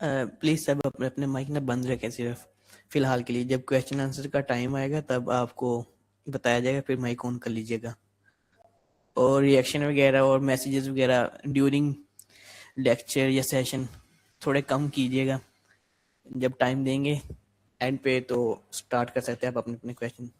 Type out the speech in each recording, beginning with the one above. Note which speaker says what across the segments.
Speaker 1: Please सब अपने अपने माइक ना बंद रखें सिर्फ फिलहाल के लिए। जब क्वेश्चन आंसर का टाइम आएगा तब आपको बताया जाएगा, फिर माइक ऑन कर लीजिएगा। और रिएक्शन वगैरह और मैसेजेस वगैरह ड्यूरिंग लेक्चर या सेशन थोड़े कम कीजिएगा। जब टाइम देंगे एंड पे तो स्टार्ट कर सकते हैं आप अपने अपने क्वेश्चन।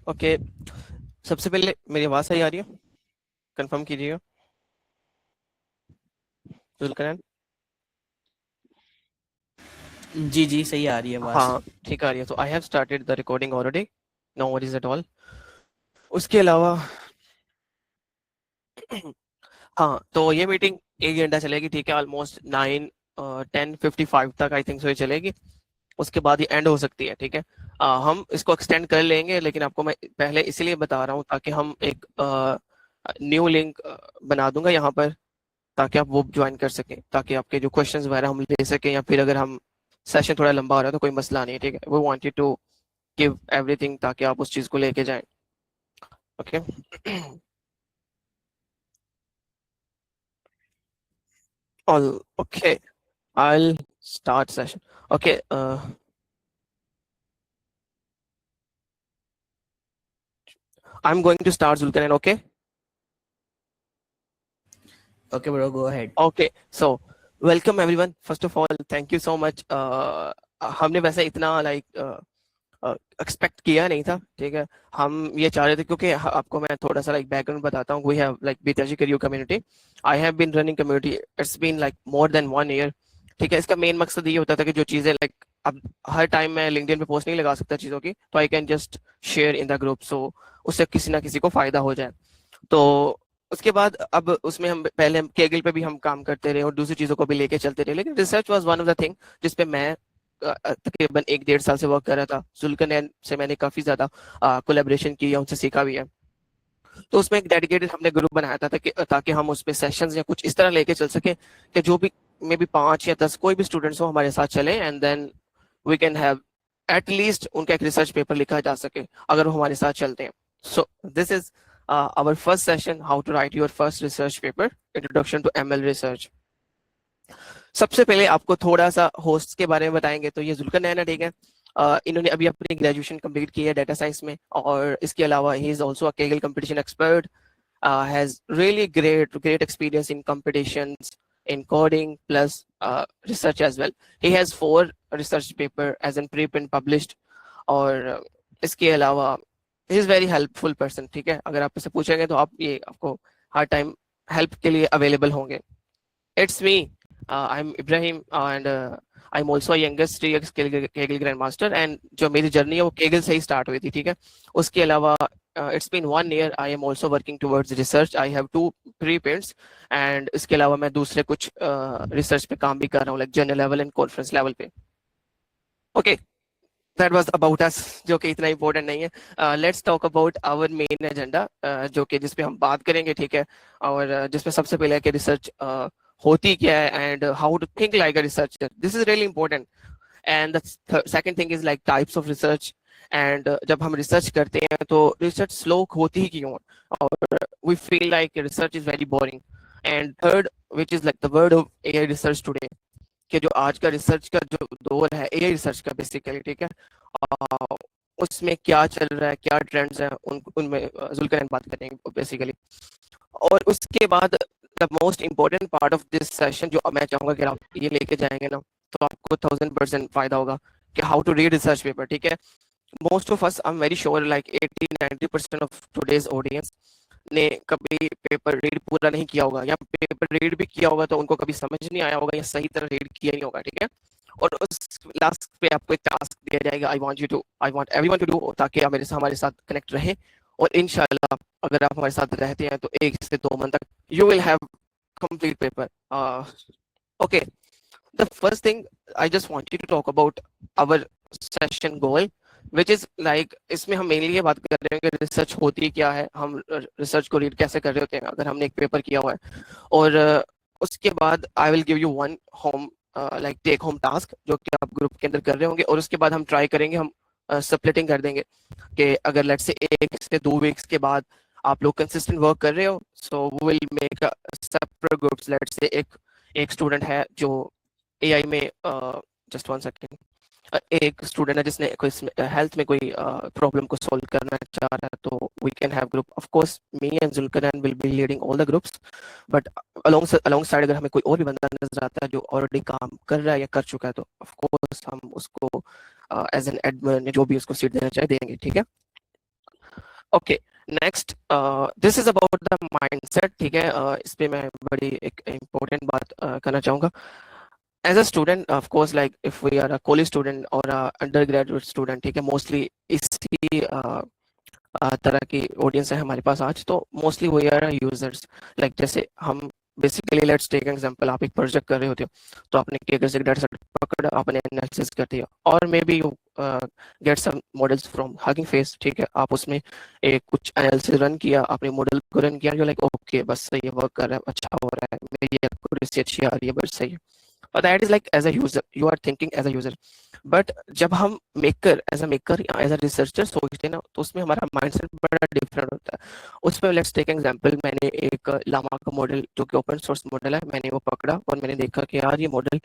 Speaker 2: ओके, सबसे पहले मेरी आवाज सही आ रही है? कंफर्म कीजिएगा। जुल्करनैन?
Speaker 1: जी जी सही आ रही है आवाज।
Speaker 2: हाँ ठीक आ रही है। तो I have started the recording already, no worries at all. उसके अलावा हाँ, तो ये मीटिंग 1 घंटा चलेगी, ठीक है। ऑलमोस्ट 9:10:55 तक आई थिंक सो ये चलेगी। उसके बाद ये एंड हो सकती है, ठीक है। हम इसको एक्सटेंड कर लेंगे, लेकिन आपको मैं पहले इसीलिए बता रहा हूँ ताकि हम एक न्यू लिंक बना दूंगा यहाँ पर, ताकि आप वो ज्वाइन कर सकें, ताकि आपके जो क्वेश्चंस वगैरह हम ले सकें, या फिर अगर हम सेशन थोड़ा लंबा हो रहा है तो कोई मसला नहीं है, ठीक है। We wanted to give everything ताकि आप उस चीज को लेके जाएं। Okay all okay, I'll start session. Okay, I'm going to start, Zulkarnain, okay?
Speaker 1: Okay bro, go ahead.
Speaker 2: Okay, so welcome everyone. First of all, thank you so much. हमने वैसे इतना एक्सपेक्ट किया नहीं था, ठीक है। हम ये चाह रहे थे क्योंकि आपको मैं थोड़ा सा बैकग्राउंड बताता हूँ। We have BTH career community. I have been running community, it's been more than 1 year, ठीक है। इसका मेन मकसद ये होता था कि जो चीजें अब हर टाइम मैं लिंक्डइन पे पोस्ट नहीं लगा सकता चीजों की, तो I can just share in the group, so उससे किसी ना किसी को फायदा हो जाए। तो उसके बाद अब उसमें हम पहले हम केगल पे भी हम काम करते रहे और दूसरी चीजों को भी लेके चलते रहे, लेकिन research was one of the thing जिसपे मैं तकरीबन 1-1.5 साल से वर्क कर रहा था। जुल्करनैन से मैंने काफी ज्यादा कोलेबोरेशन की है, उनसे सीखा भी है। तो उसमें एक डेडिकेटेड हमने ग्रुप बनाया था ताकि हम उसमें सेशंस या कुछ इस तरह लेके चल सके कि जो भी मे बी 5 या 10 कोई भी स्टूडेंट्स हो हमारे साथ चले, and then we can have at least उनका एक रिसर्च पेपर लिखा जा सके अगर वो हमारे साथ चलते हैं। So this is our first session, how to write your first research paper, introduction to ML research. सबसे पहले आपको थोड़ा सा होस्ट के बारे में बताएंगे। तो ये जुल्करनैन है, ठीक है। इन्होंने अभी अपनी ग्रेजुएशन कंप्लीट की है डाटा साइंस में, और इसके अलावा he is also a Kaggle competition expert, has really great experience in competitions, in coding plus research as well. He has 4 research paper as in preprint published, और इसके अलावा he is very helpful person, ठीक है। अगर आप इससे पूछेंगे तो आप ये आपको हर टाइम हेल्प के लिए अवेलेबल होंगे। It's me. I'm Ibrahim, and I'm also a youngest 3x Kegel Grandmaster. And जो मेरी जर्नी है वो केगल से ही स्टार्ट हुई थी, ठीक है। उसके अलावा it's been 1 year. I am also working towards research. I have 2 preprints, and इसके अलावा मैं दूसरे कुछ रिसर्च पे काम भी कर रहा हूँ, like journal level and conference level पे। Okay, that was about us, जो कि इतना इंपॉर्टेंट नहीं है। Let's talk about our main agenda, जो कि जिसपे हम बात करेंगे, ठीक है। और जिसपे सबसे पहले है कि रिसर्च होती क्या है, and how to think like a researcher, this is really important. And the second thing is like types of research, and जब हम रिसर्च करते हैं तो रिसर्च स्लो होती ही क्यों, और we feel like research is very boring. And third, which is like the world of AI research today, कि जो आज का रिसर्च का जो दौर है एआई रिसर्च का बेसिकली, ठीक है। आ, उसमें क्या चल रहा है, क्या ट्रेंड्स हैं, उनमें जुल्करनैन बात करेंगे बेसिकली। और उसके बाद the most important part of this session जो मैं चाहूंगा कि आप ये लेके जाएंगे ना, तो आपको 1000% फायदा होगा, कि how to read research paper, ठीक है। Most of us, I am very sure, like 80-90% of today's audience ने कभी पेपर रीड पूरा नहीं किया होगा, या पेपर रीड भी किया होगा तो उनको कभी समझ नहीं आया होगा या सही तरह रीड किया नहीं होगा, ठीक है। और उस लास्ट पे आपको एक टास्क दिया जाएगा, I want everyone to do, ताकि आप हमारे साथ कनेक्ट रहे, और इंशाल्लाह अगर आप हमारे साथ रहते हैं तो 1 से 2 मंथ तक you will have complete paper. Okay, the first thing I just want you to talk about our session goal, which is like इसमें हम मेनली ये बात कर रहे हैं कि रिसर्च होती क्या है, हम रिसर्च को रीड कैसे कर रहे होते हैं अगर हमने एक पेपर किया हुआ है, और उसके बाद I will give you one home like take home task जो कि आप ग्रुप के अंदर कर रहे होंगे, और उसके बाद हम ट्राई करेंगे, हम स्प्लिटिंग कर देंगे कि अगर लेट्स से 1 से 2 वीक्स के बाद आप लोग कंसिस्टेंट वर्क कर रहे हो, so we will make separate groups. Let's say एक स्टूडेंट है जो एआई में जस्ट 1 सेकेंड, एक स्टूडेंट है जिसने कोई हेल्थ में कोई प्रॉब्लम को सॉल्व करना चाह रहा है, तो we can have group. Of course me and Julkaran will be leading all the groups, but alongside अगर हमें कोई और भी बंदा नजर आता है जो ऑलरेडी काम कर रहा है या कर चुका है, तो ऑफ कोर्स हम उसको एज एन एडमिन जो भी उसको सीट देना चाहे देंगे, ठीक है। Okay, next this is about the mindset, ठीक है। इस पे मैं बड़ी एक इम्पोर्टेंट बात करना चाहूंगा। As a student, of course, like if we are a college student or a undergraduate student, ठीक है, मोस्टली इसी तरह की ऑडियंस है हमारे पास आज, तो mostly we are users. Like जैसे हम बेसिकली लेट्स टेक एग्जांपल, आप एक प्रोजेक्ट कर रहे होते हो, तो आपने केकर से डाटा सेट पकड़ा, आपने एनालिसिस कर दिया, और maybe you get some models from Hugging Face, ठीक है। आप उसमें एक कुछ एनालिसिस रन किया, आपने मॉडल को रन किया, यू लाइक ओके बस सही है, वर्क कर रहा है, अच्छा हो रहा है, मेरी एक्यूरेसी अच्छी आ रही है, बस सही है। और that is like as a user, you are thinking as a user. But जब हम मेकर या एज अ रिसर्चर सोचते हैं ना, तो उसमें हमारा माइंडसेट बड़ा डिफरेंट होता है। उसमें लेट्स टेक एग्जांपल, मैंने एक लामा का मॉडल जो कि ओपन सोर्स मॉडल है, मैंने वो पकड़ा और मैंने देखा कि यार ये मॉडल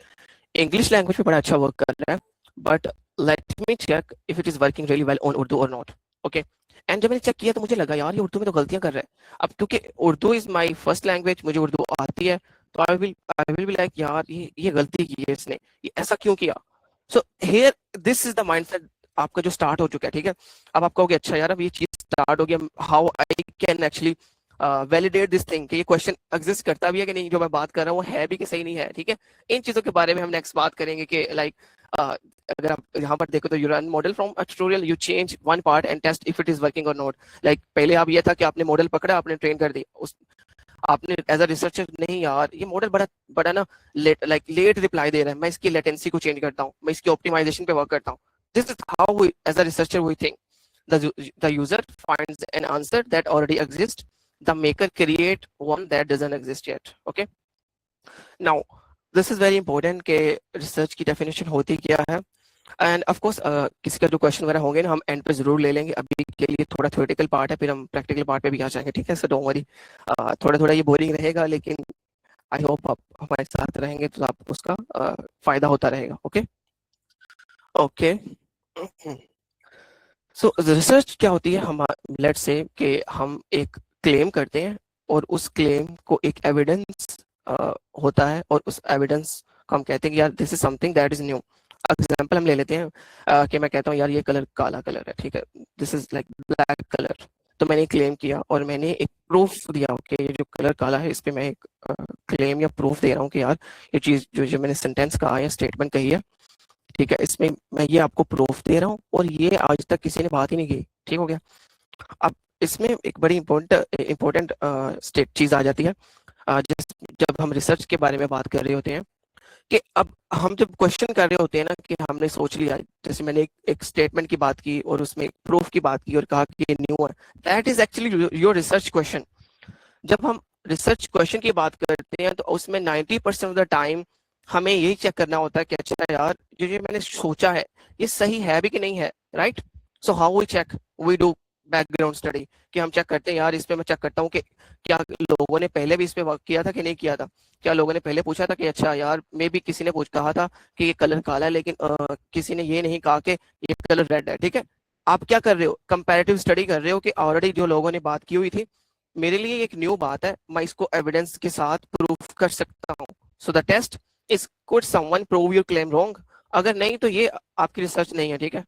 Speaker 2: इंग्लिश लैंग्वेज में बड़ा अच्छा वर्क कर रहा है, but let me check if it is working really well on Urdu और नॉट। ओके, एंड जब मैंने चेक किया तो मुझे लगा यार ये उर्दू में तो गलतियां कर रहा है। अब क्योंकि Urdu is my first language, मुझे उर्दू आती है, तो आई विल बी लाइक यार ये गलती की है इसने, ये ऐसा क्यों किया। So here this is the mindset आपका जो स्टार्ट हो चुका है, ठीक है। अब आप कहोगे अच्छा यार अब ये चीज स्टार्ट हो गया, how I can actually validate this thing कि ये क्वेश्चन एग्जिस्ट करता भी है कि नहीं, जो मैं बात कर रहा हूँ वो है भी कि सही नहीं है, ठीक है। इन चीजों के बारे में हम नेक्स्ट बात करेंगे कि लाइक अगर आप यहाँ पर देखो तो you run model from a tutorial, you change one part and test if it is working और नॉट। लाइक पहले आप ये था कि आपने मॉडल पकड़ा, आपने ट्रेन कर दिया, उस आपने एज अ रिसर्चर नहीं यार ये मॉडल बड़ा बड़ा ना लेट रिप्लाई दे रहा है, मैं इसकी लेटेंसी को चेंज करता हूँ, मैं इसकी ऑप्टिमाइजेशन पे वर्क करता हूँ। This is how we as a researcher we think. The user finds an answer that already exists, the maker create one that doesn't exist yet। Okay, now this is very important कि research की definition होती क्या है, and of course किसी का जो question वगैरह होंगे ना हम एंड पे जरूर ले लेंगे। अभी के लिए थोड़ा थ्योरेटिकल पार्ट है, फिर हम प्रैक्टिकल पार्ट पे भी आ जाएंगे, ठीक है। सो डोंट वरी, थोड़ा थोड़ा ये बोरिंग रहेगा, लेकिन आई होप आप हमारे साथ रहेंगे तो आपको उसका फायदा होता रहेगा। ओके ओके, सो रिसर्च क्या होती है, हम लेट्स से कि हम एक क्लेम करते हैं और उस क्लेम को एक एविडेंस होता है, और उस एविडेंस को हम कहते हैं कि यार this is something that is new. Example हम ले लेते हैं कि मैं कहता हूँ यार ये कलर काला कलर है, ठीक है, this is like black colour. तो मैंने क्लेम किया और मैंने एक प्रूफ दिया कि ये जो कलर काला है इस पे मैं एक क्लेम या प्रूफ दे रहा हूँ कि यार ये चीज जो मैंने सेंटेंस कहा या स्टेटमेंट कही है, ठीक है, इसमें मैं ये आपको प्रूफ दे रहा हूँ और ये आज तक किसी ने बात ही नहीं की, ठीक हो गया। अब इसमें एक बड़ी इंपॉर्टेंट चीज आ जाती है जब हम रिसर्च के बारे में बात कर रहे होते हैं, कि अब हम जब क्वेश्चन कर रहे होते हैं ना कि हमने सोच लिया, जैसे मैंने एक स्टेटमेंट की बात की और उसमें एक प्रूफ की बात की और कहा कि ये न्यू है, that is actually your research question. जब हम रिसर्च क्वेश्चन की बात करते हैं तो उसमें 90% ऑफ द टाइम हमें यही चेक करना होता है कि अच्छा यार जो मैंने सोचा है ये सही है भी कि नहीं है, right. So how we check, we do background study, कि हम चेक करते हैं यार इस पे मैं चेक करता हूँ कि क्या लोगों ने पहले भी इस पे वर्क किया था कि नहीं किया था, क्या लोगों ने पहले पूछा था कि अच्छा यार मे भी किसी ने कहा था कि ये कलर काला है, लेकिन किसी ने ये नहीं कहा कि ये कलर रेड है, ठीक है। आप क्या कर रहे हो, कंपैरेटिव स्टडी कर रहे हो कि ऑलरेडी जो लोगों ने बात की हुई थी, मेरे लिए एक न्यू बात है, मैं इसको एविडेंस के साथ प्रूफ कर सकता हूँ। So the test is could someone prove your claim wrong, अगर नहीं तो ये आपकी रिसर्च नहीं है, ठीक है।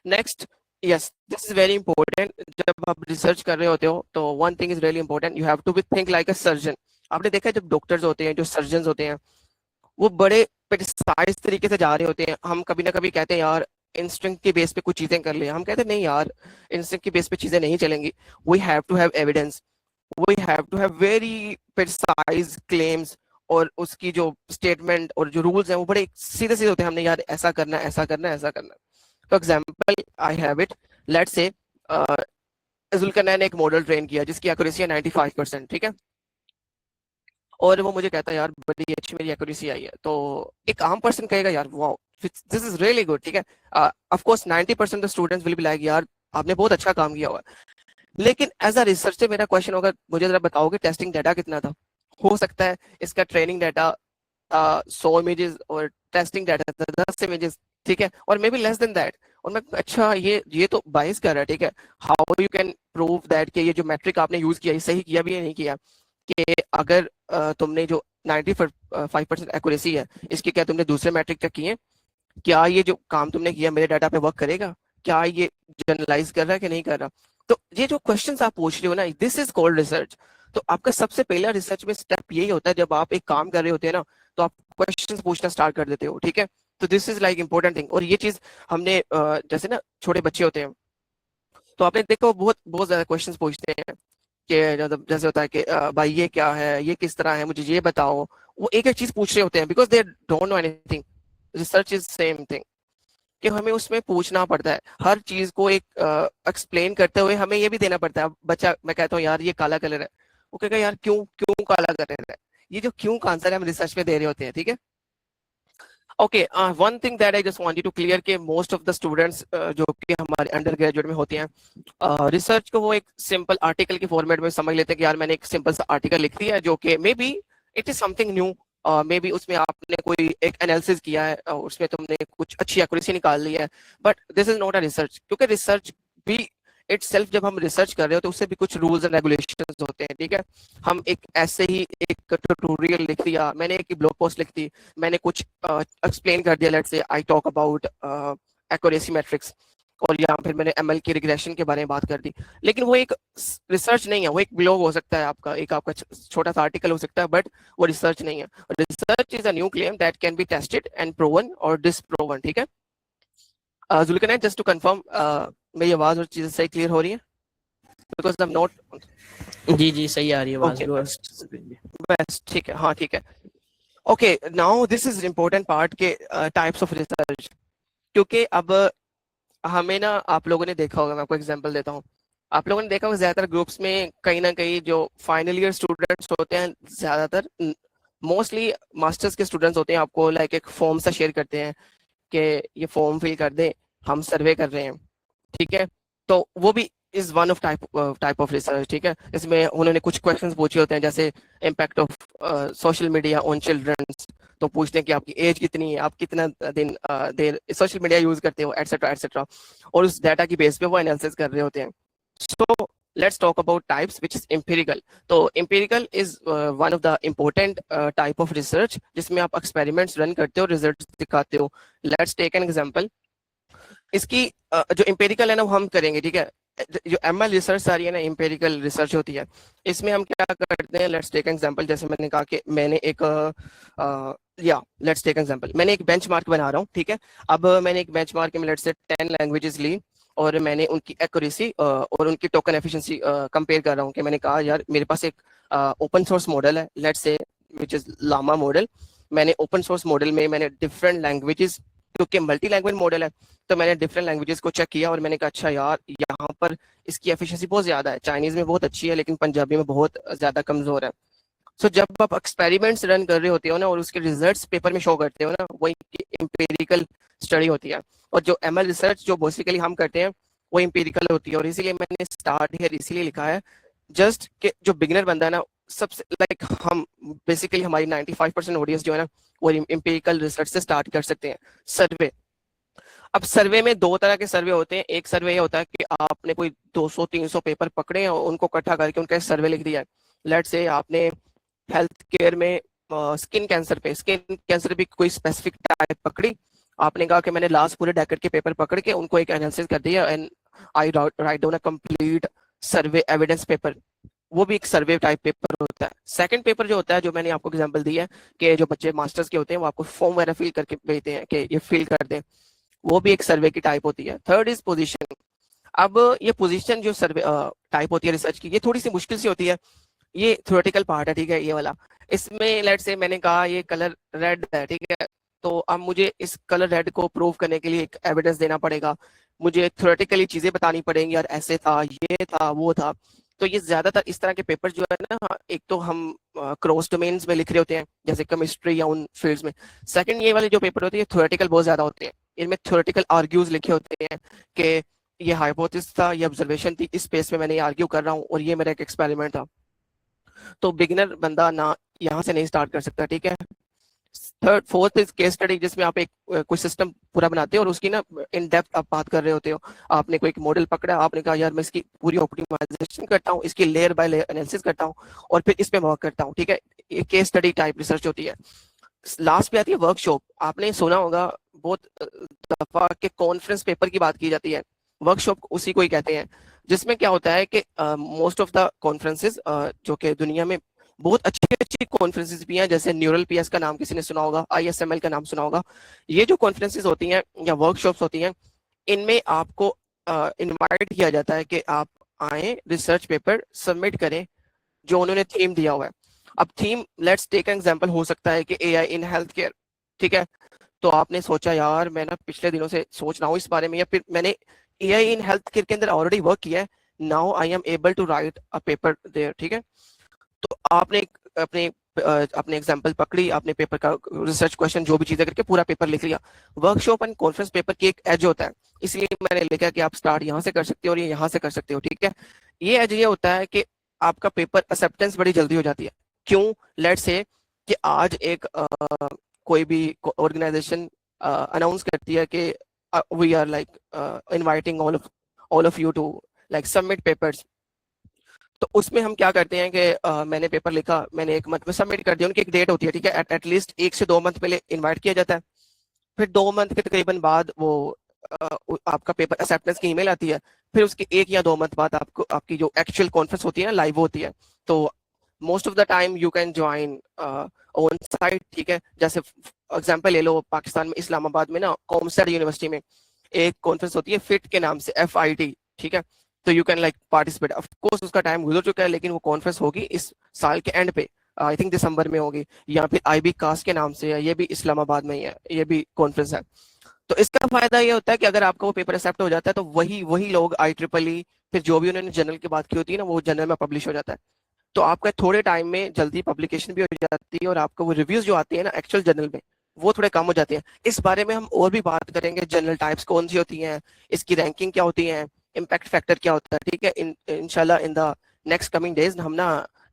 Speaker 2: Next, yes, this is very important. जब आप रिसर्च कर रहे होते हो तो one thing is really important, you have to be think like a surgeon. आपने देखा है जब डॉक्टर्स होते हैं, जो सर्जन होते हैं, वो बड़े प्रिसाइज तरीके से जा रहे होते हैं। हम कभी ना कभी कहते हैं यार इंस्टिंक्ट के बेस पे कुछ चीजें कर ले, हम कहते हैं नहीं यार, इंस्टिंक्ट के बेस पे चीजें नहीं चलेंगी। We have to have evidence, we have to have very precise claims, और उसकी जो स्टेटमेंट और जो रूल्स हैं वो बड़े सीधे सीधे होते हैं। हमने यार ऐसा करना है, ऐसा करना है, ऐसा करना है। For example I have it, let's say Zulqarnain ने एक मॉडल ट्रेन किया जिसकी एक्यूरेसी है 95%, ठीक है। और वो मुझे कहता है यार बड़ी अच्छी मेरी एक्यूरेसी आई है, तो एक आम पर्सन कहेगा यार wow this is really good, ठीक है। Of course 90% the students will be like यार आपने बहुत अच्छा काम किया हुआ। लेकिन एज अ रिसर्चर मेरा क्वेश्चन होगा, मुझे जरा बताओगे टेस्टिंग डाटा कितना था? हो सकता है इसका ट्रेनिंग डाटा 100 इमेजेस और टेस्टिंग डाटा था 10 इमेजेस, ठीक है, और may be less than that. और मैं अच्छा ये तो बाइस कर रहा है, ठीक है। How you can prove that कि ये जो मैट्रिक आपने यूज किया ये सही किया भी या नहीं किया? कि अगर तुमने जो 95% एक्यूरेसी है, इसके क्या तुमने दूसरे मैट्रिक चेक किए? क्या ये जो काम तुमने किया मेरे डाटा पे वर्क करेगा? क्या ये जनरलाइज कर रहा है कि नहीं कर रहा? तो ये जो क्वेश्चंस आप पूछ रहे हो ना, दिस इज कॉल्ड रिसर्च। तो आपका सबसे पहला रिसर्च में स्टेप यही होता है, जब आप एक काम कर रहे होते हैं ना, तो आप क्वेश्चंस पूछना स्टार्ट कर देते हो, ठीक है। तो this is like important thing. और ये चीज हमने जैसे ना छोटे बच्चे होते हैं, तो आपने देखो बहुत बहुत ज्यादा क्वेश्चंस पूछते हैं कि जैसे होता है कि भाई ये क्या है, ये किस तरह है, मुझे ये बताओ। वो एक एक चीज पूछ रहे होते हैं because they don't know anything. Research is same thing, कि हमें उसमें पूछना पड़ता है हर चीज को एक एक्सप्लेन करते हुए हमें ये भी देना पड़ता है। बच्चा, मैं कहता हूँ यार ये काला कलर है, वो कहेगा यार क्यों क्यों काला कलर है? ये जो क्यों का आंसर है हम रिसर्च में दे रहे होते हैं, ठीक है। Okay, one thing that I just wanted to clear के मोस्ट ऑफ द स्टूडेंट्स जो कि हमारे अंडर ग्रेजुएट में होते हैं, रिसर्च को वो एक सिंपल आर्टिकल के फॉर्मेट में समझ लेते हैं कि यार मैंने एक सिंपल सा आर्टिकल लिख दिया है, जो कि may be it is something new, may be उसमें आपने कोई एक एनालिसिस किया है, उसमें तुमने कुछ अच्छी एक्यूरेसी निकाल ली है, but this is not a research. क्योंकि रिसर्च भी इटसेल्फ, जब हम रिसर्च कर रहे हो तो उससे भी कुछ रूल्स एंड रेगुलेशंस होते हैं, ठीक है। हम एक ऐसे ही एक ट्यूटोरियल लिख दिया, मैंने एक ब्लॉग पोस्ट लिख दी, मैंने कुछ एक्सप्लेन कर दिया, let's say I talk about accuracy matrix, और यहाँ फिर मैंने एमएल की रिग्रेशन के बारे में बात कर दी, लेकिन वो एक रिसर्च नहीं है। वो एक ब्लॉग हो सकता है आपका, एक आपका छोटा सा आर्टिकल हो सकता है, बट वो रिसर्च नहीं है। Research is a new claim that can be tested and proven और डिसप्रूवन, ठीक है। जुल्करनैन, जस्ट टू कंफर्म, मेरी आवाज और चीजें सही क्लियर हो रही है? Because I am not.
Speaker 1: जी जी सही आ रही है आवाज।
Speaker 2: ओके, बेस्ट, ठीक है, हाँ ठीक है। Okay, now this is important part के टाइप्स ऑफ रिसर्च। क्योंकि अब हमें ना, आप लोगों ने देखा होगा, मैं आपको एग्जांपल देता हूँ। आप लोगों ने देखा होगा ज्यादातर ग्रुप्स में कहीं ना कहीं जो फाइनल ईयर स्टूडेंट्स होते हैं, ज्यादातर मोस्टली मास्टर्स के स्टूडेंट्स होते हैं, आपको लाइक एक फॉर्म सा शेयर करते हैं कि ये फॉर्म फिल कर दें, हम सर्वे कर रहे हैं, ठीक है। तो वो भी is one of type of research, ठीक है। इसमें उन्होंने कुछ क्वेश्चंस पूछे होते हैं, जैसे impact of social media on childrens. तो पूछते हैं कि आपकी एज कितनी है, आप कितना दिन देर सोशल मीडिया यूज करते हो, एटसेट्रा एटसेट्रा। और उस डाटा की बेस पे वो एनालिसिस कर रहे होते हैं। सो let's talk about types, which is empirical. तो empirical is one of the important type of research, जिसमें आप experiments run करते हो, results दिखाते हो। Let's take an example. इसकी जो एम्पेरिकल है ना वो हम करेंगे, ठीक है। जो एमएल रिसर्च सारी है ना, एम्पेरिकल रिसर्च होती है। इसमें हम क्या करते हैं, लेट्स टेक एग्जांपल। जैसे मैंने कहा कि मैंने एक लेट्स टेक एग्जांपल, मैंने एक बेंचमार्क बना रहा हूँ, ठीक है। अब मैंने एक बेंचमार्क में लेट्स से 10 लैंग्वेजेस ली, और मैंने उनकी एक्यूरेसी और उनकी टोकन एफिशिएंसी कंपेयर कर रहा हूँ। कि मैंने कहा यार मेरे पास एक ओपन सोर्स मॉडल है, let's say which is Llama model. मैंने ओपन सोर्स मॉडल में मैंने डिफरेंट लैंग्वेजेस, क्योंकि मल्टी लैंग्वेज मॉडल है, तो मैंने डिफरेंट लैंग्वेजेस को चेक किया और मैंने कहा अच्छा यार यहाँ पर इसकी एफिशिएंसी बहुत ज्यादा है, चाइनीज में बहुत अच्छी है लेकिन पंजाबी में बहुत ज्यादा कमजोर है। सो जब आप एक्सपेरिमेंट्स रन कर रहे होते हो ना और उसके रिजल्ट्स पेपर में शो करते हो ना, वही एम्पेरिकल स्टडी होती है। और जो एमएल रिसर्च जो बेसिकली हम करते हैं वो एम्पेरिकल होती है। और इसीलिए मैंने स्टार्ट हियर इसीलिए लिखा है, जस्ट कि जो बिगिनर बंदा है ना, सबसे लाइक हम बेसिकली हमारी 95% ऑडियंस जो है ना, वो एम्पेरिकल रिसर्च से स्टार्ट कर सकते हैं। सर्वे, अब सर्वे में दो तरह के सर्वे होते हैं। एक सर्वे ये होता है कि आपने कोई 200-300 पेपर पकड़े हैं और उनको इकट्ठा करके उनका सर्वे लिख दिया है। लेट्स से आपने हेल्थ केयर में स्किन कैंसर भी कोई स्पेसिफिक टाइप पकड़ी, आपने कहा कि मैंने लास्ट पूरे डेकेड के पेपर पकड़ के उनको एक एनालिसिस कर दिया and I write down a complete survey evidence paper, वो भी एक सर्वे टाइप पेपर होता है। सेकंड पेपर जो होता है, जो मैंने आपको एग्जांपल दी है कि जो बच्चे मास्टर्स के होते हैं वो आपको फॉर्म वगैरह फिल करके भेजते हैं कि ये फिल कर दें, वो भी एक सर्वे की टाइप होती है। Third is position. अब ये पोजीशन जो सर्वे टाइप होती है रिसर्च की, ये थोड़ी सी मुश्किल सी होती है। ये थ्योरेटिकल पार्ट है, ठीक है, ये वाला। इसमें लेट से मैंने कहा ये कलर रेड है, ठीक है, तो अब मुझे इस कलर रेड को प्रूव करने के लिए एक एविडेंस देना पड़ेगा, मुझे थ्योरेटिकली चीजें बतानी पड़ेंगी, यार ऐसे था, ये था, वो था। तो ये ज्यादातर इस तरह के पेपर जो है ना, एक तो हम क्रॉस डोमेन्स में लिख रहे होते हैं जैसे केमिस्ट्री या उन फील्ड्स में। सेकंड, ये वाले जो पेपर होते हैं थ्योरेटिकल बहुत ज्यादा होते हैं, इनमें थ्योरेटिकल आर्ग्यूज लिखे होते हैं कि ये हाइपोथेसिस था, ये ऑब्जर्वेशन थी, इस स्पेस में मैंने आर्ग्यू कर रहा हूँ और ये मेरा एक एक्सपेरिमेंट था। तो बिगिनर बंदा ना यहाँ से नहीं स्टार्ट कर सकता, ठीक है। Third fourth is case study, जिसमें आप एक कोई सिस्टम पूरा बनाते हो और उसकी ना इन डेप्थ आप बात कर रहे होते हो। आपने कोई एक मॉडल पकड़ा, आपने कहा यार मैं इसकी पूरी ऑप्टिमाइजेशन करता हूँ, इसकी लेयर बाय लेयर एनालिसिस करता हूँ और फिर इस पे वर्क करता हूँ, ठीक है। ये केस स्टडी टाइप रिसर्च होती है। लास्ट पे आती है वर्कशॉप। आपने सुना होगा बहुत दफा के कॉन्फ्रेंस पेपर की बात की जाती है, वर्कशॉप उसी को ही कहते हैं। जिसमें क्या होता है कि मोस्ट ऑफ द कॉन्फ्रेंसेस जो कि दुनिया में बहुत अच्छी अच्छी कॉन्फ्रेंसेस भी हैं, जैसे न्यूरल पीएस का नाम किसी ने सुना होगा, आईएसएमएल का नाम सुना होगा। ये जो कॉन्फ्रेंसेस होती हैं या वर्कशॉप्स होती हैं, इनमें आपको इनवाइट किया जाता है कि आप आए, रिसर्च पेपर सबमिट करें जो उन्होंने थीम दिया हुआ है। अब theme, let's take an example, हो सकता है कि एआई इन हेल्थ केयर, ठीक है। तो आपने सोचा यार मैं ना पिछले दिनों से सोच रहा हूँ इस बारे में, या फिर मैंने एआई इन हेल्थ केयर के अंदर ऑलरेडी वर्क किया है, now I am able to write a paper there, ठीक है। तो आपने अपने अपने एग्जांपल पकड़ी, आपने पेपर का रिसर्च क्वेश्चन जो भी चीजें करके पूरा पेपर लिख लिया। वर्कशॉप एंड कॉन्फ्रेंस पेपर की एक एज होता है, इसलिए मैंने लिखा कि आप स्टार्ट यहाँ से कर सकते हो और ये यहाँ से कर सकते हो, ठीक है। ये एज ये होता है कि आपका पेपर एक्सेप्टेंस बड़ी जल्दी हो जाती है। क्यों? लेट्स से कि आज एक कोई भी ऑर्गेनाइजेशन अनाउंस करती है कि we are like inviting all of you to like submit papers. तो उसमें हम क्या करते हैं कि मैंने पेपर लिखा, मैंने एक मंथ में सबमिट कर दिया, उनकी एक डेट होती है, ठीक है, एटलीस्ट 1 से 2 मंथ पहले इनवाइट किया जाता है। फिर 2 मंथ के तकरीबन बाद वो आपका पेपर एक्सेप्टेंस की ईमेल आती है। फिर उसके 1 या 2 मंथ बाद आपको आपकी जो एक्चुअल कॉन्फ्रेंस होती है ना, लाइव होती है। तो most of the time you can join on site, ठीक है। जैसे एग्जांपल ले लो, पाकिस्तान में इस्लामाबाद में ना कॉमसर यूनिवर्सिटी में एक कॉन्फ्रेंस होती है फिट के नाम से, FIT, ठीक है। तो you can like participate. Of course उसका टाइम गुजर चुका है, लेकिन वो कॉन्फ्रेंस होगी इस साल के एंड पे, आई थिंक दिसंबर में होगी। या फिर IB कास्ट के नाम से है, ये भी इस्लामाबाद में ही है, ये भी कॉन्फ्रेंस है। तो इसका फायदा ये होता है कि अगर आपका वो पेपर एक्सेप्ट हो जाता है तो वही वही लोग IEEE फिर जो भी उन्होंने जर्नल की बात की होती है ना, वो जर्नल में पब्लिश हो जाता है। तो आपका थोड़े टाइम में जल्दी पब्लिकेशन भी हो जाती है और आपको वो रिव्यूज जो आती है ना एक्चुअल जर्नल में, वो थोड़े कम हो जाते हैं। इस बारे में हम और भी बात करेंगे, जर्नल टाइप्स कौन सी होती हैं, इसकी रैंकिंग क्या होती है, इम्पैक्ट फैक्टर क्या होता है, ठीक है। इंशाल्लाह in the next coming days हम ना,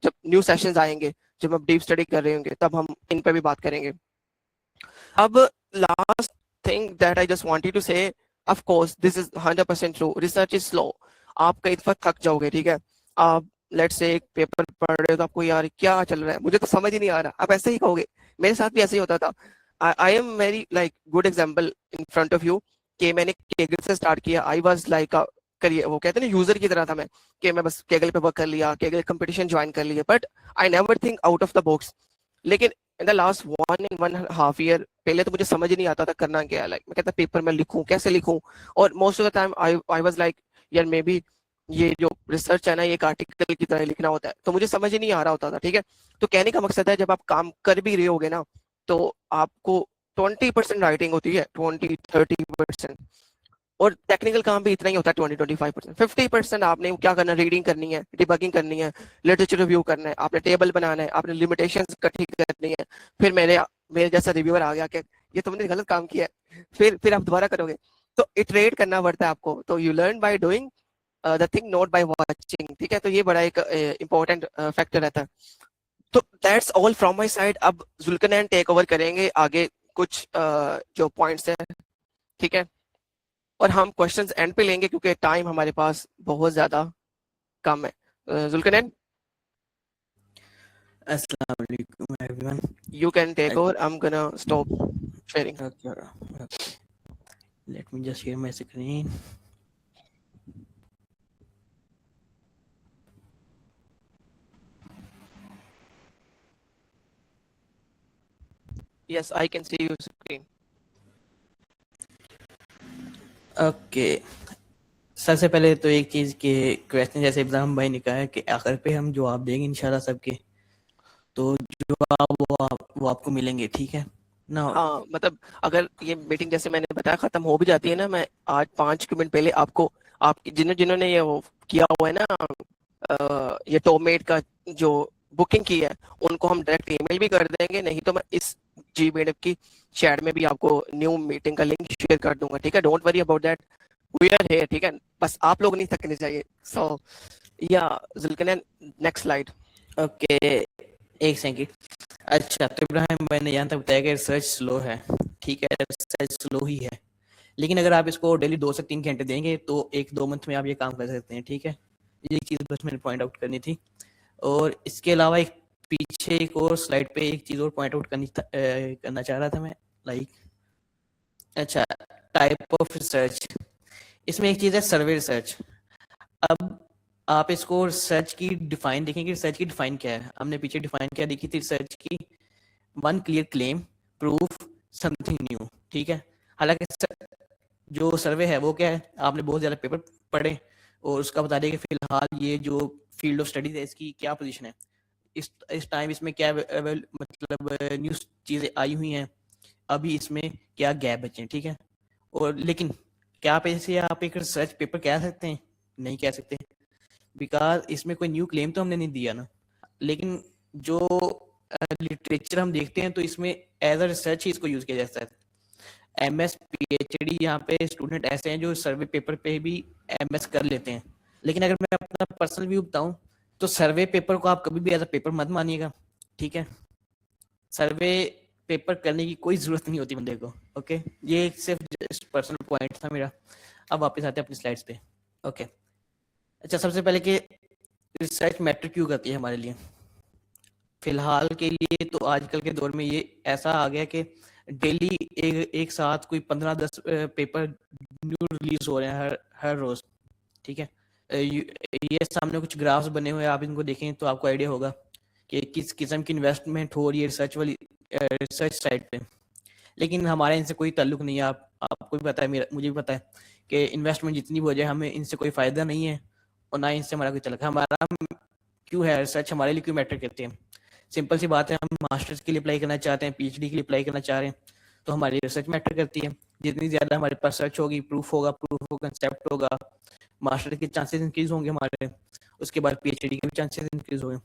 Speaker 2: जब न्यू सेशंस आएंगे, जब हम डीप स्टडी कर रहे होंगे, तब हम इन पर भी बात करेंगे। अब last thing that I just wanted to say, of course this is 100% true, research is slow. आप कई दफा थक जाओगे, ठीक है। आप लेट्स से एक पेपर पढ़ रहे हो तो आपको यार क्या चल रहा है, मुझे तो समझ ही नहीं आ रहा, आप ऐसे ही कहोगे। मेरे साथ भी ऐसे ही होता था। आई am very like good example in front of you कि मैंने केगल से स्टार्ट किया। आई वाज लाइक करिए, वो कहते हैं ना, यूजर की तरह था मैं, कि मैं बस केगल पे वर्क कर लिया, केगल कंपटीशन ज्वाइन कर लिया, but I never think out of the box. लेकिन इन द लास्ट 1.5 ईयर, पहले तो मुझे समझ ही नहीं आता था करना क्या है। लाइक मैं कहता पेपर में लिखूं, कैसे लिखूं, और most of the time I was like यार मे बी ये जो रिसर्च है ना, ये एक आर्टिकल की तरह लिखना होता है, तो मुझे समझ ही नहीं आ रहा होता था, ठीक है। तो कहने का मकसद है, जब आप काम कर भी रहे होगे ना, तो आपको 20% राइटिंग होती है, 20-30%, और टेक्निकल काम भी इतना ही होता है, 20-25%। 50% आपने क्या करना है, रीडिंग करनी है, डिबगिंग करनी है, लिटरेचर रिव्यू करना है, आपने टेबल बनाना है, आपने लिमिटेशंस इकट्ठी करनी है। फिर मेरे जैसा रिव्यूअर आ गया कि ये तुमने गलत काम किया है, फिर आप दोबारा करोगे। तो इटरेट करना पड़ता है आपको। तो you learn by doing the thing, not by watching, ठीक है। तो ये बड़ा एक इंपॉर्टेंट फैक्टर रहता है। तो that's all from my side. अब जुल्कनैन टेक ओवर करेंगे आगे कुछ जो पॉइंट्स हैं, ठीक है। और हम क्वेश्चंस एंड पे लेंगे क्योंकि टाइम हमारे पास बहुत ज्यादा कम है। जुल्कनैन,
Speaker 1: अस्सलाम वालेकुम everyone.
Speaker 2: you can take over. I'm gonna stop sharing.
Speaker 1: Okay, let me just share my screen.
Speaker 2: Yes, I can see your screen.
Speaker 1: Okay, सबसे पहले तो एक चीज के क्वेश्चन जैसे इब्राहिम भाई ने कहा है कि आखिर पे हम जवाब देंगे इंशाल्लाह सबके, तो जवाब वो आपको मिलेंगे, ठीक है ना।
Speaker 2: हाँ, मतलब अगर ये मीटिंग जैसे मैंने बताया खत्म हो भी जाती है ना, मैं आज 5 मिनट पहले आपको, आपकी जिन्होंने ये वो किया हुआ है ना, ये टोमेट का जो बुकिंग की है, उनको हम डायरेक्ट ईमेल भी कर देंगे, नहीं तो मैं इस जी मीटअप की चैट में भी आपको न्यू मीटिंग का लिंक शेयर कर दूंगा, ठीक है। Don't worry about that, we are here, ठीक है। बस आप लोग नहीं थकने चाहिए। सो या जुल्कनैन, नेक्स्ट स्लाइड।
Speaker 1: ओके, एक सेकंड। अच्छा, तो इब्राहिम भाई ने यहाँ तक बताया कि रिसर्च स्लो है, ठीक है, रिसर्च स्लो ही है, लेकिन अगर आप इसको डेली 2 से 3 घंटे देंगे तो 1-2 मंथ में आप ये काम कर सकते हैं, ठीक है। ये चीज़ बस मैंने पॉइंट आउट करनी थी। और इसके अलावा एक पीछे एक और स्लाइड पे एक चीज़ और पॉइंट आउट करना चाह रहा था मैं, लाइक, अच्छा, टाइप ऑफ रिसर्च। इसमें एक चीज़ है सर्वे रिसर्च। अब आप इसको रिसर्च की डिफाइन देखेंगे, रिसर्च की डिफाइन क्या है। हमने पीछे डिफाइन क्या देखी थी रिसर्च की, one clear claim, proof, something new, ठीक है। हालांकि जो सर्वे है वो क्या है, आपने बहुत ज़्यादा पेपर पढ़े और उसका बता दिया कि फिलहाल ये जो फील्ड ऑफ स्टडीज है इसकी क्या पोजीशन है, इस टाइम इसमें क्या मतलब न्यू चीज़ें आई हुई हैं, अभी इसमें क्या गैप बचे हैं, ठीक है। और लेकिन क्या आप ऐसे आप एक रिसर्च पेपर कह सकते हैं? नहीं कह सकते, बिकॉज इसमें कोई न्यू क्लेम तो हमने नहीं दिया ना। लेकिन जो लिटरेचर हम देखते हैं तो इसमें एज अ रिसर्च ही इसको यूज़ किया जाता है। MS PhD यहाँ पे स्टूडेंट ऐसे हैं जो सर्वे पेपर पे भी MS कर लेते हैं। लेकिन अगर मैं अपना पर्सनल व्यू बताऊं तो सर्वे पेपर को आप कभी भी एज अ पेपर मत मानिएगा, ठीक है। सर्वे पेपर करने की कोई ज़रूरत नहीं होती बंदे को, ओके। ये सिर्फ जस्ट पर्सनल पॉइंट था मेरा। अब वापस आते हैं अपनी स्लाइड्स पे, ओके। अच्छा, सबसे पहले कि रिसर्च मैटर क्यों करती है हमारे लिए। फिलहाल के लिए तो आजकल के दौर में ये ऐसा आ गया कि डेली एक साथ कोई 15-10 पेपर न्यू रिलीज हो रहे हैं हर रोज, ठीक है। ये सामने कुछ ग्राफ्स बने हुए हैं, आप इनको देखें तो आपको आइडिया होगा कि किस किस्म की इन्वेस्टमेंट हो रही है रिसर्च साइड पे। लेकिन हमारे इनसे कोई ताल्लुक नहीं है, आपको भी पता है, मेरा मुझे भी पता है कि इन्वेस्टमेंट जितनी भी हो जाए हमें इनसे कोई फ़ायदा नहीं है और ना इनसे हमारा कोई तल्लुक है। हमारा क्यों है रिसर्च हमारे लिए क्यों मैटर करती है? सिंपल सी बात है, हम मास्टर्स के लिए अप्लाई करना चाहते हैं, PhD के लिए अप्लाई करना चाह रहे हैं, तो हमारी रिसर्च मैटर करती है। जितनी ज़्यादा हमारे पास सर्च होगी, प्रूफ होगा, प्रूफ ऑफ कंसेप्ट होगा, मास्टर के चांसेस इंक्रीज होंगे हमारे, उसके बाद PhD के भी चांसेस इंक्रीज होंगे।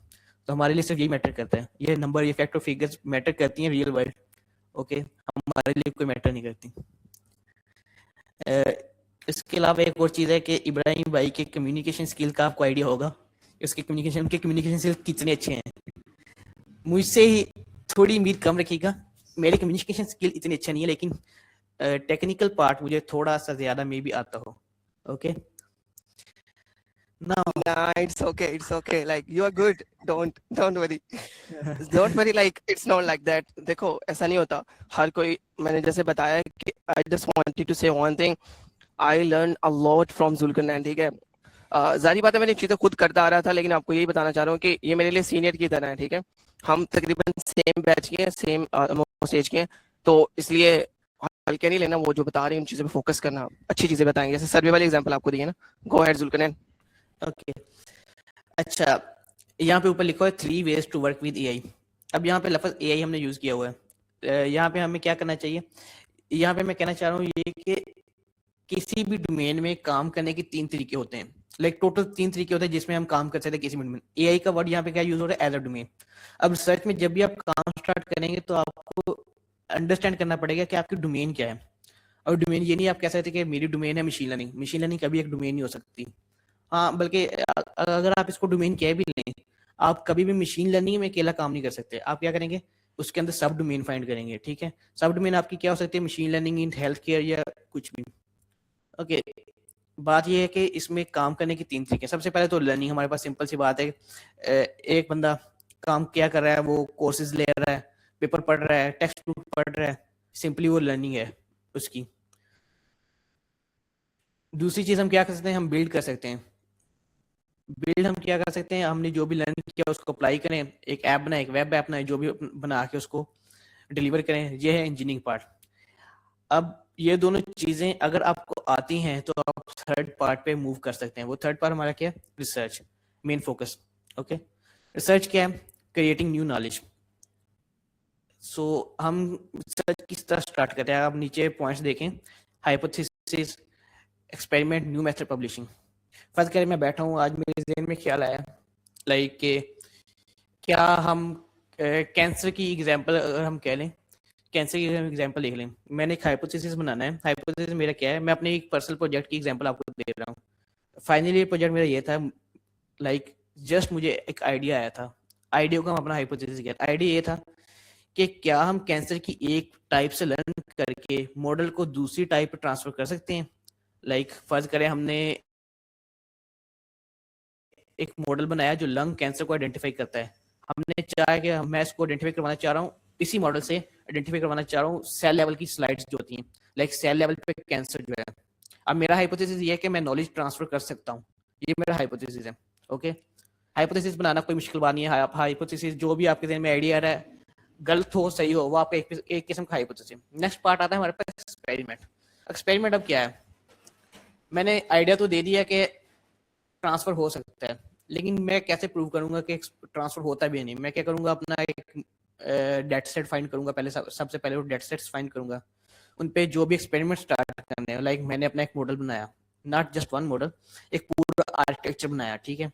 Speaker 1: तो हमारे लिए सिर्फ यही मैटर करता है, ये नंबर, ये फैक्ट और फिगर्स मैटर करती हैं रियल वर्ल्ड, ओके। हमारे लिए कोई मैटर नहीं करती। इसके अलावा एक और चीज़ है कि इब्राहिम भाई के कम्युनिकेशन स्किल का आपको आइडिया होगा, उसके कम्युनिकेशन स्किल कितने अच्छे हैं। मुझसे ही थोड़ी उम्मीद कम रखिएगा, मेरे कम्युनिकेशन स्किल इतने अच्छे नहीं है, लेकिन टेक्निकल पार्ट मुझे थोड़ा सा ज़्यादा मे भी आता हो, okay. Now,
Speaker 2: Nah, it's okay, like you are good, don't worry. Don't worry, like it's not like that. देखो, ऐसा नहीं होता हर कोई, मैंने जैसे बताया कि I just wanted to say one thing, I learned a lot from Zulkarnain, ठीक है। जारी बात है, मैंने चीज़ें खुद करता आ रहा था, लेकिन आपको यही बताना चाह रहा हूँ कि ये मेरे लिए सीनियर की तरह है, ठीक है। हम तकरीबन सेम बैच के हैं, सेम स्टेज के हैं, तो इसलिए हल्के नहीं लेना, वो जो बता रहे हैं उन चीज़ों पे फोकस करना, अच्छी चीज़ें बताएंगे। जैसे सर्वे वाले एग्जांपल आपको दिए ना, गो अहेड जुल्करनैन।
Speaker 1: ओके, अच्छा, यहाँ पे ऊपर लिखा है 3 ways to work with AI। अब यहाँ पे लफ्ज़ AI हमने यूज़ किया हुआ है। यहाँ पे हमें क्या करना चाहिए, यहाँ पे मैं कहना चाह रहा हूँ ये कि किसी भी डोमेन में काम करने के 3 तरीके होते हैं, लाइक टोटल 3 तरीके होते हैं जिसमें हम काम कर सकते हैं किसी भी डोमेन। AI का वर्ड यहाँ पे क्या यूज हो रहा है, एज अ डोमेन। अब रिसर्च में जब भी आप काम स्टार्ट करेंगे तो आपको अंडरस्टैंड करना पड़ेगा कि आपकी डोमेन क्या है। और डोमेन ये नहीं आप कह सकते कि मेरी डोमेन है मशीन लर्निंग, मशीन लर्निंग कभी एक डोमेन नहीं हो सकती। हाँ, बल्कि अगर आप इसको डोमेन कह भी लें, आप कभी भी मशीन लर्निंग में अकेला काम नहीं कर सकते। आप क्या करेंगे, उसके अंदर सब डोमेन फाइंड करेंगे, ठीक है। सब डोमेन आपकी क्या हो सकती है, machine learning in health care या कुछ भी, ओके। बात यह है कि इसमें काम करने की 3 तरीके। सबसे पहले तो लर्निंग, हमारे पास सिंपल सी बात है, एक बंदा काम क्या कर रहा है, वो कोर्सेज ले रहा है, पेपर पढ़ रहा है, टेक्स्ट बुक पढ़ रहा है, सिंपली वो लर्निंग है उसकी। दूसरी चीज़ हम क्या कर सकते हैं, हम बिल्ड कर सकते हैं। बिल्ड हम क्या कर सकते हैं, हमने जो भी लर्न किया उसको अप्लाई करें, एक ऐप बनाए, एक वेब ऐप बनाए, जो भी बना के उसको डिलीवर करें, ये है इंजीनियरिंग पार्ट। अब ये दोनों चीजें अगर आपको आती हैं तो आप थर्ड पार्ट पे मूव कर सकते हैं। वो थर्ड पार्ट हमारा क्या है? Research, main focus. Okay, research क्या है? Creating new knowledge. सो हम रिसर्च किस तरह स्टार्ट करते हैं, आप नीचे पॉइंट्स देखें। Hypothesis, experiment, new method, publishing. First करें, मैं बैठा हूँ, आज मेरे जहन में ख्याल आया लाइक क्या हम कैंसर की एग्जांपल अगर हम कह लें, कैंसर की एग्जांपल देख लें। मैंने एक हाइपोथेसिस बनाना है। हाइपोथेसिस मेरा क्या है? मैं अपने एक पर्सनल प्रोजेक्ट की एग्जांपल आपको दे रहा हूँ। फाइनली प्रोजेक्ट मेरा ये था, लाइक जस्ट मुझे एक आइडिया आया था। आइडिया को हम अपना हाइपोथेसिस किया। आइडिया ये था कि क्या हम कैंसर की एक टाइप से लर्न करके मॉडल को दूसरी टाइप पर ट्रांसफर कर सकते हैं। लाइक फर्ज करें हमने एक मॉडल बनाया जो लंग कैंसर को आइडेंटिफाई करता है। हमने चाहा कि मैं इसको आइडेंटिफाई करवाना चाह रहा हूँ, इसी मॉडल से आइडेंटिफाई करवाना चाह रहा हूँ सेल लेवल की स्लाइड्स जो होती हैं, लाइक सेल लेवल पे कैंसर जो है। अब मेरा हाइपोथेसिस ये है कि मैं नॉलेज ट्रांसफर कर सकता हूँ। ये मेरा हाइपोथेसिस है। ओके, हाइपोथेसिस बनाना कोई मुश्किल बात नहीं है। हाइपोथेसिस जो भी आपके जहन में आइडिया आ रहा है, गलत हो सही हो, वो आपका एक किस्म का हाइपोथेसिस। नेक्स्ट पार्ट आता है हमारे पास एक्सपेरिमेंट। एक्सपेरिमेंट अब क्या है? मैंने आइडिया तो दे दिया कि ट्रांसफर हो सकता है, लेकिन मैं कैसे प्रूव करूंगा कि ट्रांसफर होता भी नहीं? मैं क्या करूंगा, अपना एक डेटा सेट फाइंड करूंगा। पहले सबसे पहले वो डेटा सेट्स फाइंड करूंगा, उन पे जो भी एक्सपेरिमेंट स्टार्ट करने हैं। लाइक मैंने अपना एक मॉडल बनाया, नॉट जस्ट वन मॉडल, एक पूरा आर्किटेक्चर बनाया। ठीक है,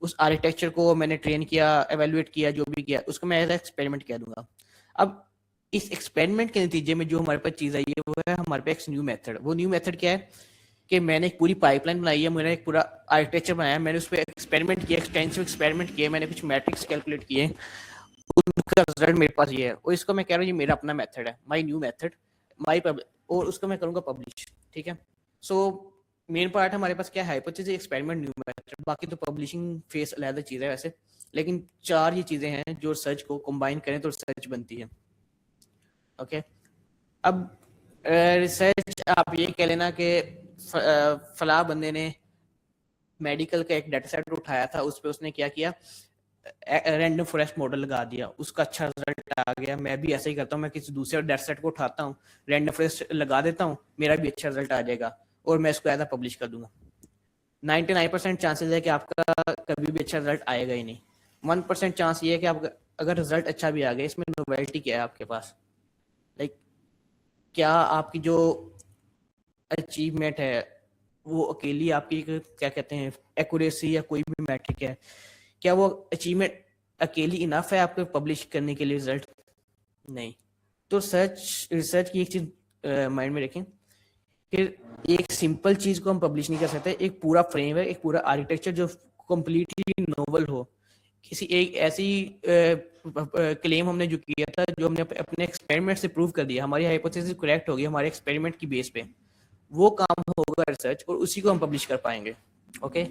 Speaker 1: उस आर्किटेक्चर को मैंने ट्रेन किया, एवेल्युएट किया, जो भी किया उसको मैं एज एक्सपेरिमेंट कह दूंगा। अब इस एक्सपेरिमेंट के नतीजे में जो हमारे पास चीज आई है वो है हमारे पास न्यू मेथड। वो न्यू मेथड क्या है कि मैंने एक पूरी पाइपलाइन बनाई है, मैंने एक पूरा आर्किटेक्चर बनाया, मैंने उस पर एक्सपेरिमेंट किया, एक्सटेंसिव एक्सपेरिमेंट किए, मैंने कुछ मैट्रिक्स कैलकुलेट किए, उनका रिजल्ट मेरे पास ये है। और इसको मैं कह रहा हूँ ये मेरा अपना मेथड है, माई न्यू मेथड, माई और उसको मैं करूँगा पब्लिश। ठीक है, सो मेन पार्ट हमारे पास क्या है? Hypothesis, experiment, new method. बाकी तो पब्लिशिंग फेस अलग चीज़ है वैसे, लेकिन चार ये चीज़ें हैं जो रिसर्च को कंबाइन करें तो रिसर्च बनती है। ओके, अब रिसर्च आप ये कह लेना कि फलाह बंदे ने मेडिकल का एक डाटा सेट उठाया था, उस पर उसने क्या किया, रैंडम फॉरेस्ट मॉडल लगा दिया, उसका अच्छा रिजल्ट आ गया। मैं भी ऐसा ही करता हूँ, मैं किसी दूसरे डाटा सेट को उठाता हूँ, रैंडम फॉरेस्ट लगा देता हूँ, मेरा भी अच्छा रिजल्ट आ जाएगा और मैं इसको ऐसा पब्लिश कर दूंगा। 99% चांसेस है कि आपका कभी भी अच्छा रिजल्ट आएगा ही नहीं। 1% चांस ये है कि आप अगर रिजल्ट अच्छा भी आ गया, इसमें नोवेल्टी क्या है आपके पास? लाइक क्या आपकी जो अचीवमेंट है वो अकेली आपकी क्या कहते हैं एक्यूरेसी या कोई भी मैट्रिक है, क्या वो अचीवमेंट अकेली इनफ है आपको पब्लिश करने के लिए रिजल्ट? नहीं। तो रिसर्च की एक चीज माइंड में रखें कि एक सिंपल चीज को हम पब्लिश नहीं कर सकते। एक पूरा फ्रेमवर्क, एक पूरा आर्किटेक्चर जो कंप्लीटली नोवल हो, किसी एक ऐसी क्लेम हमने जो किया था, जो हमने अपने एक्सपेरिमेंट से प्रूव कर दिया, हमारी हाइपोथेसिस करेक्ट होगी हमारे एक्सपेरिमेंट की बेस पे, वो काम होगा रिसर्च और उसी को हम पब्लिश कर पाएंगे। ओके,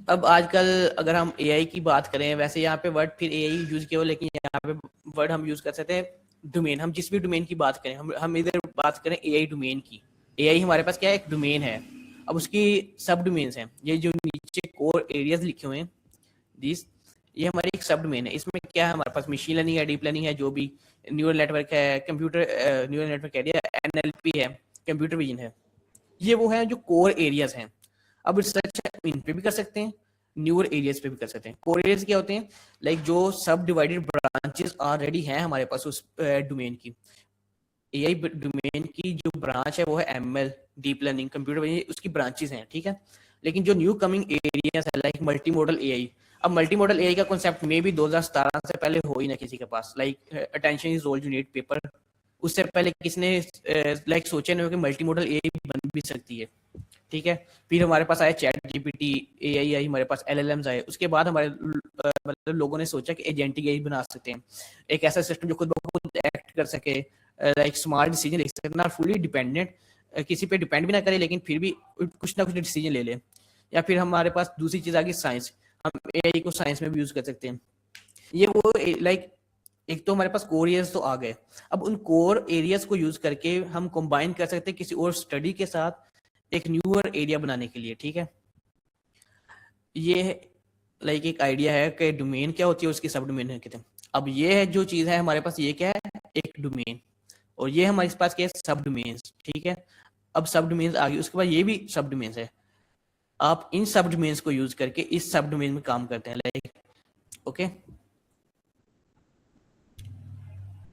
Speaker 1: अब आजकल अगर हम एआई की बात करें, वैसे यहाँ पे वर्ड फिर एआई यूज किया हो, लेकिन यहाँ पे वर्ड हम यूज कर सकते हैं डोमेन। हम जिस भी डोमेन की बात करें, हम इधर बात करें एआई डोमेन की। एआई हमारे पास क्या है? एक डोमेन है। अब उसकी सब डोमेन्स हैं, ये जो नीचे कोर एरियाज लिखे हुए हैं दिस, ये हमारी एक सब डोमेन है। इसमें क्या है? हमारे पास मशीन लर्निंग है, डीप लर्निंग है, जो भी न्यूरल नेटवर्क है, कंप्यूटर न्यूरल नेटवर्क कह दिया, एनएलपी है, कंप्यूटर विजन है। ये वो है जो कोर एरियाज हैं। अब रिसर्च इन पे भी कर सकते हैं, न्यूअर एरियाज पे भी कर सकते हैं। कोर एरियाज क्या होते हैं? लाइक जो सब डिवाइडेड ब्रांचेस ऑलरेडी हैं हमारे पास उस डोमेन की। एआई डोमेन की जो ब्रांच है वो है ML, deep learning, computer vision, उसकी ब्रांचेस हैं। ठीक है, लेकिन जो न्यू कमिंग एरियाज है लाइक मल्टी मॉडल एआई। अब मल्टी मॉडल एआई का कॉन्सेप्ट मे भी 2017 से पहले हो ही ना किसी के पास। Like attention is all you need paper, उससे पहले किसने लाइक सोचा नहीं हो कि मल्टी मॉडल एआई बन भी सकती है। ठीक है, फिर हमारे पास आया चैट जीपीटी, एआई आई, हमारे पास एलएलएम्स आए। उसके बाद हमारे मतलब लोगों ने सोचा कि एजेंटिक एआई बना सकते हैं, एक ऐसा सिस्टम जो खुद ब खुद एक्ट कर सके, लाइक स्मार्ट डिसीजन ले सके, ना फुली डिपेंडेंट, किसी पे डिपेंड भी ना करे, लेकिन फिर भी कुछ ना कुछ डिसीजन ले ले। या फिर हमारे पास दूसरी चीज आ गई साइंस, हम एआई को साइंस में भी यूज कर सकते हैं। ये वो लाइक एक तो हमारे पास कोर एरियाज तो आ गए, अब उन कोर एरियाज को यूज करके हम कंबाइन कर सकते हैं किसी और स्टडी के साथ एक न्यूअर एरिया बनाने के लिए। ठीक है, ये लाइक एक आइडिया है कि डोमेन क्या होती है, उसकी सब डोमेन है कहते हैं। अब ये है जो चीज है हमारे पास, ये क्या है, एक डोमेन, और ये हमारे पास क्या है, सब डोमेन्स, ठीक है। अब सब डोमेन्स आ गई, उसके बाद ये भी सब डोमेन्स है। आप इन सब डोमेन्स को यूज करके इस सब डोमेन में काम करते हैं, लाइक ओके।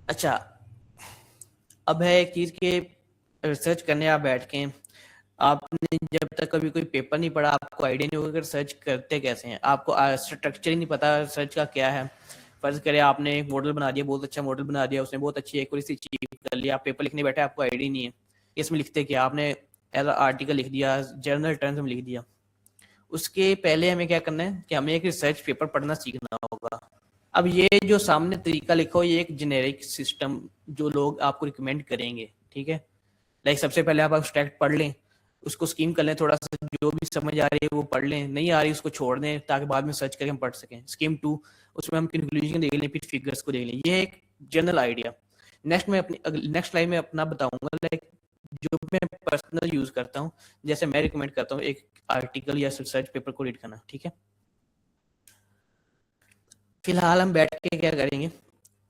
Speaker 1: अच्छा, अब है एक चीज के रिसर्च करने आप बैठ के, आपने जब तक कभी कोई पेपर नहीं पढ़ा, आपको आइडिया नहीं होगा कि रिसर्च करते कैसे हैं, आपको स्ट्रक्चर ही नहीं पता रिसर्च का क्या है। फर्ज करें आपने एक मॉडल बना दिया, बहुत अच्छा मॉडल बना दिया, उसने बहुत अच्छी एक्यूरेसी अचीव कर लिया, आप पेपर लिखने बैठे, आपको आइडिया नहीं है इसमें लिखते क्या, आपने एज आर्टिकल लिख दिया, जर्नल टर्म्स में लिख दिया। उसके पहले हमें क्या करना है कि हमें एक रिसर्च पेपर पढ़ना सीखना होगा। अब ये जो सामने तरीका लिखा हो, ये एक जेनेरिक सिस्टम जो लोग आपको रिकमेंड करेंगे, ठीक है। लाइक सबसे पहले आप एब्स्ट्रैक्ट पढ़ लें, उसको स्कीम कर लें, थोड़ा सा जो भी समझ आ रही है वो पढ़ लें, नहीं आ रही उसको छोड़ दें ताकि बाद में सर्च करके हम पढ़ सकें। स्कीम 2, उसमें हम कंक्लूजन देख लें, फिर फिगर्स को देख लें। ये एक जनरल आइडिया। नेक्स्ट मैं अपनी नेक्स्ट स्लाइड में अपना बताऊंगा, लाइक जो मैं पर्सनल यूज करता हूँ, जैसे मैं रिकमेंड करता हूँ एक आर्टिकल या रिसर्च पेपर को रीड करना, ठीक है। फिलहाल हम बैठ के क्या करेंगे,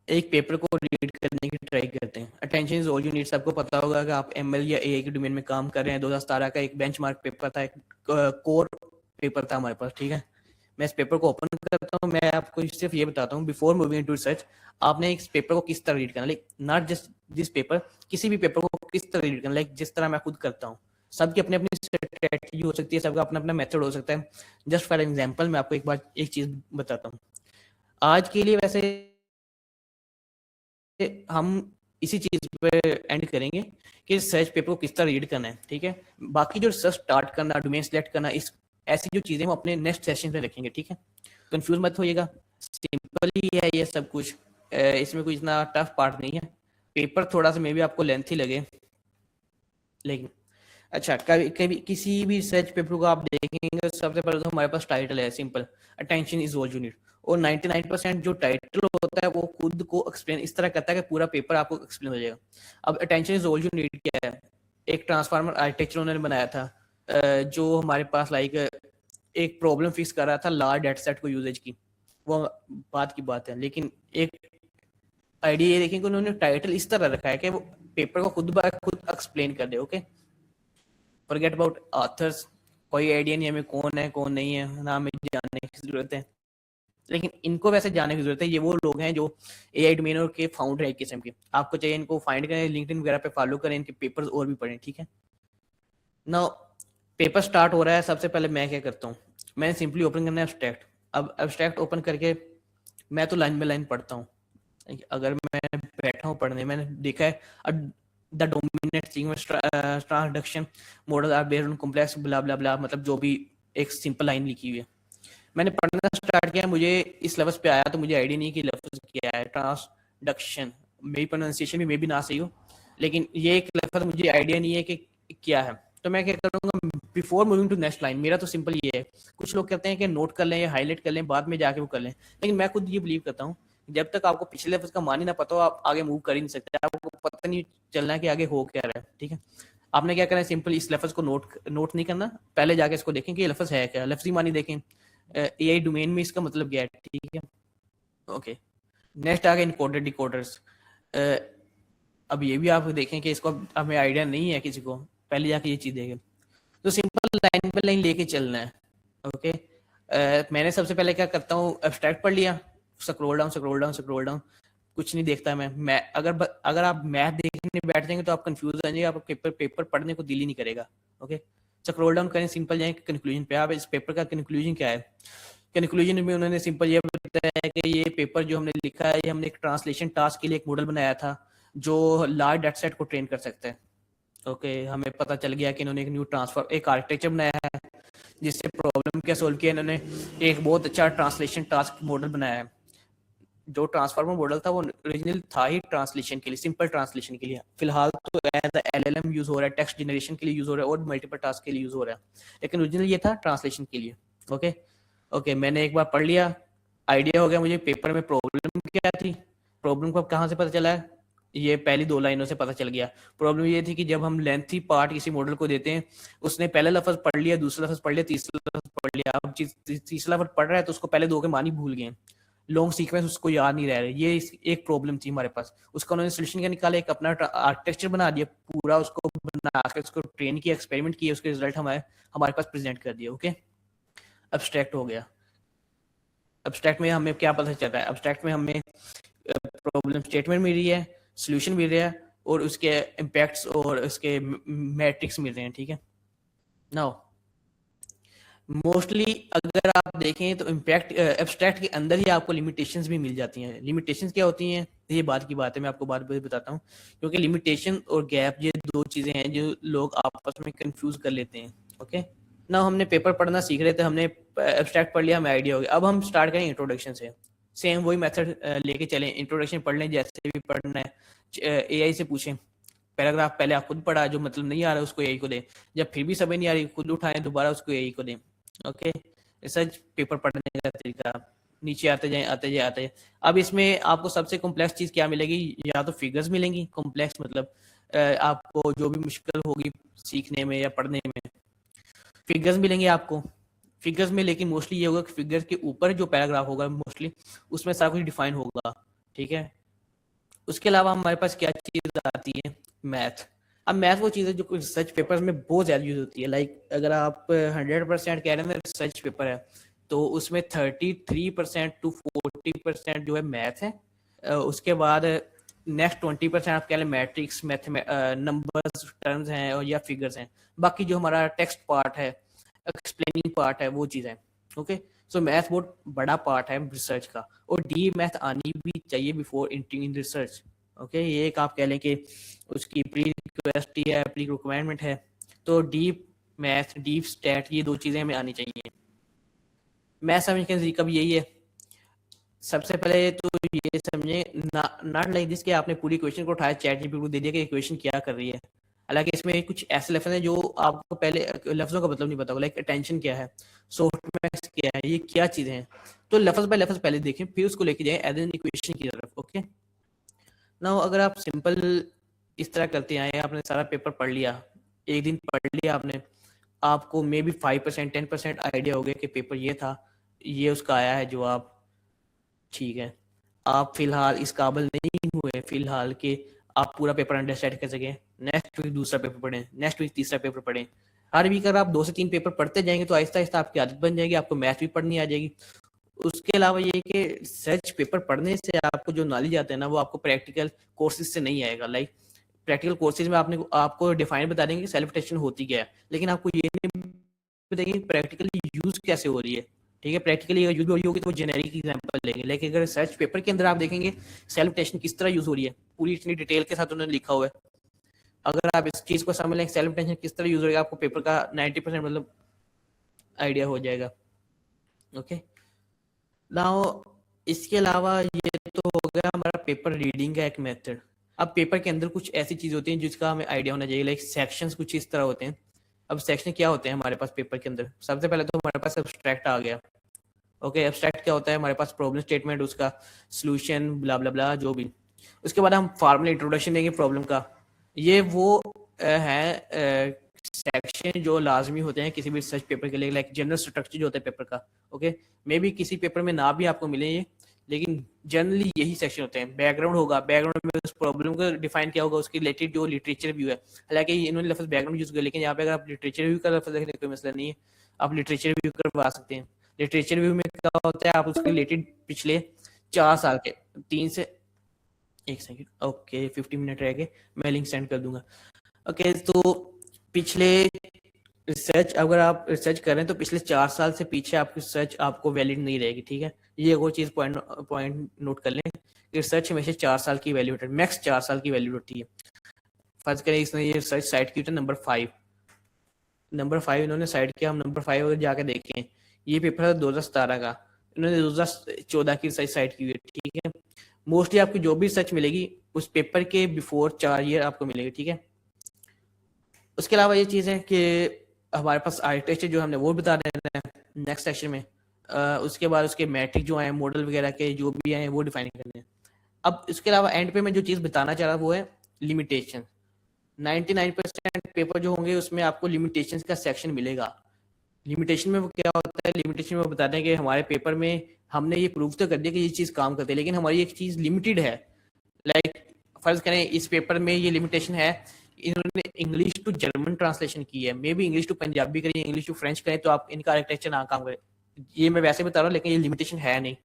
Speaker 1: एक पेपर को रीड करने की ट्राई करते हैं। Attention is all you need, सबको पता होगा कि आप एमएल या एआई के डोमेन में काम कर रहे हैं। 2017 का एक बेंचमार्क पेपर था, एक कोर पेपर था हमारे पास, ठीक है। मैं इस पेपर को ओपन करता हूँ, मैं आपको सिर्फ ये बताता हूँ, बिफोर मूविंग इनटू रिसर्च आपने इस पेपर को किस तरह रीड करना, like not just this paper, किसी भी पेपर को किस तरह रीड करना, लाइक जिस तरह मैं खुद करता हूँ। सबकी अपनी अपनी स्ट्रेटजी हो सकती है, सबका अपना अपना मेथड हो सकता है। जस्ट फॉर एग्जाम्पल मैं आपको एक चीज बताता हूँ आज के लिए। वैसे हम इसी चीज पे एंड करेंगे कि रिसर्च पेपर को किस तरह रीड करना है, ठीक है। बाकी जो रिसर्च स्टार्ट करना, डोमेन सेलेक्ट करना, इस ऐसी जो चीजें हम अपने नेक्स्ट सेशन में रखेंगे, ठीक है। कंफ्यूज मत होइएगा, सिंपल ही है ये सब कुछ, इसमें कोई इतना टफ पार्ट नहीं है। पेपर थोड़ा सा मे भी आपको लेंथी लगे, लेकिन अच्छा, कभी कभी किसी भी रिसर्च पेपर को आप देखेंगे, सबसे पहले तो हमारे पास टाइटल है, simple, attention is all you need. और 99% जो टाइटल होता है वो खुद को एक्सप्लेन इस तरह करता है कि पूरा पेपर आपको एक्सप्लेन हो जाएगा। अब attention is all you need क्या है, एक ट्रांसफार्मर आर्किटेक्चर उन्होंने बनाया था, जो हमारे पास लाइक एक प्रॉब्लम फिक्स कर रहा था लार्ज डेटा सेट को यूजेज की, वो बात की बात है। लेकिन एक आइडिया ये देखें कि उन्होंने टाइटल इस तरह रखा है कि वो पेपर को खुद ब खुद एक्सप्लेन कर दे, ओके। फॉरगेट अबाउट ऑथर्स, कोई आइडिया नहीं हमें कौन है कौन नहीं है, ना हमें जानने की जरूरत है, लेकिन इनको वैसे जानने की जरूरत है। ये वो लोग हैं जो एआई डोमेन के फाउंडर है एक किस्म के, आपको चाहिए इनको फाइंड करें, लिंक्डइन वगैरह पे फॉलो करें, इनके पेपर्स और भी पढ़ें, ठीक है ना। पेपर स्टार्ट हो रहा है, सबसे पहले मैं क्या करता हूँ, मैंने सिंपली ओपन करना है एब्स्ट्रैक्ट। अब एब्स्ट्रैक्ट ओपन करके मैं तो लाइन बाय लाइन पढ़ता हूँ। अगर मैं बैठा हूँ पढ़ने, मैंने देखा है the dominant sequence transduction model are based on complex blah blah blah, मतलब जो भी एक सिंपल लाइन लिखी हुई है। मैंने पढ़ना स्टार्ट किया, मुझे इस लफ्ज पे आया तो मुझे आइडिया नहीं कि लफ्ज क्या है, ट्रांसडक्शन। मेरी प्रोनाउंसिएशन भी मे भी ना सही हो, लेकिन ये एक लफ्ज मुझे आइडिया नहीं है कि क्या है। तो मैं क्या करूँगा, before moving to next line, मेरा तो सिंपल ये है। कुछ लोग कहते हैं कि नोट कर लें या हाईलाइट कर लें, बाद में जाके वो कर लें, लेकिन मैं खुद ये बिलीव करता हूँ जब तक आपको पिछले लफ्ज का मान ही ना पता हो, आप आगे मूव कर ही नहीं सकते। आपको पता नहीं चलना है कि आगे हो क्या रहा है, ठीक है। आपने क्या करना है, सिंपल इस लफ्ज को नोट नहीं करना, पहले जाके इसको देखें कि ये लफ्ज है क्या, लफ्जी मानी देखें, एआई डोमेन में इसका मतलब क्या है, ठीक है। ओके, नेक्स्ट आ गया इनकोडर डिकोडर्स। अब ये भी आप देखें कि इसको हमें आइडिया नहीं है किसी को, पहले जाके ये चीज देखें। तो सिंपल लाइन बाय लाइन लेके चलना है, ओके। मैंने सबसे पहले क्या करता हूँ, एब्स्ट्रैक्ट पढ़ लिया, scroll down scroll down scroll down, कुछ नहीं देखता मैं अगर आप मैथ देखने बैठ जाएंगे तो आप कंफ्यूज हो जाएंगे, आपको पेपर पढ़ने को दिल ही नहीं करेगा, ओके। स्क्रॉल डाउन करें, सिंपल जाएंगे कंक्लूजन पे। आप इस पेपर का कंक्लूजन क्या है, कंक्लूजन में उन्होंने सिंपल ये बताया है कि ये पेपर जो हमने लिखा है, ये हमने एक ट्रांसलेशन टास्क के लिए एक मॉडल बनाया था जो लार्ज डेटा सेट को ट्रेन कर सकता है, ओके। हमें पता चल गया कि इन्होंने एक न्यू ट्रांसफर एक आर्किटेक्चर बनाया है जिससे प्रॉब्लम क्या सोल्व किया इन्होंने, एक बहुत अच्छा ट्रांसलेशन टास्क मॉडल बनाया है। जो ट्रांसफार्मर मॉडल था वो ओरिजिनल था ही ट्रांसलेशन के लिए, सिंपल ट्रांसलेशन के लिए। फिलहाल तो एज एलएलएम यूज हो रहा है, टेक्स्ट जनरेशन के लिए यूज हो रहा है और मल्टीपल टास्क के लिए यूज हो रहा है, लेकिन ओरिजिनल ये था ट्रांसलेशन के लिए, ओके। ओके, मैंने एक बार पढ़ लिया, आइडिया हो गया मुझे पेपर में प्रॉब्लम क्या थी। प्रॉब्लम को अब कहाँ से पता चला है, ये पहली 2 लाइनों से पता चल गया। प्रॉब्लम ये थी कि जब हम लेंथी पार्ट किसी मॉडल को देते हैं, उसने पहला लफ्ज पढ़ लिया, दूसरा लफ्ज पढ़ लिया, तीसरा लफ्ज पढ़ लिया। अब तीसरा लफ्ज पढ़ रहा है तो उसको पहले 2 के मान ही भूल गए, लॉन्ग सीक्वेंस उसको याद नहीं रह रहे, ये एक प्रॉब्लम थी हमारे पास। उसका उन्होंने सोल्यूशन क्या निकाला, एक अपना आर्किटेक्चर बना दिया पूरा, उसको बना के उसको ट्रेन किया, एक्सपेरिमेंट किए, उसके रिजल्ट हमारे पास प्रेजेंट कर दिया। ओके, एब्स्ट्रैक्ट हो गया। एब्स्ट्रैक्ट में हमें क्या पता चल रहा है, एब्स्ट्रैक्ट में हमें प्रॉब्लम स्टेटमेंट मिल रही है, सोल्यूशन मिल रहा है, और उसके इम्पैक्ट्स और उसके मैट्रिक्स मिल रहे हैं। ठीक है, नाउ मोस्टली अगर आप देखें तो इम्पैक्ट एब्स्ट्रैक्ट के अंदर ही आपको लिमिटेशंस भी मिल जाती हैं। लिमिटेशंस क्या होती हैं, ये बात की बात है, मैं आपको बात बताता हूँ, क्योंकि लिमिटेशन और गैप ये दो चीजें हैं जो लोग आपस में कंफ्यूज कर लेते हैं। ओके, ना हमने पेपर पढ़ना सीख रहे थे, हमने एब्स्ट्रैक्ट पढ़ लिया, हमें आइडिया हो गया, अब हम स्टार्ट करें इंट्रोडक्शन से। सेम वही मेथड लेके चलें, इंट्रोडक्शन पढ़ लें जैसे भी पढ़ना है, एआई से पूछें, पैराग्राफ पहले आप खुद पढ़ा, जो मतलब नहीं आ रहा है उसको एआई को दें, जब फिर भी समझ नहीं आ रही खुद उठाएं दोबारा उसको एआई को दें। ओके, रिसर्च पेपर पढ़ने का तरीका, नीचे आते जाए आते जाए आते जाए। अब इसमें आपको सबसे कॉम्प्लेक्स चीज क्या मिलेगी, या तो फिगर्स मिलेंगी, कॉम्प्लेक्स मतलब आपको जो भी मुश्किल होगी सीखने में या पढ़ने में, फिगर्स मिलेंगे आपको। फिगर्स में लेकिन मोस्टली ये होगा कि फिगर्स के ऊपर जो पैराग्राफ होगा मोस्टली उसमें सारा कुछ डिफाइन होगा। ठीक है, उसके अलावा हमारे पास क्या चीज आती है, मैथ। अब मैथ वो चीज़ है जो रिसर्च पेपर्स में बहुत ज़्यादा यूज होती है। लाइक अगर आप 100% कह रहे हैं रिसर्च पेपर है, तो उसमें 33% टू 40% जो है मैथ है, उसके बाद नेक्स्ट 20% आप कह लें मैट्रिक्स, मैथ, नंबर्स, टर्म्स हैं और या फिगर्स हैं। बाकी जो हमारा टेक्स्ट पार्ट है, एक्सप्लेनिंग पार्ट है, वो चीज़ है। ओके, सो मैथ बहुत बड़ा पार्ट है रिसर्च का, और डी मैथ आनी भी चाहिए before entering in research. Okay, ये एक आप कह लें कि उसकी प्री रिक्वेस्ट है, प्री रिक्वायरमेंट है। तो डीप मैथ, डीप स्टैट, ये दो चीज़ें हमें आनी चाहिए। मैथ समझने का तरीका भी यही है, सबसे पहले तो ये समझे नॉट लाइक दिस कि आपने पूरी क्वेश्चन को उठाया, चैट जीपीटी को दे दिया कि क्वेश्चन क्या कर रही है। हालांकि इसमें कुछ ऐसे लफ्ज हैं जो आपको पहले लफ्जों का मतलब नहीं पता होगा, लाइक अटेंशन क्या है, सॉफ्टमैक्स क्या है, ये क्या चीजें हैं। तो लफ्ज बाय लफ्ज पहले देखें, फिर उसको लेके जाए एज एन इक्वेशन की तरफ। ओके, नाउ अगर आप सिंपल इस तरह करते आए, आपने सारा पेपर पढ़ लिया, एक दिन पढ़ लिया आपने, आपको मे बी 5% 10% आइडिया हो गया कि पेपर ये था, ये उसका आया है जवाब। ठीक है, आप फिलहाल इस काबिल नहीं हुए फिलहाल कि आप पूरा पेपर अंडरस्टैंड कर सकें। नेक्स्ट वीक दूसरा पेपर पढ़ें, नेक्स्ट वीक तीसरा पेपर पढ़ें। हर वीक अगर आप 2 से 3 पेपर पढ़ते जाएंगे तो आहिस्ता आहिस्ता आपकी आदत बन जाएगी, आपको मैथ भी पढ़नी आ जाएगी। उसके अलावा ये कि सर्च पेपर पढ़ने से आपको जो नॉलेज आता है ना, वो आपको प्रैक्टिकल कोर्सेज से नहीं आएगा। लाइक प्रैक्टिकल कोर्सेज में आपको डिफाइन बता देंगे सेल्फ टेस्टिंग होती क्या है, लेकिन आपको ये नहीं बताएंगे प्रैक्टिकली यूज कैसे हो रही है। ठीक है, प्रैक्टिकली अगर यूज हो रही होगी तो वो जेनेरिक एग्जांपल लेंगे, लेकिन अगर रिसर्च पेपर के अंदर आप देखेंगे सेल्फ टेस्टिंग किस तरह यूज हो रही है, पूरी इतनी डिटेल के साथ उन्होंने लिखा हुआ है। अगर आप इस चीज को समझ लें सेल्फ टेस्टिंग किस तरह यूज हो रही है, आपको पेपर का 90% मतलब आइडिया हो जाएगा। ओके, नाउ इसके अलावा ये तो हो गया हमारा पेपर रीडिंग का एक मेथड। अब पेपर के अंदर कुछ ऐसी चीज होती है जिसका हमें आइडिया होना चाहिए, लाइक सेक्शंस कुछ इस तरह होते हैं। अब सेक्शन क्या होते हैं हमारे पास पेपर के अंदर, सबसे पहले तो हमारे पास एब्स्ट्रैक्ट आ गया। ओके, एब्स्ट्रैक्ट क्या होता है, हमारे पास प्रॉब्लम स्टेटमेंट, उसका सॉल्यूशन, ब्ला ब्ला ब्ला जो भी। उसके बाद हम फॉर्मल इंट्रोडक्शन देंगे प्रॉब्लम का। ये वो है सेक्शन जो लाजमी होते हैं किसी भी रिसर्च पेपर के लिए, लाइक जनरल स्ट्रक्चर जो होता है पेपर का। ओके, मे बी किसी पेपर में ना भी आपको मिले ये, लेकिन जनरली यही सेक्शन होते हैं। बैकग्राउंड होगा, बैकग्राउंड में उस प्रॉब्लम का डिफाइन क्या होगा, उसके रिलेटेड जो लिटरेचर व्यू है। हालांकि इन्होंने लफ्ज बैकग्राउंड यूज किया, लेकिन यहाँ पे अगर आप लिटरेचर व्यू का लफ्ज देखने कोई मसला नहीं है, आप लिटरेचर व्यू करवा सकते हैं। लिटरेचर व्यू में क्या होता है, आप उसके रिलेटेड पिछले 4 साल के 3 से 1 सेकंड, ओके 50 मिनट रह गए, मैं लिंक सेंड कर दूंगा। ओके, तो पिछले रिसर्च अगर आप रिसर्च करें तो पिछले 4 साल से पीछे आपकी रिसर्च आपको वैलिड नहीं रहेगी। ठीक है, ये एक और चीज पॉइंट नोट कर लें, रिसर्च हमेशा 4 साल की वैल्यू होती है, मैक्स 4 साल की वैल्यू होती है। फर्ज करें इसने ये रिसर्च साइट की नंबर 5 इन्होंने साइट किया, हम नंबर 5 अगर जाके देखें, ये पेपर था 2017 का, इन्होंने 2014 की रिसर्च साइट की हुई है। ठीक है, मोस्टली आपकी जो भी रिसर्च मिलेगी उस पेपर के बिफोर 4 ईयर आपको मिलेगी। ठीक है, उसके अलावा ये चीज़ है कि हमारे पास आर्किटेक्चर जो हमने वो बता देना है नेक्स्ट सेक्शन में। उसके बाद उसके मैट्रिक जो आए, मॉडल वगैरह के जो भी आए वो डिफाइन करने हैं। अब इसके अलावा एंड पे मैं जो चीज़ बताना चाह रहा वो है लिमिटेशन। 99% पेपर जो होंगे उसमें आपको लिमिटेशंस का सेक्शन मिलेगा। लिमिटेशन में वो क्या होता है, लिमिटेशन में वो बताते हैं कि हमारे पेपर में हमने ये प्रूव तो कर दिया कि ये चीज काम करती है, लेकिन हमारी एक चीज लिमिटेड है। लाइक फर्ज करें इस पेपर में ये लिमिटेशन है, इन्होंने इंग्लिश टू जर्मन ट्रांसलेशन की है, maybe English to Punjabi करें, इंग्लिश टू फ्रेंच करें, तो आप इनका आर्किटेक्चर ना काम करें। ये मैं वैसे बता रहा हूँ, लेकिन ये लिमिटेशन है नहीं,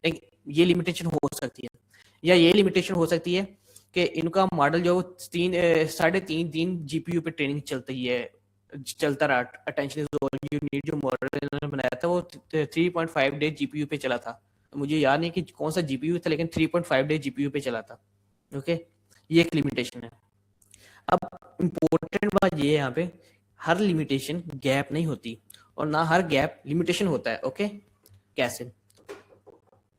Speaker 1: लेकिन ये लिमिटेशन हो सकती है। या ये लिमिटेशन हो सकती है कि इनका मॉडल जो 3.5 दिन जीपीयू पे ट्रेनिंग चलता रहा, attention is all you need जो मॉडल इन्होंने बनाया था वो 3.5 डे जीपीयू पे चला था। मुझे याद नहीं कि कौन सा जीपीयू था, लेकिन 3.5 डे जीपीयू पे चला था। ओके, ये एक लिमिटेशन है। अब इम्पोर्टेंट बात ये है यहाँ पे, हर लिमिटेशन गैप नहीं होती और ना हर गैप लिमिटेशन होता है। ओके, कैसे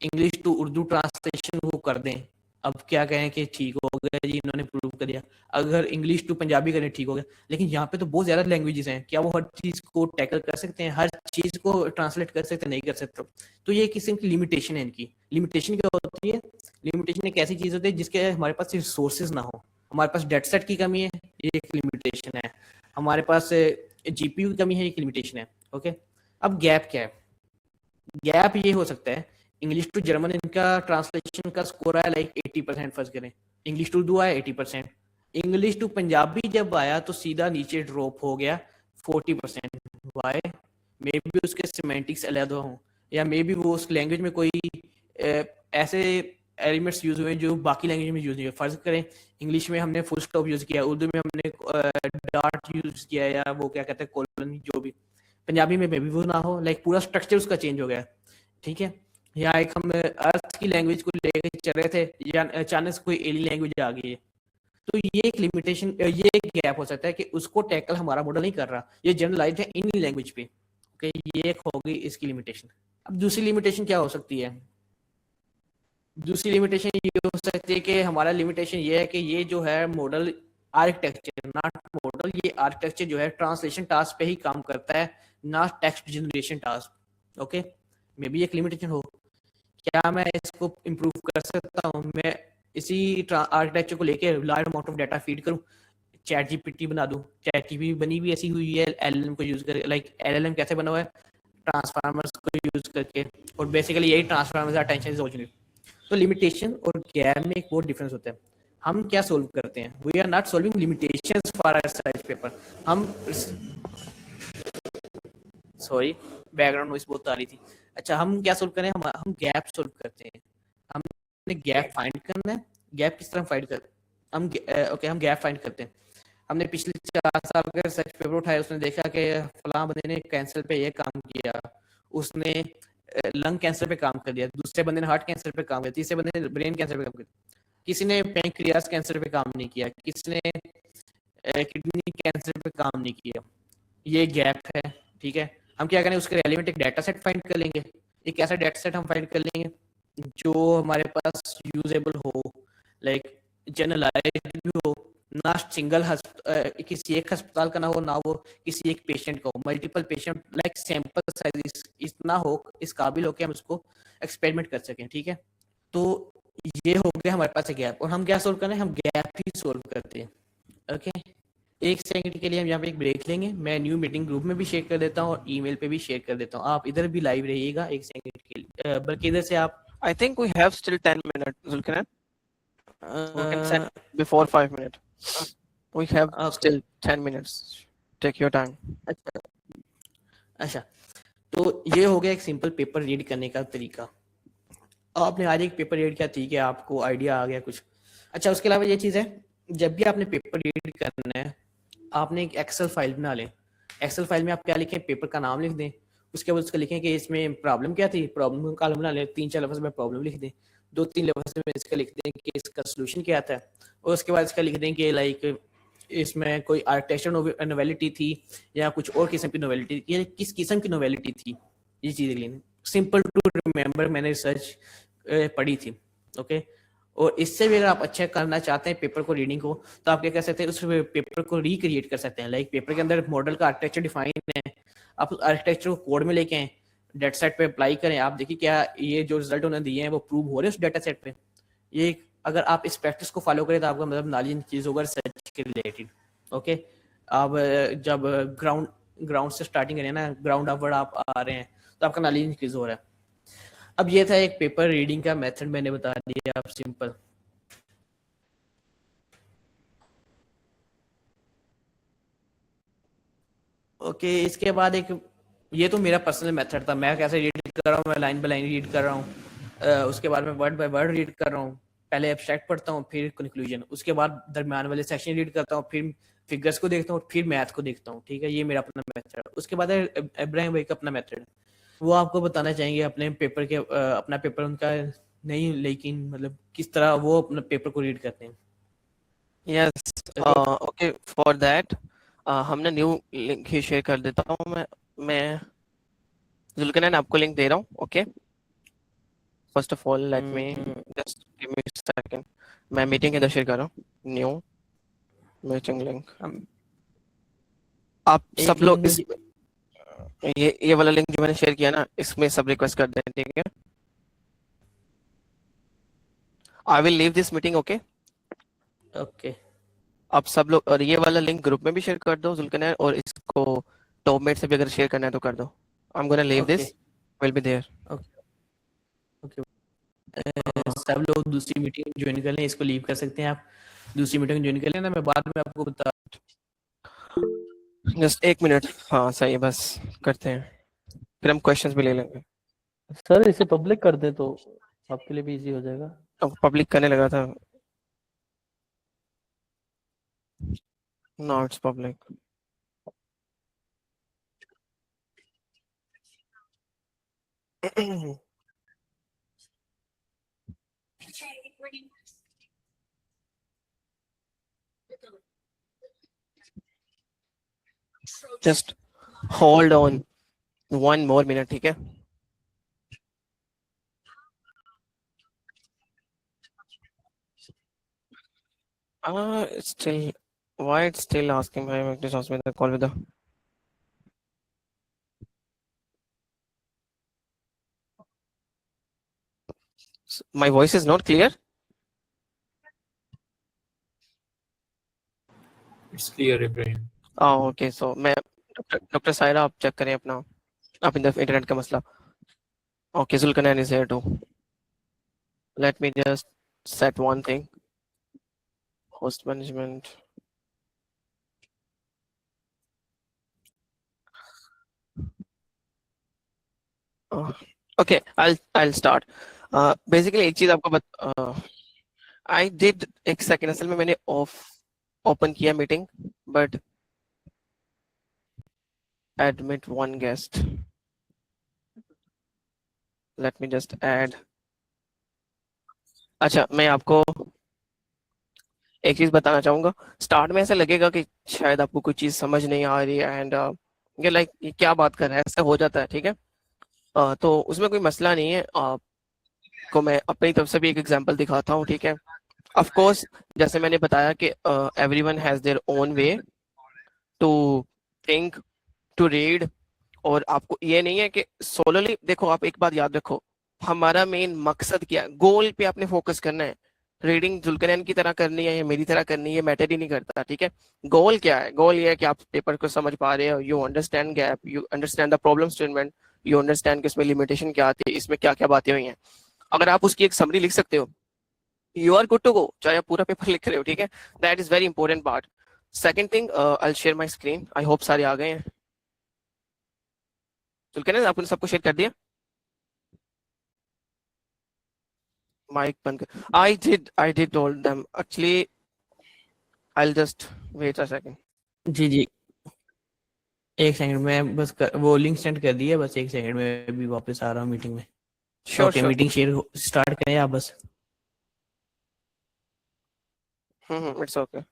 Speaker 1: इंग्लिश टू उर्दू ट्रांसलेशन वो कर दें, अब क्या कहें कि ठीक हो गया जी, इन्होंने प्रूव कर दिया। अगर इंग्लिश टू पंजाबी करें ठीक हो गया, लेकिन यहाँ पे तो बहुत ज्यादा लैंग्वेजेस हैं, क्या वो हर चीज को टैकल कर सकते हैं, हर चीज को ट्रांसलेट कर सकते हैं? नहीं कर सकते। तो ये किसी की लिमिटेशन है। इनकी लिमिटेशन क्या होती है? लिमिटेशन एक ऐसी चीज होती है जिसके हमारे पास रिसोर्सेज ना हो। हमारे पास डेटा सेट की कमी है, ये एक लिमिटेशन है। हमारे पास जीपीयू की कमी है, एक लिमिटेशन है। ओके, अब गैप क्या है? गैप ये हो सकता है, इंग्लिश टू जर्मन इनका ट्रांसलेशन का स्कोर आया लाइक 80%, फर्ज करें इंग्लिश टू उर्दू आया 80%, इंग्लिश टू पंजाबी जब आया तो सीधा नीचे ड्रॉप हो गया 40%। वाई? मे बी उसके सिमेंटिक्स अलग हों, या मे बी वो उस लैंग्वेज में कोई ऐसे एलिमेंट्स यूज हुए जो बाकी लैंग्वेज में यूज नहीं हुए। फर्ज करें इंग्लिश में हमने फुल स्टॉप यूज किया, उर्दू में हमने डॉट यूज किया, या वो क्या कहते हैं कोलन, जो भी। पंजाबी में मे बी वो ना हो, लाइक पूरा स्ट्रक्चर उसका चेंज हो गया। ठीक है, या एक हम अर्थ की लैंग्वेज को लेकर चल रहे थे, या अचानक से कोई एलियन लैंग्वेज आ गई है, तो ये एक लिमिटेशन, ये एक गैप हो सकता है कि उसको टैकल हमारा मॉडल नहीं कर रहा, ये जनरलाइज है इन लैंग्वेज पे। ओके, ये एक हो गई इसकी लिमिटेशन। अब दूसरी लिमिटेशन क्या हो सकती है? दूसरी लिमिटेशन ये हो सकती है कि हमारा लिमिटेशन ये है कि ये जो है मॉडल आर्किटेक्चर, नॉट मॉडल, ये आर्किटेक्चर जो है ट्रांसलेशन टास्क पे ही काम करता है, ना text generation task. Okay, may be एक लिमिटेशन हो। क्या मैं इसको इम्प्रूव कर सकता हूँ? मैं इसी आर्किटेक्चर को लेके large amount of data feed करूँ, चैट जीपीटी बना दूँ। चैट जीपीटी बनी भी ऐसी हुई है एलएलएम को यूज करके। लाइक एलएलएम कैसे बना हुआ है? ट्रांसफार्मर्स को यूज करके, और बेसिकली यही ट्रांसफार्मर्स अटेंशन इज ऑल। तो लिमिटेशन और गैप में एक बहुत डिफरेंस होता है। हम क्या सोल्व करते हैं? We are not solving limitations for our research paper. हम सॉरी, बैकग्राउंड नॉइस बहुत आ रही थी। अच्छा, हम क्या सोल्व करें? हम गैप सोल्व करते हैं। हमने गैप फाइंड करना है। गैप किस तरह फाइंड करते हैं? हम गैप फाइंड करते हैं। हमने पिछले 4 साल के रिसर्च पेपर उठाए, उसने देखा कि फलां बंदे ने कैंसर पे ये काम किया, उसने लंग कैंसर पे काम कर दिया, दूसरे बंदे ने हार्ट कैंसर पे काम किया, तीसरे बंदे ने ब्रेन कैंसर पे काम किया, किसी ने पैंक्रियास कैंसर पे काम नहीं किया, किसी ने किडनी कैंसर पे काम नहीं किया। ये गैप है। ठीक है, हम क्या करें? उसके रेलिवेंट एक डाटा सेट फाइंड कर लेंगे। एक ऐसा डाटा सेट हम फाइंड कर लेंगे जो हमारे पास यूजेबल हो, लाइक जनरलाइज्ड भी हो, ना सिंगल किसी एक अस्पताल का ना हो, ना वो किसी एक पेशेंट का हो, multiple patient, like sample size इतना हो, इस काबिल हो कि हम उसको एक्सपेरिमेंट कर सकें। ठीक है, तो ये हो गया हमारे पास गैप। और हम क्या सोल्व कर रहे हैं? हम गैप ही सोल्व करते हैं। ओके, एक सेकंड के लिए हम यहाँ पे एक ब्रेक लेंगे। मैं न्यू मीटिंग ग्रुप में भी शेयर कर देता हूँ और ईमेल पे भी शेयर कर देता हूँ। आप इधर भी लाइव रहिएगा एक सेकंड के लिए, बल्कि इधर से आप
Speaker 2: I think we have still 10 minutes, Zulkarnain. We can send before 5 minutes. We have still 10 minutes. Take your time.
Speaker 1: अच्छा, तो ये हो गया एक सिंपल पेपर रीड करने का तरीका। आपने आज एक पेपर रीड किया, ठीक है, आपको आइडिया आ गया कुछ। अच्छा, उसके अलावा ये चीज़ है, जब भी आपने पेपर रीड करना है, आपने एक एक्सेल फाइल बना लें। एक्सेल फाइल में आप क्या लिखें? पेपर का नाम लिख दें, उसके बाद उसका लिखें कि इसमें प्रॉब्लम क्या थी, प्रॉब्लम का कॉलम बना लें, 3-4 लफ्ज़ में प्रॉब्लम लिख दें, 2-3 लफ्ज़ में इसका लिख दें कि इसका सोल्यूशन क्या आता है, और उसके बाद इसका लिख दें कि लाइक इसमें कोई आर्किटेक्चर नोवेलिटी थी या कुछ और किस्म की नोवेलिटी थी, या किस किस्म की नोवेलिटी थी, ये चीज़ लेनी। सिंपल टू रिमेंबर, मैंने रिसर्च पढ़ी थी। ओके, और इससे भी अगर आप अच्छा करना चाहते हैं पेपर को, रीडिंग को, तो आप क्या कर सकते हैं? उस पेपर को रिक्रिएट कर सकते हैं। लाइक पेपर के अंदर मॉडल का आर्किटेक्चर डिफाइन है, आप उस आर्किटेक्चर को कोड में लेके आए, डेटा सेट पे अप्लाई करें, आप देखिए क्या ये जो रिजल्ट उन्होंने दिए हैं वो प्रूव हो रहे हैं उस डेटा सेट पे। ये अगर आप इस प्रैक्टिस को फॉलो करें तो आपका मतलब नॉलेज चीज होगा रिसर्च के रिलेटेड। ओके, आप जब ग्राउंड से स्टार्टिंग करें ना, ग्राउंड अपवर्ड आप आ रहे हैं, तो आपका नॉलेज इंक्रीज हो रहा है। अब ये था एक पेपर रीडिंग का मेथड, मैंने बता दिया आप सिंपल। ओके, इसके बाद एक, ये तो मेरा पर्सनल मेथड था, मैं कैसे रीड कर रहा हूँ, मैं लाइन बाय लाइन रीड कर रहा हूँ, उसके बाद मैं वर्ड बाय वर्ड रीड कर रहा हूँ। पहले एब्स्ट्रैक्ट पढ़ता हूँ, फिर कंक्लूजन, उसके बाद दरम्यान वाले सेक्शन रीड करता हूँ, फिर फिगर्स को देखता हूँ, फिर मैथ को देखता हूँ। ठीक है, ये मेरा अपना मेथड। उसके बाद इब्राहिम भाई का अपना मेथड, वो आपको बताना चाहेंगे अपने पेपर के, अपना पेपर उनका नहीं, लेकिन मतलब किस तरह वो अपने पेपर को रीड करते हैं।
Speaker 2: Yes,
Speaker 1: okay.
Speaker 2: Okay, for that हमने न्यू लिंक ही शेयर कर देता हूँ। मैं जुल्कनैन आपको लिंक दे रहा हूँ। Okay, first of all let me just give me second. मैं मीटिंग के अंदर शेयर कर रहा हूँ, न्यू मीटिंग लिंक। आप सब
Speaker 1: एक
Speaker 2: लोग
Speaker 1: लिंक
Speaker 2: इस
Speaker 1: मुझे,
Speaker 2: ये वाला लिंक जो मैंने शेयर किया ना, इसमें सब रिक्वेस्ट कर दें, ठीक है। I will leave this meeting. Okay,
Speaker 1: okay
Speaker 2: आप सब लोग, और ये वाला लिंक ग्रुप में भी शेयर कर दो जुल्कनैन, और इसको टॉपमेट से भी अगर शेयर करना है तो कर दो। I am gonna leave
Speaker 1: okay
Speaker 2: this, will be there.
Speaker 1: Okay okay. सब लोग दूसरी मीटिंग ज्वाइन कर लें, इसको लीव कर सकते हैं आप, दूसरी मीटिंग ज्वाइन कर लेना, मैं बाद में आपको बता।
Speaker 2: जस्ट एक मिनट, हाँ सही है, बस करते हैं, फिर हम क्वेश्चंस भी ले लेंगे।
Speaker 3: सर इसे पब्लिक कर दे तो आपके लिए भी इजी हो जाएगा।
Speaker 2: अब पब्लिक करने लगा था, not public. Just hold on 1 more minute, ठीक है। Still, why it's still asking my English ask me the call with the. My voice is not clear.
Speaker 4: It's clear, Ibrahim.
Speaker 2: Okay, so मैं doctor Saira, आप check करें अपना, आप internet का मसला। Okay, Zulkarnain is here too. Let me just set one thing. Host management. Okay, I'll start. Basically एक चीज आपको I did एक सेकंड, असल में मैंने ओपन किया meeting, but admit one guest. Let me just add. अच्छा, मैं आपको एक चीज बताना चाहूंगा। स्टार्ट में ऐसा लगेगा कि शायद आपको कोई चीज समझ नहीं आ रही है, एंड ये लाइक ये क्या बात कर रहा है, ऐसा हो जाता है, ठीक है। तो उसमें कोई मसला नहीं है। आपको मैं अपनी तरफ से भी एक एग्जांपल दिखाता हूँ, ठीक है। ऑफ कोर्स, जैसे मैंने बताया कि everyone has their own way to think, to read, और आपको ये नहीं है कि सोलोली देखो। आप एक बात याद रखो, हमारा मेन मकसद क्या है, गोल पे आपने फोकस करना है। रीडिंग जुल्कनैन की तरह करनी है या मेरी तरह करनी है, मैटर ही नहीं करता, ठीक है। गोल क्या है? गोल ये है कि आप पेपर को समझ पा रहे हो, you understand gap, you understand the problem statement, you understand कि इसमें लिमिटेशन क्या आती है, इसमें क्या क्या बातें हुई हैं। अगर आप उसकी एक समरी लिख सकते हो, you are good to go, चाहे आप पूरा पेपर लिख रहे हो, ठीक है। That is very important part. Second thing, I share my screen, I hope सारे आ गए हैं। जुल्कनैन, आपने सबको शेयर कर दिया? माइक बंद कर। I did told them actually. I'll just wait a second.
Speaker 1: जी जी, एक सेकंड में बस वो लिंक सेंड कर दिया, बस एक सेकंड में भी वापस आ रहा हूँ मीटिंग में।
Speaker 2: Sure,
Speaker 1: okay,
Speaker 2: sure.
Speaker 1: Meeting share start करें आप बस।
Speaker 2: It's okay.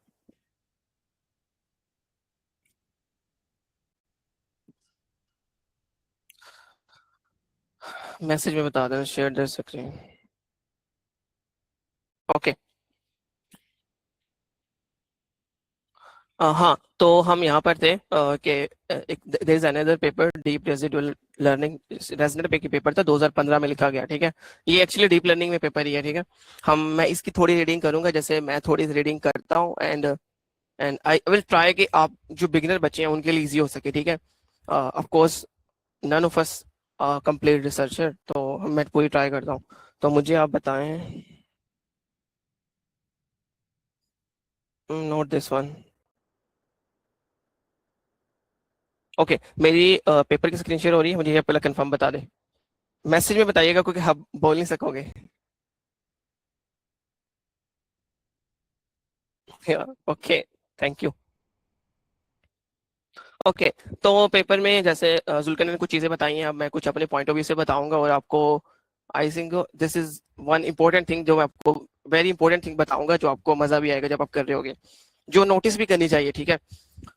Speaker 2: मैसेज में बता देना, शेयर द स्क्रीन। ओके, हाँ, तो हम यहाँ पर थे कि एक there is another paper, deep residual learning, ResNet पे की पेपर था, 2015 में लिखा गया, ठीक है। ये एक्चुअली डीप लर्निंग में पेपर ही है, ठीक है। मैं इसकी थोड़ी रीडिंग करूंगा, जैसे मैं थोड़ी रीडिंग करता हूँ, एंड आई विल ट्राई कि आप जो बिगिनर बच्चे हैं उनके लिए इजी हो सके, ठीक है। Of course none of us complete researcher, तो मैं पूरी ट्राई करता हूँ। तो मुझे आप बताएं, नोट दिस वन। ओके, मेरी पेपर की स्क्रीन शेयर हो रही है, मुझे ये पहले कंफर्म बता दे, मैसेज में बताइएगा क्योंकि आप बोल नहीं सकोगे। Okay, thank you. ओके, तो पेपर में जैसे जुल्कन ने कुछ चीजें बताई हैं, अब मैं कुछ अपने पॉइंट ऑफ व्यू से बताऊंगा और आपको I think this is one important thing जो मैं आपको वेरी इंपॉर्टेंट थिंग बताऊंगा, जो आपको मजा भी आएगा जब आप कर रहे होगे, जो नोटिस भी करनी चाहिए, ठीक है।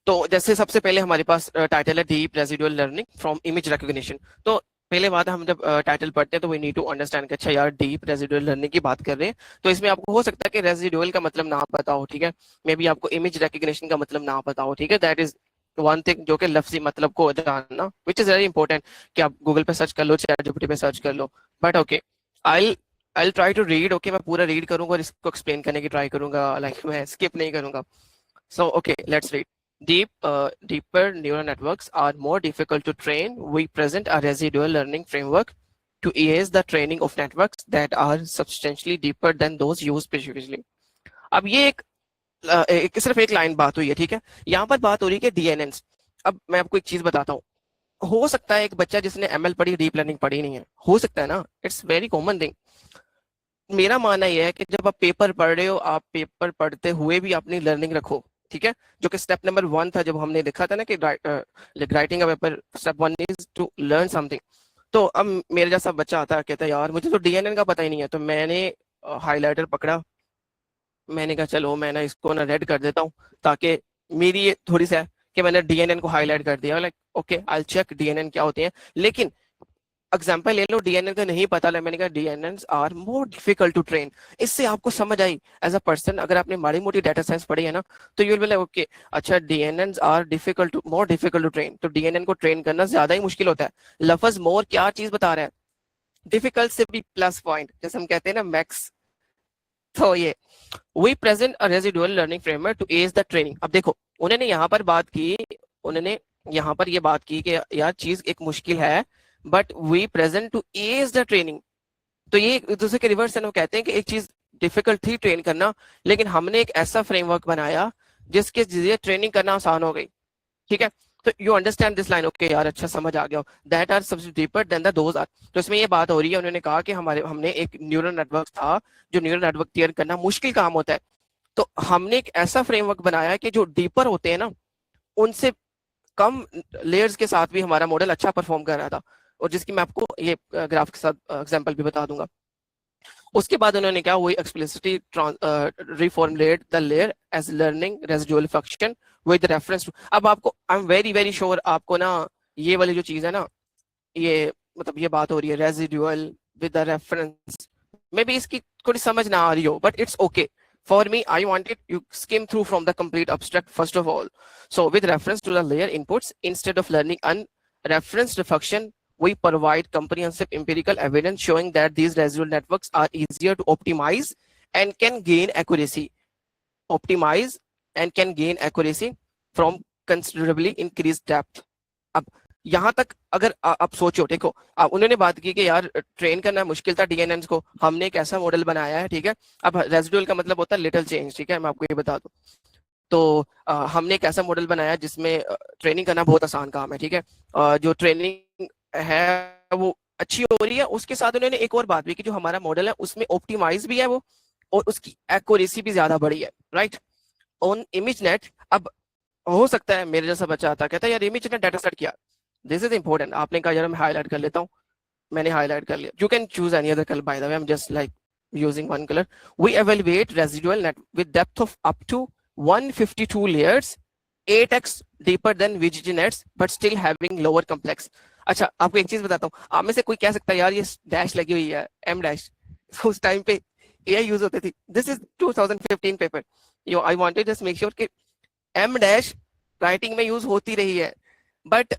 Speaker 2: तो जैसे सबसे पहले हमारे पास टाइटल है deep residual learning from image recognition. तो पहले बात, हम जब टाइटल पढ़ते हैं तो वी नीड टू अंडरस्टैंड कि अच्छा यार डीप रेजिडुअल लर्निंग की बात कर रहे हैं, तो इसमें आपको हो सकता है कि रेजिडुअल का मतलब ना पता हो, ठीक है। मे बी आपको इमेज रिकॉग्निशन का मतलब ना पता हो, ठीक है। दैट इज वन थिंग, जो कि लफ्जी मतलब को जानना, विच इज वेरी इंपॉर्टेंट, कि आप गूगल पे सर्च कर लो, चैट जीपीटी पे सर्च कर लो। But okay, I I try to read, okay, मैं पूरा रीड करूंगा और इसको एक्सप्लेन करने की ट्राई करूंगा, लाइक मैं स्किप नहीं करूंगा। So, okay, let's read. Deeper neural networks are more difficult to train. We present a residual learning framework to ease the training of networks that are substantially deeper than those used previously. अब ये सिर्फ एक line बात हुई है, ठीक है। यहाँ पर बात हो रही है कि डीएनएन्स। अब मैं आपको एक चीज बताता हूँ, हो सकता है एक बच्चा जिसने एमएल पढ़ी, डीप लर्निंग पढ़ी नहीं है, हो सकता है ना, इट्स वेरी कॉमन थिंग। मेरा मानना यह है कि जब आप पेपर पढ़ रहे हो, आप पेपर पढ़ते हुए भी अपनी लर्निंग रखो, ठीक है। जो कि स्टेप नंबर 1 था, जब हमने लिखा था ना कि writing a paper, step 1 is to learn something. तो अब मेरे जैसा बच्चा आता है, कहता है यार मुझे तो डीएनएन का पता ही नहीं है, तो मैंने हाईलाइटर पकड़ा, मैंने कहा चलो मैं ना इसको ना रेड कर देता हूँ, ताकि मेरी ये थोड़ी सी है कि मैंने डीएनएन को हाईलाइट कर दिया, like okay I check DNN क्या होते हैं। लेकिन एग्जाम्पल ले लो, डीएनएन का नहीं पता, मैंने कहा DNN are more difficult to train. इससे आपको समझ आई एज अ पर्सन, अगर आपने माड़ी मोटी डाटा साइंस पढ़ी है ना, तो यू विल बी ओके, अच्छा DNN are difficult to, more difficult to train, तो डीएनएन को ट्रेन करना ज्यादा ही मुश्किल होता है। लफज मोर क्या चीज बता रहा है, डिफिकल्ट से भी प्लस पॉइंट, जैसे हम कहते हैं ना मैक्स। तो ये we present a residual learning framework to ease the training. अब देखो, उन्होंने यहाँ पर बात की, उन्होंने यहाँ पर ये बात की कि यार चीज एक मुश्किल है, but we present to ease the training. तो ये एक दूसरे के रिवर्स है, वो कहते हैं कि एक चीज डिफिकल्ट थी ट्रेन करना, लेकिन हमने एक ऐसा फ्रेमवर्क बनाया जिसके जरिए ट्रेनिंग करना आसान हो गई, ठीक है। तो you understand this line, okay यार अच्छा समझ आ गया, दैट आर सबसे deeper than the those are. तो इसमें ये बात हो रही है, उन्होंने कहा कि हमने एक न्यूरल नेटवर्क था, जो न्यूरल नेटवर्क तैयार करना मुश्किल काम होता है, तो हमने एक ऐसा फ्रेमवर्क बनाया है कि जो डीपर होते हैं ना, उनसे कम लेयर्स के साथ भी हमारा मॉडल अच्छा परफॉर्म कर रहा था, और जिसकी मैं आपको ये ग्राफ के साथ एग्जांपल भी बता दूंगा। उसके बाद उन्होंने क्या, वो explicitly reformulate the layer as learning residual function with reference to. अब आपको I am very very sure आपको ना ये वाली जो चीज है ना, ये मतलब ये बात हो रही है residual with the reference, may be इसकी थोड़ी समझ ना आ रही हो, but it's okay for me. I wanted you skim through from the complete abstract first of all. So with reference to the layer inputs, instead of learning unreferenced function, we provide comprehensive empirical evidence showing that these residual networks are easier to optimize and can gain accuracy. Optimize and can gain accuracy from considerably increased depth. अब यहाँ तक अगर आप सोचो, देखो उन्होंने बात की कि यार ट्रेन करना मुश्किल था डीएनएन को, हमने एक ऐसा मॉडल बनाया है, ठीक है। अब रेजिडुअल का मतलब होता है लिटिल चेंज, ठीक है, मैं आपको ये बता दूं। तो हमने एक ऐसा मॉडल बनाया जिसमें ट्रेनिंग करना बहुत आसान काम है, ठीक है। जो ट्रेनिंग है वो अच्छी हो रही है, उसके साथ उन्होंने एक और बात भी की, जो हमारा मॉडल है उसमें ऑप्टिमाइज भी है वो, और उसकी एक्यूरेसी भी ज्यादा बड़ी है, राइट। ऑन इमेज नेट, अब हो सकता है मेरे जैसा बच्चा आता कहता है यार इमेज नेट डाटा सेट क्या, दिस इज इंपॉर्टेंट। आपने कहा यार मैं हाईलाइट कर लेता हूँ, मैंने हाईलाइट कर लिया, you can choose any other colour, bye the way I am just like using one color. We evaluate residual net with depth of up to 152 layers, 8x deeper than VGG nets, but still having lower complex. अच्छा, आपको एक चीज बताता हूँ, आप में से कोई कह सकता है यार ये डैश लगी हुई है, एम डैश, उस टाइम पे एआई यूज होती थी, this is 2015 paper, yo I wanted just make sure कि एम डैश राइटिंग में यूज होती रही है, बट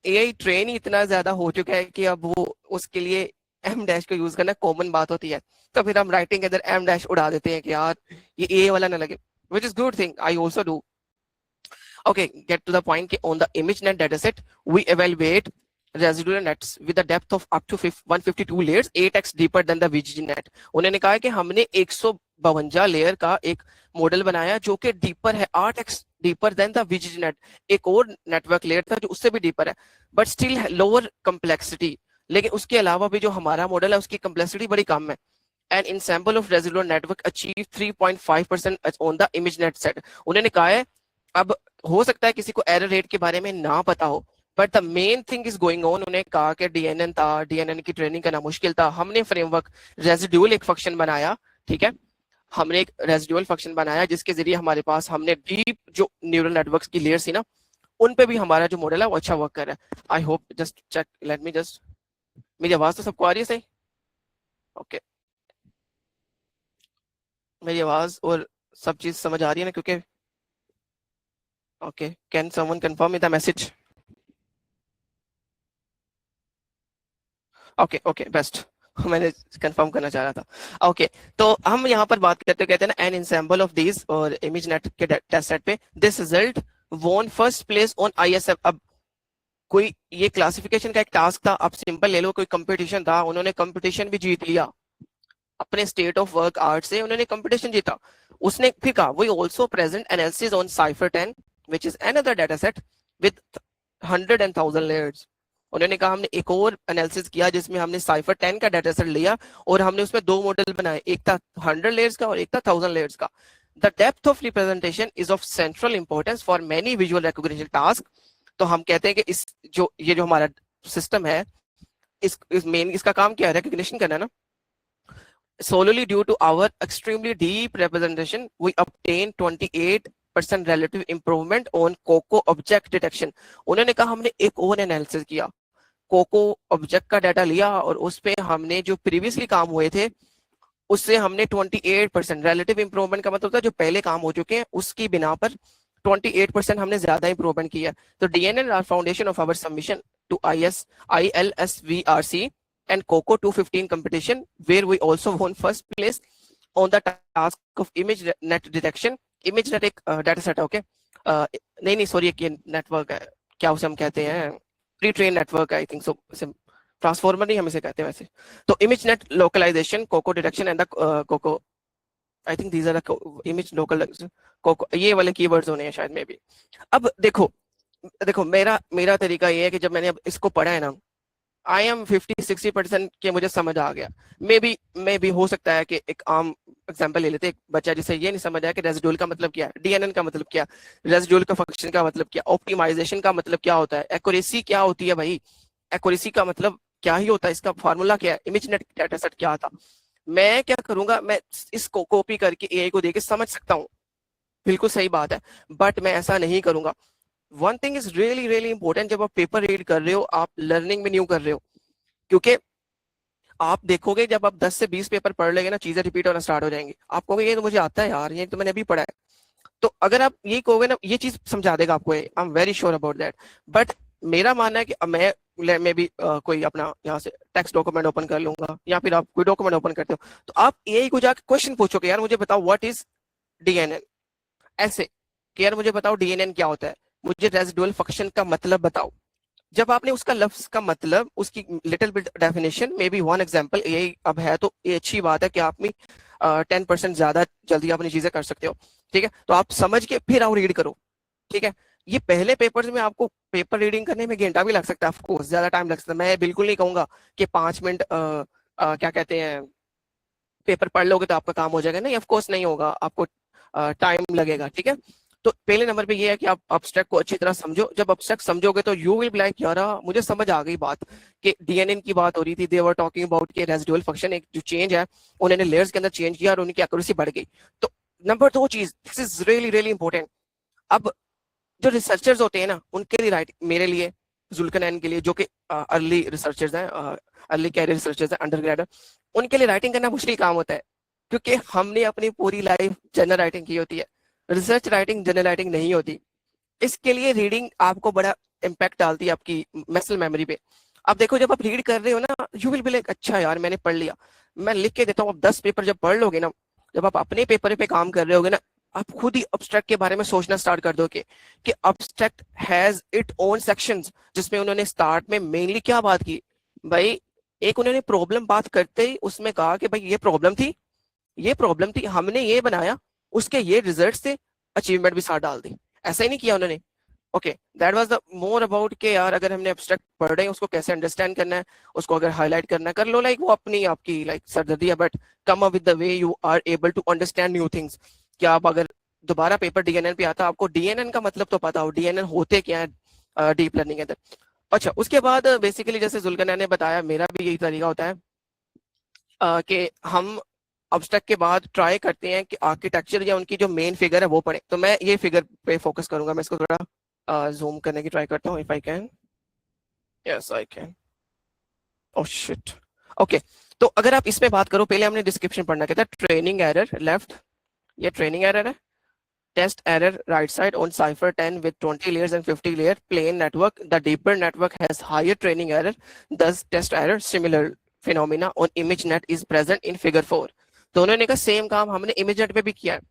Speaker 2: एआई ट्रेन ही इतना ज्यादा हो चुका है कि अब वो उसके लिए एम डैश को यूज करना कॉमन बात होती है, तो फिर हम राइटिंग के अंदर एम डैश उड़ा देते हैं कि यार ये ए वाला ना लगे, which is good thing, I also do. Okay, get to the point कि on the ImageNet dataset we evaluate residual nets with the depth of up to 152 layers 8x deeper than the VGG net. उन्होंने कहा है कि हमने 152 layer का एक model बनाया जो कि डीपर है, 8x deeper than the VGG net. एक और नेटवर्क लेयर था जो उससे भी डीपर है, बट स्टिल लोअर कम्प्लेक्सिटी। लेकिन उसके अलावा भी जो हमारा मॉडल है उसकी कम्प्लेक्सिटी बड़ी कम है। An ensemble of residual network achieve 3.5% on the ImageNet set। उन्होंने कहा है अब हो सकता है किसी को एरर रेट के बारे में ना पता हो, but the main thing is going on. उन्होंने कहा कि DNN था, DNN की ट्रेनिंग करना मुश्किल था। हमने फ्रेमवर्क रेजिडुअल एक फंक्शन बनाया, ठीक है, हमने एक रेजिडुअल फंक्शन बनाया जिसके जरिए हमारे पास हमने डीप जो न्यूरल नेटवर्क्स की लेयर्स थी ना, उन पे भी हमारा जो मॉडल है वो अच्छा वर्क कर रहा है। I hope, just check, let me just, मेरी आवाज तो सबको आ रही है सही? ओके, मेरी आवाज और सब चीज समझ आ रही है ना? क्योंकि okay, can someone confirm me the message? Okay okay, best, मैंने कंफर्म करना चाह रहा था। ओके, तो हम यहाँ पर बात करते कहते हैं ना एन ensemble ऑफ दीज और इमेज नेट के टेस्ट सेट पे this result won first place on ISF। अब कोई ये क्लासिफिकेशन का एक टास्क था, आप सिंपल ले लो, कोई कंपटीशन था, उन्होंने कंपटीशन भी जीत लिया अपने स्टेट ऑफ वर्क आर्ट से, उन्होंने कंपटीशन जीता। उसने फिर कहा we also present analysis on CIFAR 10 which is another data set with 100 and 1000 layers. उन्होंने कहा हमने एक और एनालिसिस किया जिसमें हमने साइफर 10 का डाटा सेट लिया और हमने उसमें दो मॉडल बनाए, एक था 100 लेयर्स का और एक था 1000 लेयर्स का। The depth of representation is of central importance for many visual recognition task. तो हम कहते हैं कि इस ये जो हमारा सिस्टम है, इस मेन इसका काम क्या है? रिकॉग्निशन करना है ना। Solely due to our extremely deep representation, we obtained 28% relative improvement on COCO object detection। उन्होंने कहा हमने एक और एनालिसिस किया, COCO ऑब्जेक्ट का डाटा लिया और उस पे हमने जो प्रीवियसली काम हुए थे उससे हमने 28% रिलेटिव इंप्रूवमेंट का मतलब था जो पहले काम हो चुके हैं उसकी बिना पर 28% हमने ज्यादा इंप्रूवमेंट किया। तो DNN are foundation of our submission to ILSVRC and COCO 215 competition where we also won first place on the task of image net detection। image net एक डाटा सेट है, ओके, नहीं सॉरी, एक network है, क्या उसे हम कहते हैं, pre train network, I think so, transformer नहीं हम इसे कहते हैं वैसे। तो image net localization, COCO detection and the COCO, I think these are the image local COCO, ये वाले कीवर्ड्स होने हैं शायद मे बी। अब देखो मेरा तरीका ये है कि जब मैंने अब इसको पढ़ा है ना, आई एम 50-60% के मुझे समझ आ गया। मे बी हो सकता है कि एक आम एग्जांपल ले लेते, एक बच्चा जिसे ये नहीं समझ आया कि रेजिडुअल का मतलब क्या है, DNN का मतलब क्या है, रेजिडुअल का फंक्शन का मतलब क्या, ऑप्टिमाइजेशन का मतलब क्या होता है, एक्यूरेसी क्या होती है भाई, एक्यूरेसी का मतलब क्या ही होता है, इसका फार्मूला क्या है, इमेज नेट डाटा सेट क्या था। मैं क्या करूंगा, मैं इसको कॉपी करके AI को देके समझ सकता हूँ, बिल्कुल सही बात है, बट मैं ऐसा नहीं करूंगा। One thing is really really important, जब आप पेपर रीड कर रहे हो, आप लर्निंग में न्यू कर रहे हो, क्योंकि आप देखोगे जब आप 10 से 20 पेपर पढ़ लेंगे ना, चीजें रिपीट होना स्टार्ट हो जाएंगी। आप कहोगे ये तो मुझे आता है यार, ये तो मैंने अभी पढ़ा है। तो अगर आप ये कहोगे ना, ये चीज समझा देगा आपको, I am very sure about that. But मेरा मानना है कि मैं भी कोई अपना यहाँ से टेक्स्ट डॉक्यूमेंट ओपन कर लूंगा, या फिर आप कोई डॉक्यूमेंट ओपन करते हो तो आप AI को जाकर क्वेश्चन पूछोगे, यार मुझे बताओ व्हाट इज DNN, ऐसे कि यार मुझे बताओ DNN क्या होता है, मुझे रेजिडुअल फंक्शन का मतलब बताओ। जब आपने उसका लफ्ज का मतलब, उसकी little bit definition, may be one example यही अब है, तो ये अच्छी बात है कि आप में 10% ज्यादा जल्दी अपनी चीजें कर सकते हो, ठीक है। तो आप समझ के फिर आओ रीड करो, ठीक है। ये पहले पेपर्स में आपको पेपर रीडिंग करने में घंटा भी लग सकता है, ऑफकोर्स ज्यादा टाइम लग सकता है। मैं बिल्कुल नहीं कहूंगा कि 5 मिनट क्या कहते हैं पेपर पढ़ लोगे तो आपका काम हो जाएगा, नहीं, ऑफकोर्स नहीं होगा, आपको टाइम लगेगा, ठीक है। तो पहले नंबर पे ये है कि आप अब्स्ट्रैक्ट को अच्छी तरह समझो। जब अब्स्ट्रैक्ट समझोगे तो यू विल बी लाइक यार मुझे समझ आ गई बात कि DNN की बात हो रही थी, दे वर टॉकिंग अबाउट के रेजिडुअल फंक्शन एक जो चेंज है उन्होंने लेयर्स के अंदर चेंज किया और उनकी एक्यूरेसी बढ़ गई। तो नंबर 2 चीज, this is really really important. अब जो रिसर्चर्स होते हैं ना, उनके लिए राइटिंग, मेरे लिए, जुल्कनैन के लिए जो कि अर्ली रिसर्चर्स हैं, अर्ली कैरियर रिसर्चर्स हैं, अंडर ग्रेडर, उनके लिए राइटिंग करना मुश्किल काम होता है, क्योंकि हमने अपनी पूरी लाइफ जनरल राइटिंग की होती है, रिसर्च राइटिंग जनरल राइटिंग नहीं होती। इसके लिए रीडिंग आपको बड़ा इम्पैक्ट डालती है आपकी मसल मेमोरी पे। अब देखो जब आप रीड कर रहे हो ना, यू विल बी लाइक अच्छा यार मैंने पढ़ लिया। मैं लिख के देता हूँ, अब 10 पेपर जब पढ़ लोगे ना, जब आप अपने पेपर पे काम कर रहे होगे ना, आप खुद ही अब्स्ट्रैक्ट के बारे में सोचना स्टार्ट कर दोगे कि abstract has it own sections, जिसमें उन्होंने स्टार्ट में मेनली क्या बात की भाई, एक उन्होंने प्रॉब्लम बात करते ही उसमें कहा कि भाई ये प्रॉब्लम थी, हमने ये बनाया, उसके ये रिजल्ट्स थे, अचीवमेंट भी साथ डाल दी। ऐसा ही नहीं किया उन्होंने। Okay, that was the more about के यार अगर हमने एब्स्ट्रैक्ट पढ़ रहे हैं उसको कैसे अंडरस्टैंड करना है, उसको अगर हाईलाइट करना है कर लो, लाइक वो अपनी आपकी लाइक सरदर्दी है, but come up with the way you are able to understand new things. क्या आप अगर दोबारा पेपर डीएनएन पे आता, आपको डीएनएन का मतलब तो पता हो, डीएनएन होते क्या है डीप लर्निंग के अंदर। अच्छा, उसके बाद बेसिकली जैसे जुल्करनैन ने बताया, मेरा भी यही तरीका होता है कि हम अब्स्ट्रैक्ट के बाद ट्राई करते हैं कि आर्किटेक्चर या उनकी जो मेन फिगर है वो पढ़े। तो मैं ये फिगर पे फोकस करूंगा, मैं इसको थोड़ा जूम करने की ट्राई करता हूँ, if I can. Yes I can. Oh shit. Okay, तो अगर आप इसमें बात करो, पहले हमने डिस्क्रिप्शन पढ़ना, कहता है ट्रेनिंग एरर लेफ्ट, ये ट्रेनिंग एरर है, test error right side on CIFAR 10 with 20 layers and 50 layer plain network. The deeper network has higher training error, thus test error. Similar phenomena on ImageNet is present in figure 4. तो उन्होंने कहा same काम हमने ImageNet पे भी किया है।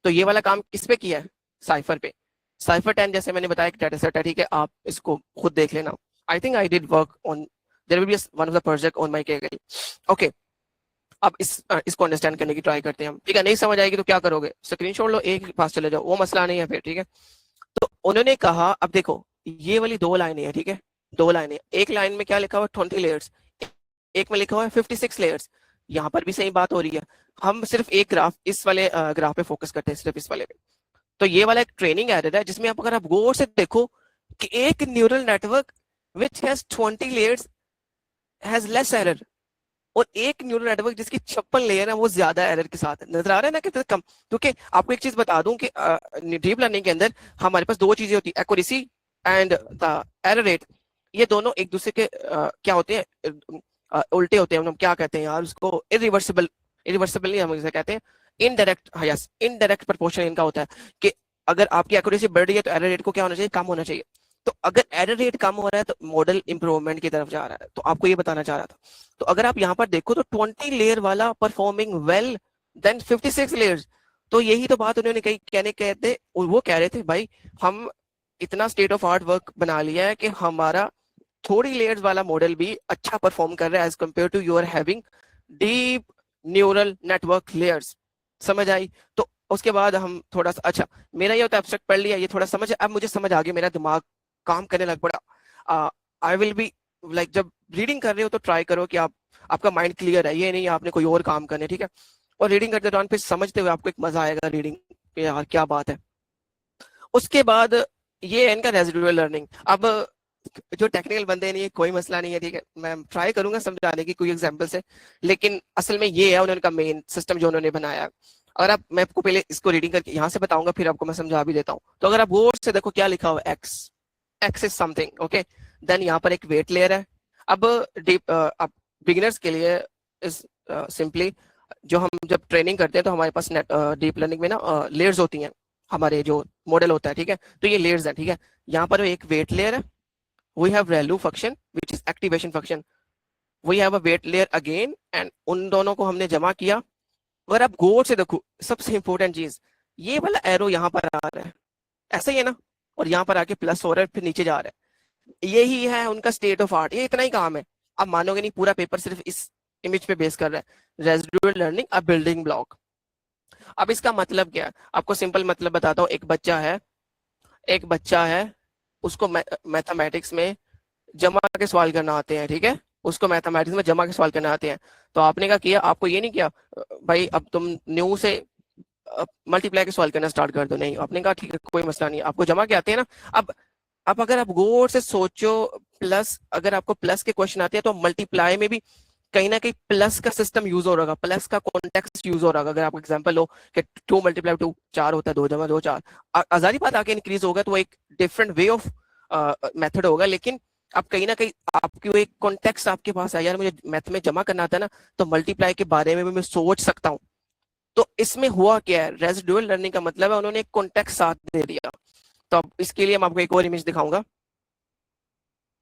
Speaker 2: तो ये वाला काम किस पे किया है? साइफर पे। साइफर 10 जैसे मैंने बताया एक डाटा सेट है, ठीक है, आप इसको खुद देख लेना। I think I did work on, there will be one of the project on my Kaggle. Okay, अब इसको अंडरस्टैंड करने की ट्राई करते हैं हम, ठीक है। नहीं समझ आएगी तो क्या करोगे, स्क्रीनशॉट लो, एक पास चले जाओ, वो मसला नहीं है फिर, ठीक है। तो उन्होंने कहा, अब देखो ये वाली दो लाइनें हैं, ठीक है, दो लाइनें, एक लाइन में क्या लिखा हुआ है 20 लेयर्स, एक में लिखा हुआ है 56 लेयर्स। यहाँ पर भी सही बात हो रही है। हम सिर्फ एक ग्राफ, इस वाले ग्राफ पे फोकस करते हैं, सिर्फ इस वाले पे। तो ये वाला एक ट्रेनिंग एरर है, जिसमें आप अगर आप गौर से देखो कि एक neural network which has 20 layers has less error, और एक न्यूरल नेटवर्क जिसकी 56 लेयर है वो ज्यादा एरर के साथ नजर आ रहा है ना, कितना कम। क्योंकि आपको एक चीज बता दूं कि डीप लर्निंग के अंदर हमारे पास दो चीजें होती है, accuracy and the error rate. ये दोनों एक दूसरे के क्या होते हैं, उल्टे होते हैं। हम क्या कहते हैं यार उसको, इरिवर्सिबल नहीं हम इसे कहते हैं, इनडायरेक्ट, यस, इनडायरेक्ट प्रोपोर्शन इनका होता है कि अगर आपकी एक्यूरेसी बढ़ रही है तो एरर रेट को क्या होना चाहिए, कम होना चाहिए। तो अगर एरर रेट कम हो रहा है तो मॉडल इंप्रूवमेंट की तरफ जा रहा है। तो आपको ये बताना चाह रहा था। तो अगर आप यहाँ पर देखो तो 20 लेयर वाला परफॉर्मिंग वेल देन 56 लेयर्स। तो यही तो बात उन्होंने कहते, और वो कह रहे थे भाई हम इतना स्टेट ऑफ आर्ट वर्क बना लिया है कि हमारा थोड़ी लेयर्स वाला मॉडल भी अच्छा परफॉर्म कर रहा है as compare to your having deep neural network layers. समझ आई? तो उसके बाद हम थोड़ा सा, अच्छा मेरा ये होता है एब्स्ट्रैक्ट पढ़ लिया, ये थोड़ा समझ, अब मुझे समझ आ गया, मेरा दिमाग काम करने लग पड़ा। आई विल बी लाइक, जब रीडिंग कर रहे हो तो ट्राई करो कि आपका माइंड क्लियर है, ये नहीं आपने कोई और काम करने, ठीक है। और रीडिंग करते दौरान फिर समझते हुए आपको एक मजा आएगा रीडिंग पे, यार क्या बात है। उसके बाद ये है इनका रेजिडुअल लर्निंग। अब जो टेक्निकल बंदे नहीं है कोई मसला नहीं है, ठीक है, मैं ट्राई करूंगा समझाने की कोई एग्जांपल से, लेकिन असल में ये है उनका मेन सिस्टम जो उन्होंने बनाया है। अगर आप, मैं आपको पहले इसको रीडिंग करके यहाँ से बताऊंगा, फिर आपको मैं समझा भी देता हूँ। तो अगर आप गौर से देखो क्या लिखा हुआ है, X is something, okay, then यहाँ पर एक वेट लेयर है। अब बिगिनर्स के लिए इज सिंपली, जो हम जब ट्रेनिंग करते हैं तो हमारे पास डीप लर्निंग में ना लेयर्स होती हैं, हमारे जो मॉडल होता है, ठीक है। तो ये लेयर्स है, ठीक है। यहाँ पर एक वेट लेयर है, we have ReLU function which is activation function, we have a weight layer again, and उन दोनों को हमने जमा किया। अगर आप गौर से देखो, सबसे इंपॉर्टेंट चीज, ये वाला एरो यहाँ पर आ रहा है, ऐसा ही है ना, और यहाँ पर आके प्लस हो रहा है, फिर नीचे जा रहा है, यही है उनका स्टेट ऑफ आर्ट। ये इतना ही काम है, आप मानोगे नहीं, पूरा पेपर सिर्फ इस इमेज पे बेस कर रहा है, रेजिडुअल लर्निंग अ बिल्डिंग ब्लॉक। अब इसका मतलब क्या है, आपको सिंपल मतलब बताता हूँ। एक बच्चा है, उसको मैथमेटिक्स में जमा के सवाल करना आते हैं, ठीक है, उसको मैथमेटिक्स में जमा के सवाल करना आते हैं। तो आपने क्या किया, आपको ये नहीं किया भाई अब तुम न्यू से मल्टीप्लाई के सवाल करना स्टार्ट कर दो, नहीं, आपने कहा ठीक है कोई मसला नहीं, आपको जमा के आते हैं ना। अब अगर आप गौर से सोचो, प्लस, अगर आपको प्लस के क्वेश्चन आते हैं तो मल्टीप्लाई में भी कहीं ना कहीं प्लस का सिस्टम यूज हो रहा होगा, प्लस का कॉन्टेक्स्ट यूज हो रहा होगा। अगर आपको एग्जांपल हो कि 2 × 2 4 होता है, 2 × 2 4, आजादी बात आगे इंक्रीज होगा तो वो एक डिफरेंट वे ऑफ मेथड होगा, लेकिन आप कहीं ना कहीं आपकी एक कॉन्टेक्स्ट आपके पास है, यार मुझे मैथ में जमा करना आता है ना, तो मल्टीप्लाई के बारे में भी मैं सोच सकता हूँ। तो इसमें हुआ क्या है, रेजिडुअल लर्निंग का मतलब है उन्होंने एक कॉन्टेक्स्ट साथ दे दिया। तो अब इसके लिए मैं आपको एक और इमेज दिखाऊंगा,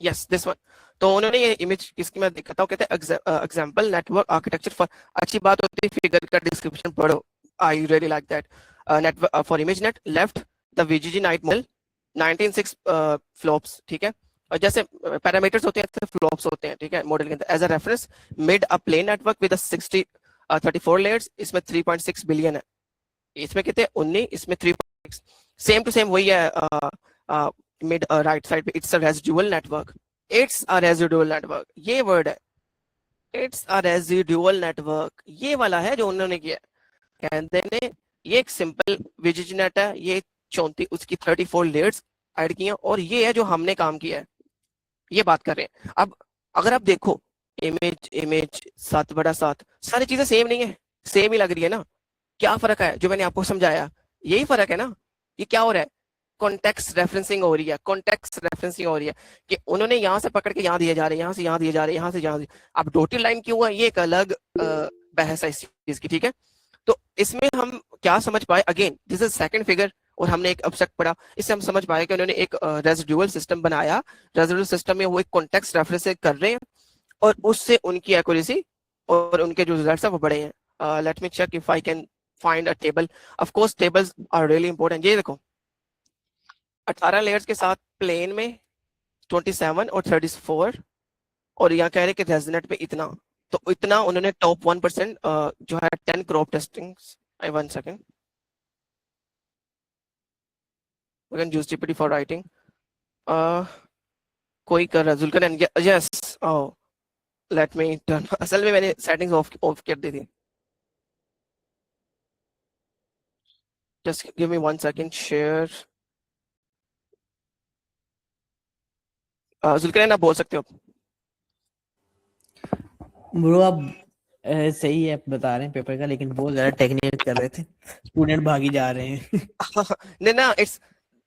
Speaker 2: यस दिस वन। तो उन्होंने ये इमेज किसकी मैं दिखाता हूँ, कहते हैं एग्जांपल नेटवर्क आर्किटेक्चर फॉर, अच्छी बात होती है फिगर का डिस्क्रिप्शन पढ़ो, I really like that. network for ImageNet left the VGG night model 196 flops, ठीक है, और जैसे पैरामीटर्स होते हैं ऐसे फ्लॉप्स होते हैं, ठीक है, मॉडल के अंदर। As a reference made a plain network with 34 layers, इसमें 3.6 बिलियन है, इसमें कितने 19, इसमें 3.6, सेम टू सेम वही है। मिड राइट साइड पे it's a residual network, it's a residual network, ये वर्ड है, इट्स अ रेसिडुअल नेटवर्क, ये वाला है जो उन्होंने किया। कहते ने ये एक सिंपल VGG नेट है, ये 34 उसकी 34 लेयर्स ऐड किए, और ये है जो हमने काम किया है, ये बात कर रहे हैं। अब अगर आप देखो इमेज 7/7 सारी चीजें सेम नहीं है, सेम ही लग रही है ना, क्या फर्क है जो मैंने आपको समझाया, यही फर्क है ना। ये क्या हो रहा है, कॉन्टेक्स्ट रेफरेंसिंग हो रही है, कॉन्टेक्स्ट रेफरेंसिंग हो रही है कि उन्होंने यहाँ से पकड़ के यहाँ दिए जा रहे हैं, यहाँ से यहाँ दिए जा रहे हैं, यहाँ से यहाँ। अब डॉटेड लाइन क्यों है, ये एक अलग बहस है इस चीज की, ठीक है। तो इसमें हम क्या समझ पाए, again this is second figure, और हमने एक एब्स्ट्रैक्ट पढ़ा, इससे हम समझ पाए कि उन्होंने एक रेसिडुअल सिस्टम बनाया, रेसिडुअल सिस्टम में वो एक कॉन्टेक्स्ट रेफरेंस कर रहे हैं, और उससे उनकी एक्यूरेसी और उनके जो रिजल्ट्स है वो बढ़े हैं। Let me check if I can find a table, of course tables are really important. ये देखो 18 लेयर्स के साथ प्लेन में 27 और 34, और यहाँ कह रहे कि रेजोनेट पे इतना, तो इतना उन्होंने टॉप 1% जो है 10 crop testing, 1 second, we can use GPT for writing. कोई कर रहा है Zulkan, yes, oh let me turn, असल में मैंने सेटिंग्स ऑफ कर दी थी, just give me 1 second, share. Zulkan आप बोल सकते हो।
Speaker 1: ब्रो आप सही है, आप बता रहे हैं पेपर का, लेकिन बहुत ज्यादा टेक्निकल कर रहे थे, स्टूडेंट भागी जा रहे हैं।
Speaker 2: नहीं ना, it's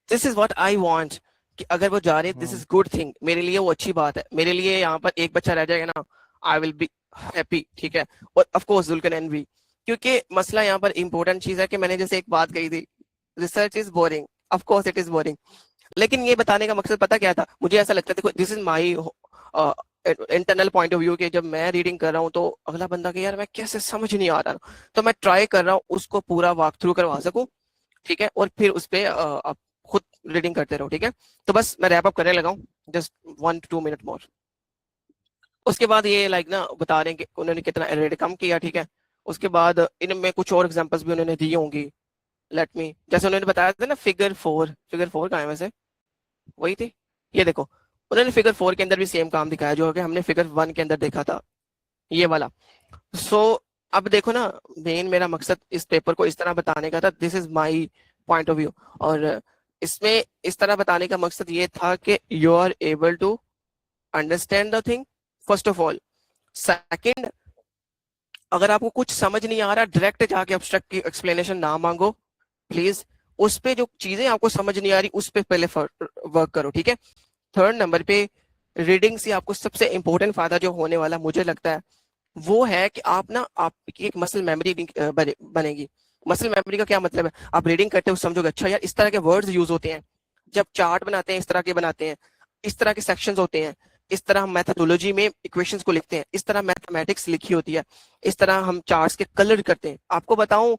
Speaker 2: this is what I want, कि अगर वो जा रहे हैं दिस इज गुड थिंग, मेरे लिए वो अच्छी बात है, मेरे लिए यहाँ पर एक बच्चा रह जाएगा ना, आई विल बी हैप्पी, ठीक है। और ऑफ कोर्स जुल्कन एंड भी, क्योंकि मसला यहाँ पर इंपॉर्टेंट चीज है कि मैंने जैसे एक बात कही थी, research is boring, of course it is boring, लेकिन ये बताने का मकसद पता क्या था, मुझे ऐसा लगता है, देखो this is my internal point of view के, जब मैं रीडिंग कर रहा हूँ तो अगला बंदा के यार मैं कैसे समझ नहीं आ रहा, तो मैं ट्राई कर रहा हूँ उसको पूरा वॉक थ्रू करवा सकूं, ठीक है, और फिर उस पर आप खुद रीडिंग करते रहो, ठीक है। तो बस मैं रैप अप करने लगा हूँ, जस्ट 1 to 2 मिनट मोर। उसके बाद ये लाइक ना बता रहे हैं कि उन्होंने कितना रेट कम किया, ठीक है। उसके बाद इनमें कुछ और एग्जांपल्स भी उन्होंने दी होंगी, लेट मी, जैसे उन्होंने बताया था ना फिगर 4 कहाँ है वैसे, वही थी, ये देखो उन्होंने फिगर 4 के अंदर भी सेम काम दिखाया जो कि हमने फिगर 1 के अंदर देखा था, ये वाला। सो अब देखो ना, मेन मेरा मकसद इस पेपर को इस तरह बताने का था, this is my point of view, और इसमें इस तरह बताने का मकसद ये था कि you are able to understand the thing first of all. Second, अगर आपको कुछ समझ नहीं आ रहा, डायरेक्ट जाके एब्स्ट्रैक्ट की एक्सप्लेनेशन ना मांगो प्लीज, उस पे जो चीजें आपको समझ नहीं आ रही उस पे पहले वर्क करो, ठीक है। थर्ड नंबर पे रीडिंग से आपको सबसे इंपॉर्टेंट फायदा जो होने वाला मुझे लगता है वो है कि आप ना आपकी एक मसल मेमोरी बनेगी। मसल मेमोरी का क्या मतलब है, आप रीडिंग करते हो समझोगे अच्छा यार इस तरह के वर्ड्स यूज होते हैं, जब चार्ट बनाते हैं इस तरह के बनाते हैं, इस तरह के सेक्शंस होते हैं, इस तरह हम मैथोडोलॉजी में इक्वेशंस को लिखते हैं, इस तरह मैथमेटिक्स लिखी होती है, इस तरह हम चार्ट्स के कलर करते हैं। आपको बताऊं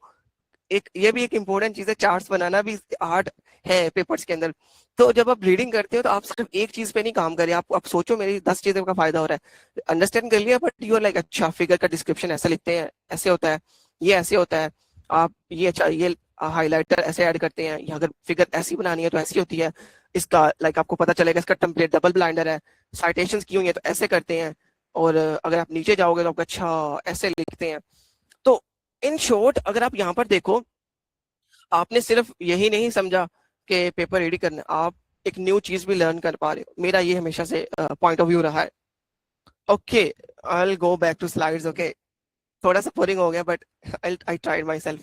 Speaker 2: एक ये भी एक इंपॉर्टेंट चीज है, चार्ट्स बनाना भी आर्ट है पेपर्स के अंदर। तो जब आप रीडिंग करते हो तो आप सिर्फ एक चीज पे नहीं काम करें, आप सोचो मेरी 10 चीजों का फायदा हो रहा है, अंडरस्टैंड कर लिया, बट यू आर लाइक अच्छा फिगर का डिस्क्रिप्शन ऐसे लिखते हैं, ऐसे होता है, ये ऐसे होता है, आप ये अच्छा ये हाईलाइटर ऐसे ऐड करते हैं, या अगर फिगर ऐसी बनानी है तो ऐसी होती है, इसका लाइक आपको पता चलेगा इसका टेम्पलेट डबल ब्लाइंडर है, साइटेशंस की हुई है तो ऐसे करते हैं, और अगर आप नीचे जाओगे तो आपको अच्छा ऐसे लिखते हैं। तो इन शॉर्ट अगर आप यहाँ पर देखो, आपने सिर्फ यही नहीं समझा कि पेपर रेडी करना, आप एक न्यू चीज भी लर्न कर पा रहे हो, मेरा ये हमेशा से पॉइंट ऑफ व्यू रहा है। Okay I will go back to slides, okay थोड़ा सा बोरिंग हो गया but I tried myself.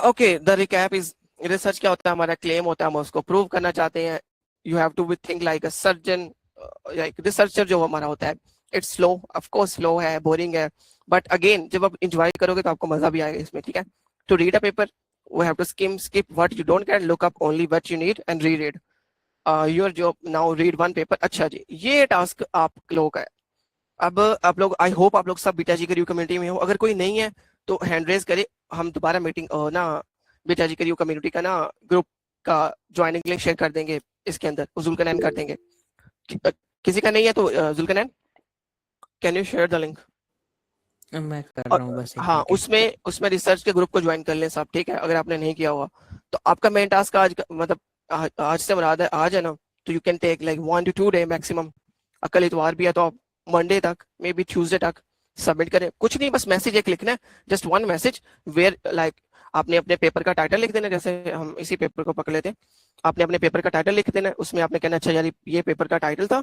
Speaker 2: Okay the recap is, research क्या होता है, हमारा क्लेम होता है, हम उसको प्रूव करना चाहते हैं, you have to be think like a surgeon, like researcher जो हमारा होता है, it's slow, of course slow है, बोरिंग है, बट अगेन जब आप एंजॉय करोगे तो आपको मजा भी आएगा इसमें, ठीक है। To read a paper we have to skip what you don't get, look up only what you need and read it. Your job now read one paper। अच्छा जी, ये टास्क आप लोगों का है। अब आप लोग, आई होप आप लोग सब बीटा जी के कम्युनिटी में हो, अगर कोई नहीं है तो हैंड रेज करे, हम दोबारा मीटिंग ना बेटा जी करियो कम्युनिटी का ना ग्रुप का ज्वाइनिंग लिंक शेयर कर देंगे इसके अंदर, जुल्कनैन कर देंगे। किसी का नहीं है तो Zulqarnain can you share the link?
Speaker 1: मैं कर
Speaker 2: और
Speaker 1: रहा हूँ बस एक
Speaker 2: हाँ,
Speaker 1: सेकंड।
Speaker 2: उसमें उसमें रिसर्च के ग्रुप को ज्वाइन कर लें साहब, ठीक है, अगर आपने नहीं किया हुआ तो। आपका मेन टास्क आज मतलब आज से मुराद है आज है ना, तो you can take like 1 to 2 day maximum. कल इतवार भी है तो आप मंडे तक, मे बी ट्यूसडे तक सबमिट करें। कुछ नहीं, बस मैसेज एक लिखना है, just one message where like आपने अपने पेपर का टाइटल लिख देना, जैसे हम इसी पेपर को पकड़ लेते हैं। आपने अपने पेपर का टाइटल लिख देना, उसमें आपने कहना अच्छा यार ये पेपर का टाइटल था।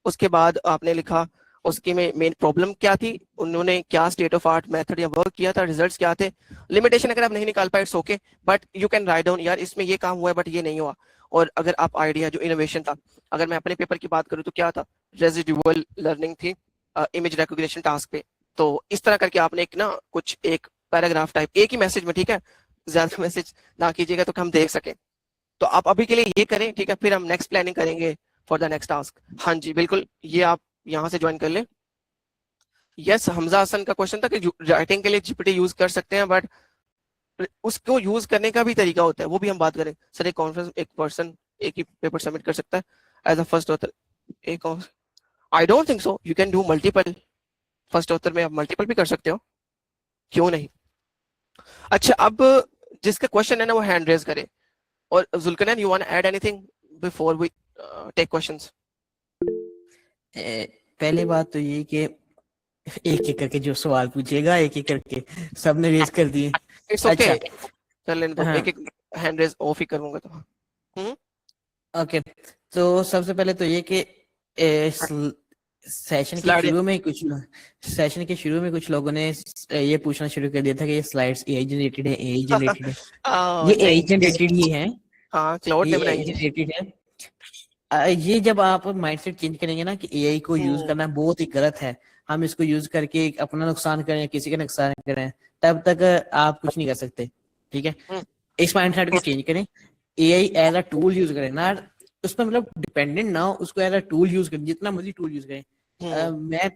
Speaker 2: उसके बाद आपने लिखा उसकी में मेन प्रॉब्लम क्या थी, उन्होंने क्या स्टेट ऑफ आर्ट मेथड या वर्क किया था, रिजल्ट्स क्या थे। लिमिटेशन अगर आप नहीं निकाल पाए it's okay, but you can write down यार इसमें ये काम हुआ है बट ये नहीं हुआ। और अगर आप आइडिया जो इनोवेशन था, अगर मैं अपने पेपर की बात करूँ तो क्या था, रेजिडुअल लर्निंग थी इमेज रिकॉग्निशन टास्क पे। तो इस तरह करके आपने एक ना कुछ एक पैराग्राफ टाइप एक ही मैसेज में, ठीक है, ज्यादा मैसेज ना कीजिएगा तो हम देख सकें। तो आप अभी के लिए ये करें, ठीक है, फिर हम नेक्स्ट प्लानिंग करेंगे फॉर द नेक्स्ट टास्क। हाँ जी बिल्कुल, ये आप यहाँ से ज्वाइन कर लें। यस, हमजा हसन का क्वेश्चन था कि राइटिंग के लिए जीपीटी यूज कर सकते हैं, बट उसको यूज करने का भी तरीका होता है, वो भी हम बात करें। सर एक कॉन्फ्रेंस एक पर्सन एक ही पेपर सबमिट कर सकता है एज अ फर्स्ट ऑथर? एक I don't think so, you can do multiple. First author में आप मल्टीपल भी कर सकते हो, क्यों नहीं। अच्छा, अब जिसका क्वेश्चन है ना वो हैंड रेज करे। और Zulqarnain, you want to add anything before we take questions?
Speaker 1: पहले बात तो ये कि एक एक करके जो सवाल पूछेगा एक एक करके सबने रेज कर दिए।
Speaker 2: इट्स ओके,
Speaker 1: अच्छा,
Speaker 2: कर लेने दो,
Speaker 1: हाँ,
Speaker 2: एक एक हैंड रेज ऑफ ही करूंगा तो।
Speaker 1: ओके। तो सबसे पहले तो ये कि सेशन के
Speaker 2: स्लाइड
Speaker 1: शुरू में कुछ लोगों ने ये पूछना शुरू कर दिया था कि ये स्लाइड्स एआई जनरेटेड है, एआई जनरेटेड है। ये एआई जनरेटेड ही है,
Speaker 2: हाँ, क्लाउड
Speaker 1: ये
Speaker 2: ने बनाई
Speaker 1: एआई
Speaker 2: है।
Speaker 1: जनरेटेड है। ये जब आप माइंडसेट चेंज करेंगे ना कि एआई को यूज करना बहुत ही गलत है, हम इसको यूज करके अपना नुकसान करें, किसी का नुकसान करें, तब तक आप कुछ नहीं कर सकते, ठीक है। इस माइंडसेट को चेंज करें, AI as a tool use करें ना, उस पर मतलब डिपेंडेंट ना हो, उसको एज अ टूल यूज करें, जितना मर्जी टूल यूज करें। मैं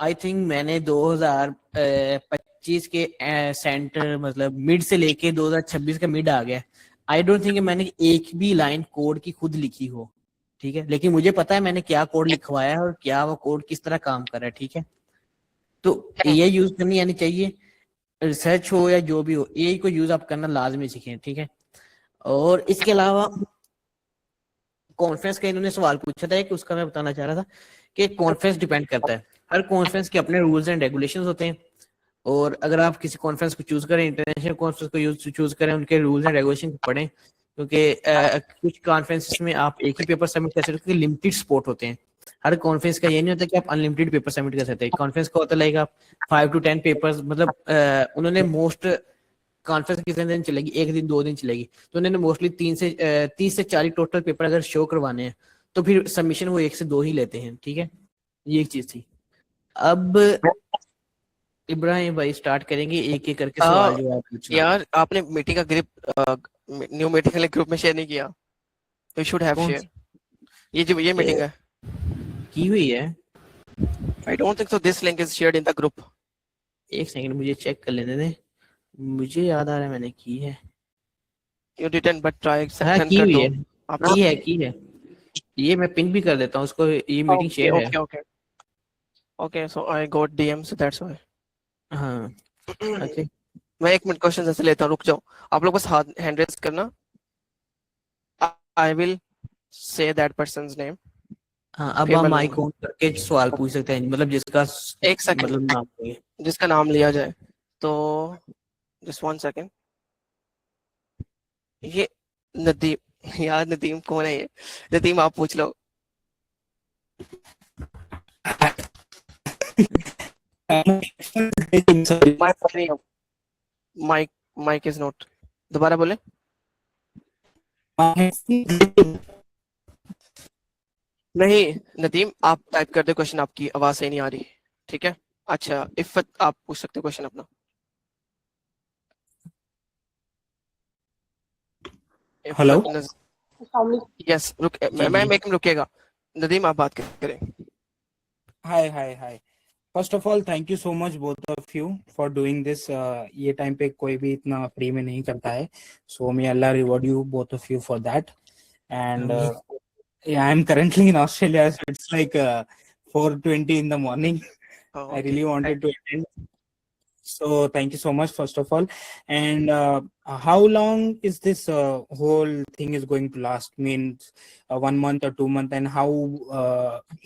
Speaker 1: आई थिंक मैंने 2025 के सेंटर मतलब मिड से लेके 2026 का मिड आ गया, आई डोंट थिंक मैंने एक भी लाइन कोड की खुद लिखी हो, ठीक है, लेकिन मुझे पता है मैंने क्या कोड लिखवाया है और क्या वो कोड किस तरह काम कर रहा है, ठीक है। तो एआई यूज करनी आनी चाहिए, रिसर्च हो या जो भी हो, एआई को यूज आप करना लाजमी सीखें, ठीक है। और इसके अलावा कॉन्फ्रेंस का इन्होंने सवाल पूछा था कि उसका मैं बताना चाह रहा था कि कॉन्फ्रेंस डिपेंड करता है, हर कॉन्फ्रेंस के अपने रूल्स एंड रेगुलेशंस होते हैं। और अगर आप किसी कॉन्फ्रेंस को चूज करें, इंटरनेशनल कॉन्फ्रेंस को चूज करें, उनके रूल्स एंड रेगुलेशन पढ़ें, क्योंकि कुछ कॉन्फ्रेंसेस में आप एक ही पेपर सबमिट कर सकते हो क्योंकि लिमिटेड स्पॉट होते हैं। हर कॉन्फ्रेंस का ये नहीं होता कि आप अनलिमिटेड पेपर सबमिट कर सकते हैं। कॉन्फ्रेंस का होता है आप 5 to 10 पेपर्स, मतलब उन्होंने मोस्ट कॉन्फ्रेंस कितने दिन चलेगी, एक दिन 2 दिन चलेगी, तो उन्होंने मोस्टली 30 से 40 टोटल पेपर अगर शो करवाने हैं तो फिर सबमिशन वो 1 से 2 ही लेते हैं, ठीक है। ये एक चीज थी। अब इब्राहिम भाई स्टार्ट करेंगे एक एक करके सवाल जवाब पूछना।
Speaker 2: यार आपने मीटिंग का ग्रुप न्यू मीटिंग वाले ग्रुप में शेयर नहीं किया, यू शुड हैव
Speaker 1: कौन
Speaker 2: शेयर। ये मीटिंग है,
Speaker 1: की हुई है?
Speaker 2: आई don't think so this link is shared in the group.
Speaker 1: एक सेकंड मुझे चेक कर लेने दे, मुझे याद आ रहा है मैंने की है।
Speaker 2: यू डिडंट, बट ट्राई
Speaker 1: हाँ
Speaker 2: सेंड
Speaker 1: की
Speaker 2: कर
Speaker 1: हुई
Speaker 2: दो
Speaker 1: है,
Speaker 2: आप।
Speaker 1: की है। ये मैं पिन भी कर देता हूँ उसको, ये मीटिंग
Speaker 2: ओके
Speaker 1: शेयर है।
Speaker 2: Okay okay okay, so I got DM, so that's why.
Speaker 1: हाँ ओके।
Speaker 2: मैं एक मिनट क्वेश्चन ऐसे लेता हूँ, रुक जाओ आप लोग, बस हाथ हैंड रेज करना। I will say that persons name,
Speaker 1: हाँ अब
Speaker 2: फिर
Speaker 1: हम
Speaker 2: मैं
Speaker 1: माइक
Speaker 2: लूंगा।
Speaker 1: ऑन करके सवाल पूछ सकते हैं, मतलब जिसका
Speaker 2: एक सेकंड,
Speaker 1: मतलब नाम है।
Speaker 2: जिसका नाम लिया जाए तो, जस्ट 1 सेकंड। ये नदीम, यार नदीम कौन है ये? नदीम आप पूछ लो। माइक माइक इज नॉट, दोबारा बोले। नहीं नदीम, आप टाइप कर दो क्वेश्चन, आपकी आवाज सही नहीं आ रही, ठीक है। अच्छा इफ़त, आप पूछ सकते हो क्वेश्चन अपना।
Speaker 5: हेलो।
Speaker 2: यस, रुक
Speaker 1: जी
Speaker 2: मैं
Speaker 1: जी।
Speaker 2: एक मिनट रुकिएगा। नदीम आप बात करें।
Speaker 5: Hi hi hi. First of all thank you so much both of you for doing this. ये टाइम पे कोई भी इतना फ्री में नहीं करता है, so may Allah reward you both of you for that. And I am currently in Australia, so it's like 4:20 in the morning.
Speaker 2: Oh,
Speaker 5: I
Speaker 2: okay.
Speaker 5: really wanted to attend, so thank you so much first of all. And how long is this whole thing is going to last? Means 1 month or 2 month? And how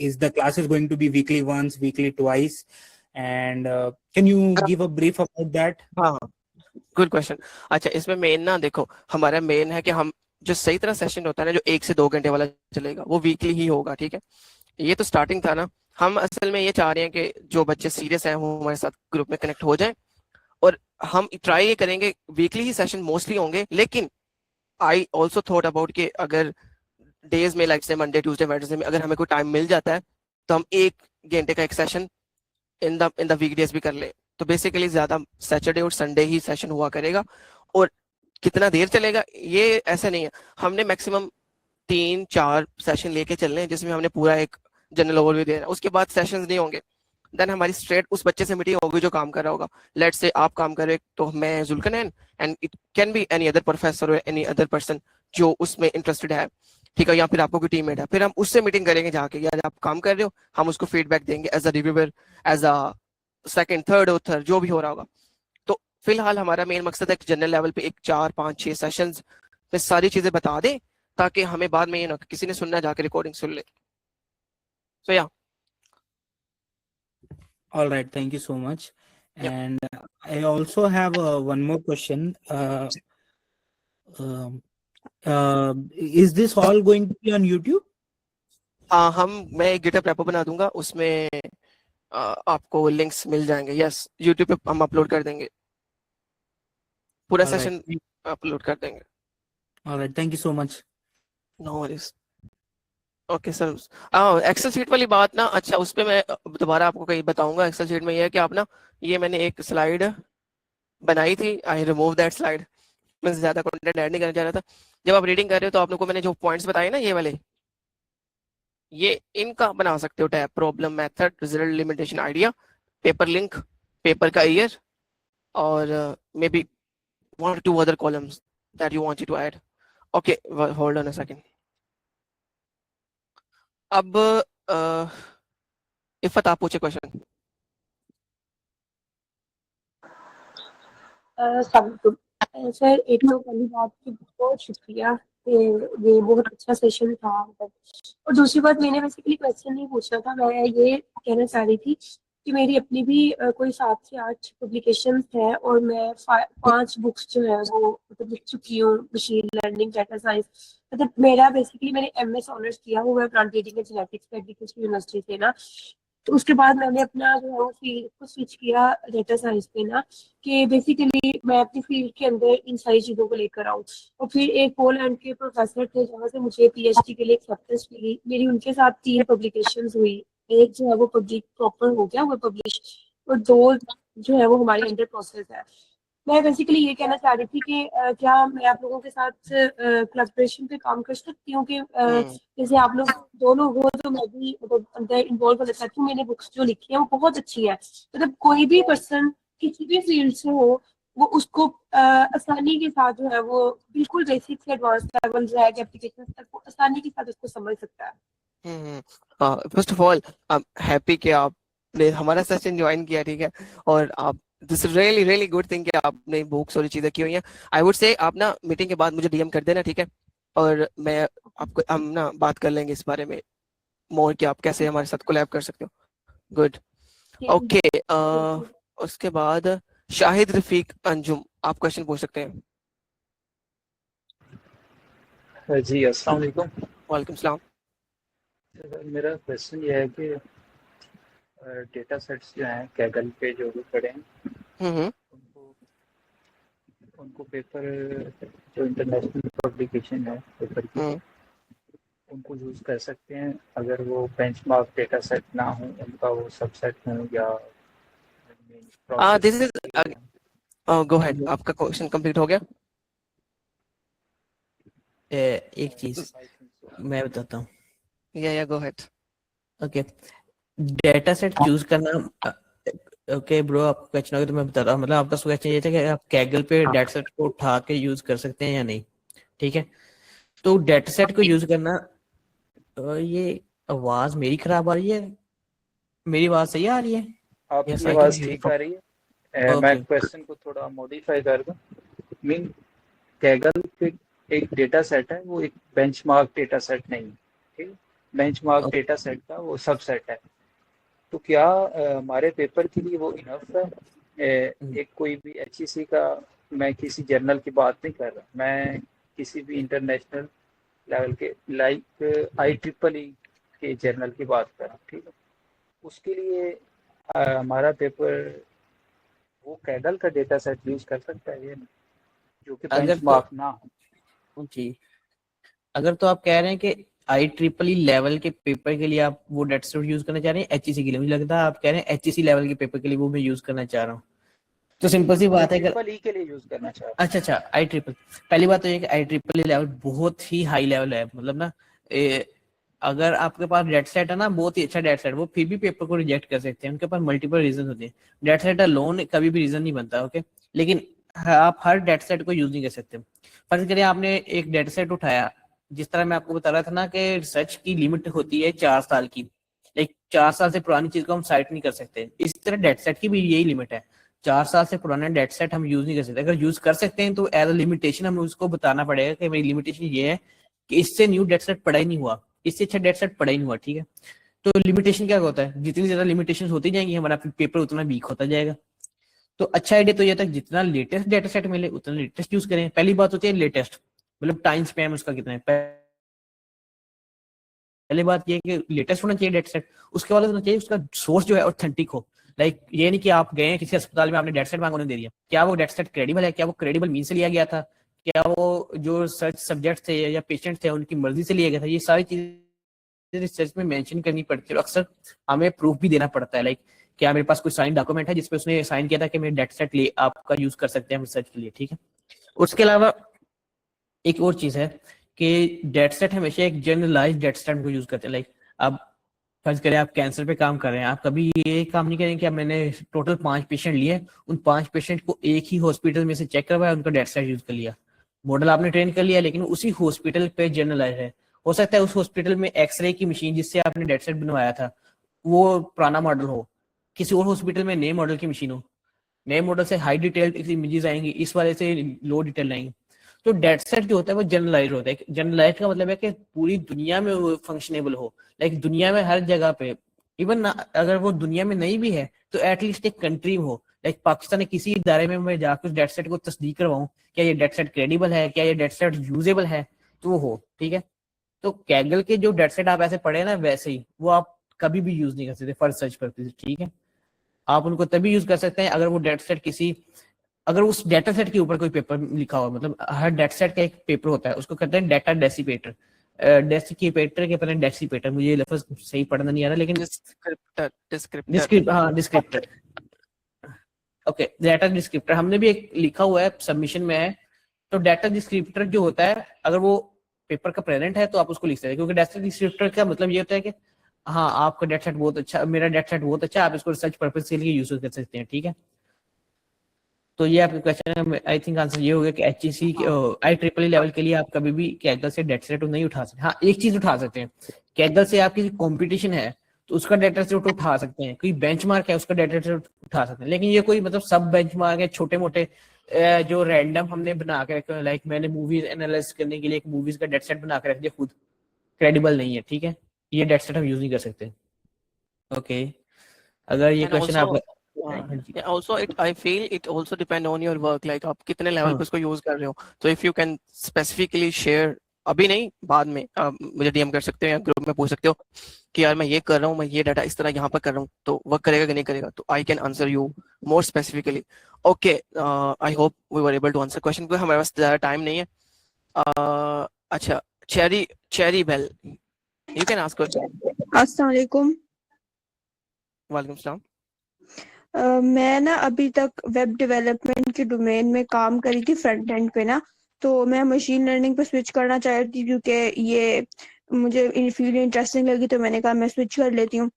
Speaker 5: is the classes going to be weekly once, weekly twice? And can you give a brief about that?
Speaker 2: हाँ, good question. अच्छा, इसमें main ना देखो, हमारा main है कि हम जो सही तरह सेशन होता है ना, जो 1 से 2 घंटे वाला चलेगा, वो वीकली ही होगा, ठीक है। ये तो स्टार्टिंग था ना। हम असल में ये चाह रहे हैं कि जो बच्चे सीरियस हैं वो हमारे साथ ग्रुप में कनेक्ट हो जाएं, और हम ट्राई ये करेंगे वीकली ही सेशन मोस्टली होंगे। लेकिन आई ऑल्सो थॉट अबाउट कि अगर डेज में लाइक से मंडे ट्यूसडे वेडनेसडे में अगर हमें कोई टाइम मिल जाता है तो हम 1 घंटे का एक सेशन इन द वीकडेज भी कर ले। तो बेसिकली ज्यादा सैटरडे और संडे ही सेशन हुआ करेगा। और कितना देर चलेगा ये ऐसा नहीं है, हमने मैक्सिमम 3-4 सेशन लेके चलने हैं जिसमें हमने पूरा एक जनरल ओवरव्यू देना है। उसके बाद सेशंस नहीं होंगे, देन हमारी स्ट्रेट उस बच्चे से मीटिंग होगी जो काम कर रहा होगा। लेट्स से आप काम कर रहे हो तो मैं Zulqarnain, and it can be any other professor और एनी अदर पर्सन जो उसमें इंटरेस्टेड है, ठीक है, या फिर आपको कोई टीममेट है। फिर हम उससे मीटिंग करेंगे जाके, यार आप काम कर रहे हो, हम उसको फीडबैक देंगे as a reviewer, as a second third author, जो भी हो रहा होगा। तो फिलहाल हमारा मेन मकसद है कि जनरल लेवल पे एक 4-5-6 सेशंस में सारी चीजें बता दें, ताकि हमें बाद में ये ना किसी ने सुनना जाके रिकॉर्डिंग सुन ले। So yeah.
Speaker 5: All right, thank you so much.
Speaker 2: Yep.
Speaker 5: And I also have one more question. Um, is this all going to be on YouTube?
Speaker 2: हाँ, मैं एक गिटहब रेपो बना दूंगा, उसमें आपको लिंक्स मिल जाएंगे। यस, यूट्यूब पे हम अपलोड कर देंगे, पूरा
Speaker 5: All right.
Speaker 2: सेशन अपलोड कर देंगे।
Speaker 5: All right, thank you so much.
Speaker 2: No worries. Okay sir. Excel sheet वाली बात ना, अच्छा उस पे मैं दोबारा आपको कहीं बताऊंगा। एक्सेल शीट में ये है कि आप ना, ये मैंने एक स्लाइड बनाई थी, आई रिमूव दैट स्लाइड। मैं ज्यादा कंटेंट ऐड नहीं करना चाह रहा था। जब आप रीडिंग कर रहे हो तो आप लोगों को मैंने जो पॉइंट्स बताए ना, ये वाले, ये इनका बना सकते हो tab, problem, method, result, limitation, idea, paper link, paper का ईयर, और may be 1 or 2 other columns that you want to add. Okay, hold on a second. अब इफ़त आप पूछे क्वेश्चन।
Speaker 6: सर, एक तो पहली बात की बहुत शुक्रिया कि ये बहुत अच्छा सेशन था। और दूसरी बात, मैंने बेसिकली क्वेश्चन नहीं पूछना था, मैं ये कहना चाह रही थी कि मेरी अपनी भी कोई 7 से 8 पब्लिकेशंस है, और मैं 5 बुक्स जो है वो मतलब लिख चुकी हूँ, मशीन लर्निंग, डाटा साइंस। मतलब मेरा बेसिकली मैंने MS ऑनर्स किया हुआ है प्लांट ब्रीडिंग एंड जेनेटिक्स पे एग्रीकल्चर यूनिवर्सिटी से ना। तो उसके बाद मैंने अपना जो है वो फील्ड को स्विच किया डेटा साइंस पे ना, कि बेसिकली मैं अपनी फील्ड के अंदर इन सारी चीज़ों को लेकर आऊँ। और फिर एक पोलैंड के प्रोफेसर थे जहाँ से मुझे PhD के लिए एक्सेप्टेंस मिली, मेरी उनके साथ 3 पब्लिकेशंस हुई। एक जो है वो पब्लिक प्रॉपर हो गया, वो पब्लिश, और 2 जो है वो हमारे अंडर प्रोसेस है। मैं बेसिकली ये कहना चाह रही थी कि क्या मैं आप लोगों के साथ कोलैबोरेशन पे काम कर सकती हूँ कि जैसे आप लोग दोनों हो तो मैं भी मतलब अंदर इन्वॉल्व होना चाहती हूँ। मैंने बुक्स जो लिखी है वो बहुत अच्छी है, मतलब कोई भी पर्सन किसी भी फील्ड से हो वो उसको आसानी के साथ जो है वो बिल्कुल बेसिक से एडवांस लेवल रैग एप्लीकेशन तक वो आसानी के साथ उसको समझ सकता है।
Speaker 2: First of all I am happy कि आपने हमारा सेशन ज्वाइन किया, ठीक है। और आप, this is really really good thing कि आपने बुक्स और चीजें की हुई हैं। आई वुड से आप ना मीटिंग के बाद मुझे DM कर देना, ठीक है, और मैं आपको, हम ना बात कर लेंगे इस बारे में मोर कि आप कैसे हमारे साथ कोलैब कर सकते हो। Good, okay. उसके बाद शाहिद रफीक अंजुम, आप क्वेश्चन पूछ सकते हैं।
Speaker 7: जी अस्सलाम वालेकुम।
Speaker 2: वालेकुम सलाम।
Speaker 7: मेरा क्वेश्चन ये है कि डेटा सेट्स जो हैं कैगल पे जो भी पड़े हैं उनको पेपर, जो इंटरनेशनल पब्लिकेशन है पेपर की, उनको यूज़ कर सकते हैं अगर वो बेंचमार्क डेटा सेट ना हो, उनका वो सबसेट हो, या
Speaker 2: दिस इज गो अहेड, आपका क्वेश्चन कंप्लीट हो गया।
Speaker 1: एक चीज मैं बताता हूँ।
Speaker 2: या go ahead.
Speaker 1: Okay, data set choose करना, ओके ब्रो, आपको क्वेश्चन होगा तो मैं बता रहा हूँ। मतलब आपका क्वेश्चन ये था कि आप कैगल पे डेटा सेट को उठा के यूज कर सकते हैं या नहीं, ठीक है। तो डेटा सेट को यूज करना, ये आवाज मेरी खराब आ रही है, मेरी आवाज सही आ रही है?
Speaker 7: आपकी
Speaker 1: Yes, I can
Speaker 7: आवाज
Speaker 1: hear you.
Speaker 7: ठीक आ रही है। मैं
Speaker 1: Okay.
Speaker 7: क्वेश्चन को थोड़ा मॉडिफाई कर दूं। मीन कैगल पे एक डेटा सेट है, वो एक बेंचमार्क डेटा सेट नहीं है, ठीक। Benchmark
Speaker 1: Okay.
Speaker 7: डेटा सेट का वो सबसेट है। तो क्या हमारे पेपर के लिए वो इनफ है? एक कोई भी एचईसी का, मैं किसी जर्नल की बात नहीं कर रहा, मैं किसी भी इंटरनेशनल लेवल के लाइक IEEE के जर्नल की बात कर रहा हूँ, ठीक है। उसके लिए हमारा पेपर वो कैगल का डेटा सेट यूज कर सकता है, ये जो कि
Speaker 1: अगर
Speaker 7: बेंचमार्क ना हो।
Speaker 1: जी, अगर तो आप कह रहे हैं कि IEEE लेवल के पेपर के लिए आप वो डेटा सेट यूज करना चाह रहे हैं एचईसी के लिए, मुझे लगता है आप कह रहे हैं एचईसी लेवल के पेपर के लिए वो मैं यूज करना चाह रहा हूँ। तो सिंपल सी बात है, अगर
Speaker 7: IEEE के लिए यूज करना चाह रहा
Speaker 1: अच्छा IEEE, पहली बात तो ये कि IEEE लेवल बहुत ही हाई लेवल है, मतलब ना अगर आपके पास डेटा सेट है ना, बहुत ही अच्छा डेटा सेट, वो फिर भी पेपर को रिजेक्ट कर सकते हैं, उनके पास मल्टीपल रीजन होते हैं। डेटा सेट अलोन कभी भी रीजन नहीं बनता, ओके। लेकिन आप हर डेटा सेट को यूज नहीं कर सकते। फर्ज करिए आपने एक डेटा सेट उठाया, जिस तरह मैं आपको बता रहा था ना कि रिसर्च की लिमिट होती है 4 साल की, एक 4 साल से पुरानी चीज को हम साइट नहीं कर सकते, इस तरह डेटा सेट की भी यही लिमिट है। 4 साल से पुराना डेटा सेट हम यूज नहीं कर सकते। अगर यूज कर सकते हैं तो एज अ लिमिटेशन हमें उसको बताना पड़ेगा कि मेरी लिमिटेशन ये है कि इससे न्यू डेटा सेट पड़ा ही नहीं हुआ, इससे अच्छा डेटा सेट पड़ा ही नहीं हुआ, ठीक है। तो लिमिटेशन क्या होता है, जितनी ज्यादा लिमिटेशन होती जाएंगी हमारा पेपर उतना वीक होता जाएगा। तो अच्छा आइडिया तो ये था जितना लेटेस्ट डेटा सेट मिले उतना लेटेस्ट यूज करें। पहली बात होती है लेटेस्ट, मतलब टाइम स्पैम उसका कितना है। पहली बात ये है कि लेटेस्ट होना चाहिए डेटा सेट, उसके बाद होना चाहिए उसका सोर्स जो है ऑथेंटिक हो। लाइक ये नहीं कि आप गए किसी अस्पताल में, आपने डेटा सेट मांगा, उन्होंने दे दिया, क्या वो डेटा सेट क्रेडिबल है, क्या वो क्रेडिबल मीन से लिया गया था, क्या वो जो सर्च सब्जेक्ट थे या पेशेंट थे उनकी मर्जी से लिया गया था, ये सारी चीजें रिसर्च में मेंशन करनी पड़ती है। अक्सर हमें प्रूफ भी देना पड़ता है, लाइक क्या मेरे पास कोई साइन डॉक्यूमेंट है जिसपे उसने साइन किया था कि मेरे डेटा सेट ले आपका यूज कर सकते हैं रिसर्च के लिए, ठीक है। उसके अलावा एक और चीज है कि डेटा सेट हमेशा एक जनरलाइज्ड डेटा सेट को यूज करते हैं। लाइक आप फर्ज करें आप कैंसर पे काम कर रहे हैं, आप कभी ये काम नहीं करेंगे कि अब मैंने टोटल 5 पेशेंट लिए, उन 5 पेशेंट को एक ही हॉस्पिटल में से चेक करवाया, उनका डेटा सेट यूज कर लिया। मॉडल आपने ट्रेन कर लिया लेकिन उसी हॉस्पिटल पे जनरलाइज है। हो सकता है उस हॉस्पिटल में एक्सरे की मशीन जिससे आपने डेटा सेट बनवाया था वो पुराना मॉडल हो, किसी और हॉस्पिटल में नए मॉडल की मशीन हो, नए मॉडल से हाई डिटेल्ड इमेजेस आएंगी, इस वाले से लो डिटेल आएंगी। तो डेटा सेट जो होता है वो जनरलाइज होता है। जनरलाइज का मतलब है कि पूरी दुनिया में वो फंक्शनेबल हो, लाइक दुनिया में हर जगह पे, इवन अगर वो दुनिया में नहीं भी है तो एटलीस्ट एक कंट्री हो, लाइक पाकिस्तान के किसी इदारे में मैं जाकर डेटा सेट को तस्दीक करवाऊं क्या ये डेटा सेट क्रेडिबल है, क्या ये डेटा सेट यूजेबल है, तो वो हो, ठीक है। तो कैगल के जो डेटा सेट आप ऐसे पढ़े ना वैसे ही वो आप कभी भी यूज नहीं कर सकते फॉर सर्च पर्पज, ठीक है। आप उनको तभी यूज कर सकते हैं अगर वो डेटा सेट किसी, अगर उस डेटा सेट के ऊपर कोई पेपर लिखा हुआ, मतलब हर डेटा सेट का एक पेपर होता है, उसको कहते हैं डेटा डेसिपेटर। डेसिपेटर के पता डेसिपेटर, मुझे लफ्ज सही पढ़ना नहीं आ रहा लेकिन डिस्क्रिप्टर, ओके। डेटा डिस्क्रिप्टर हमने भी एक लिखा हुआ है, सबमिशन में है। तो डेटा डिस्क्रिप्टर जो होता है अगर वो पेपर का प्रेजेंट है तो आप उसको लिख सकते हैं, क्योंकि डेटा डिस्क्रिप्टर का मतलब ये होता है कि हाँ आपका डेटा सेट बहुत अच्छा, मेरा डेटा सेट बहुत अच्छा, आप इसको रिसर्च पर्पज के लिए यूज कर सकते हैं, ठीक है। तो ये आपका क्वेश्चन है, आई थिंक आंसर ये हो गया कि एचईसी IEEE लेवल के लिए आप कभी भी कैगल से डेटा सेट नहीं उठा सकते। हाँ एक चीज उठा सकते हैं, कैगल से आप किसी कंपटीशन है तो उसका डेटा सेट उठा सकते हैं, कोई बेंचमार्क है उसका डेटा सेट उठा सकते हैं, लेकिन ये कोई मतलब सब बेंचमार्क है छोटे मोटे जो रैंडम हमने बना के रखे, लाइक मैंने मूवीज एनालाइज करने के लिए एक मूवीज का डेटा सेट बना के रख दिया खुद, क्रेडिबल नहीं है, ठीक है। ये डेटा सेट हम यूज नहीं कर सकते, ओके। अगर ये क्वेश्चन आप
Speaker 2: also I feel it also depend on your work, like आप कितने लेवल पे उसको यूज कर रहे हो। तो if you can specifically share, अभी नहीं बाद में मुझे डीएम कर सकते हो या ग्रुप में पूछ सकते हो कि यार मैं ये कर रहा हूँ, मैं ये डाटा इस तरह यहाँ पर कर रहा हूँ, तो वर्क करेगा कि नहीं करेगा, तो I can answer you more specifically. Okay, I hope we were able to answer question, क्योंकि हमारे पास ज्यादा टाइम नहीं है। अच्छा, चेरी बेल, यू कैन आस्क क्वेश्चन।
Speaker 8: अस्सलाम वालेकुम।
Speaker 2: वालेकुम सलाम।
Speaker 8: मैं ना अभी तक वेब डेवलपमेंट के डोमेन में काम करी थी फ्रंट एंड पे ना, तो मैं मशीन लर्निंग पे स्विच करना चाह रही थी क्योंकि ये मुझे फील्ड इंटरेस्टिंग लगी, तो मैंने कहा मैं स्विच कर लेती हूँ।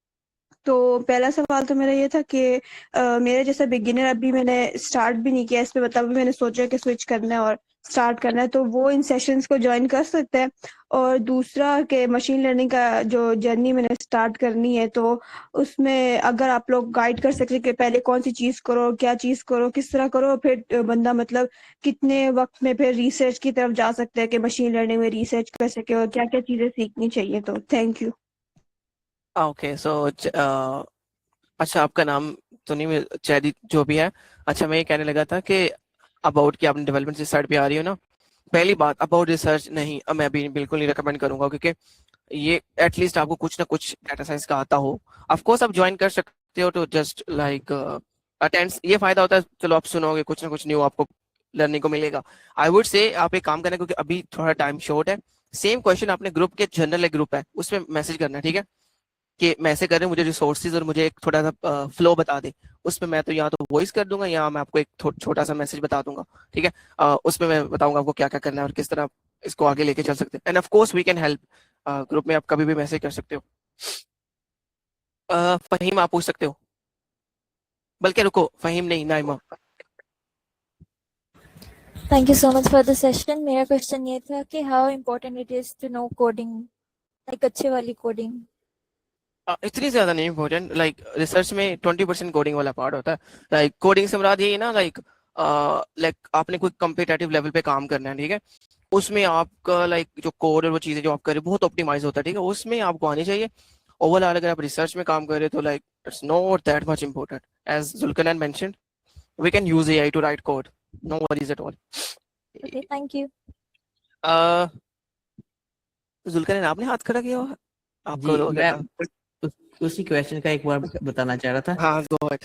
Speaker 8: तो पहला सवाल तो मेरा ये था कि मेरे जैसा बिगिनर, अभी मैंने स्टार्ट भी नहीं किया इस पे, मतलब अभी मैंने सोचा कि स्विच करना है और स्टार्ट करना है, तो वो इन सेशंस को ज्वाइन कर सकते हैं। और दूसरा कि मशीन लर्निंग का जो जर्नी मैंने स्टार्ट करनी है, तो उसमें अगर आप लोग गाइड कर सकते कि पहले कौन सी चीज करो, क्या चीज करो, किस तरह करो, फिर बंदा मतलब कितने वक्त में फिर रिसर्च की तरफ जा सकता है कि मशीन लर्निंग में रिसर्च कर सके, और क्या क्या चीजें सीखनी चाहिए। तो थैंक यू।
Speaker 2: ओके सो अच्छा, आपका नाम तो नहीं, चैदी जो भी है। अच्छा, मैं ये कहने लगा था कि अबाउट कि आपने डेवलपमेंट से साइड पे आ रही हो ना, पहली बात अबाउट रिसर्च नहीं, मैं अभी बिल्कुल नहीं रिकमेंड करूंगा, क्योंकि ये एटलीस्ट आपको कुछ ना कुछ डाटा साइंस का आता हो। ऑफ कोर्स आप ज्वाइन कर सकते हो तो जस्ट लाइक अटेंड, ये फायदा होता है, चलो आप सुनोगे कुछ ना कुछ न्यू आपको लर्निंग को मिलेगा। आई वुड से आप एक काम करना, क्योंकि अभी थोड़ा टाइम शॉर्ट है। सेम क्वेश्चन आपने ग्रुप के जनरल ग्रुप है उसमें मैसेज करना है, ठीक है, कि मैं ऐसे कर रहे हूँ, मुझे रिसोर्सेज और मुझे एक थोड़ा सा फ्लो बता दे। उसमें मैं तो या तो वॉइस कर दूंगा या मैं आपको एक छोटा सा मैसेज बता दूंगा, ठीक है। उसमें मैं बताऊंगा आपको क्या क्या करना है और किस तरह इसको आगे लेके चल सकते हैं। And of course we can help. Group में आप कभी भी मैसेज कर सकते हो। फहीम आप पूछ सकते हो, बल्कि रुको, फहीम नहीं, Naima.
Speaker 9: Thank you so much for the session. मेरा क्वेश्चन ये था कि how important it is to know coding, like अच्छे वाली coding.
Speaker 2: इतनी ज्यादा नहीं इम्पोर्टेंट, लाइक रिसर्च में 20% कोडिंग वाला पार्ट होता है। लाइक कोडिंग से मुराद यही है ना, लाइक आपने कोई कम्पिटेटिव लेवल पे काम करना है, ठीक है, उसमें आपका लाइक जो कोड और वो चीजें जो आप कर रहे हो बहुत ऑप्टिमाइज होता है, ठीक है, उसमें आपको आनी चाहिए। ओवरऑल अगर आप रिसर्च में काम कर रहे हो तो like it's not that much important. As Zulqarnain mentioned, we can use AI to write code, no worries at all.
Speaker 9: Okay, thank you.
Speaker 2: Zulqarnain आपने हाथ खड़ा किया हुआ, आपको
Speaker 1: जी, मैं
Speaker 2: क्या?
Speaker 1: उसी क्वेश्चन का एक बार बताना चाह रहा था।
Speaker 2: हाँ, गो अहेड।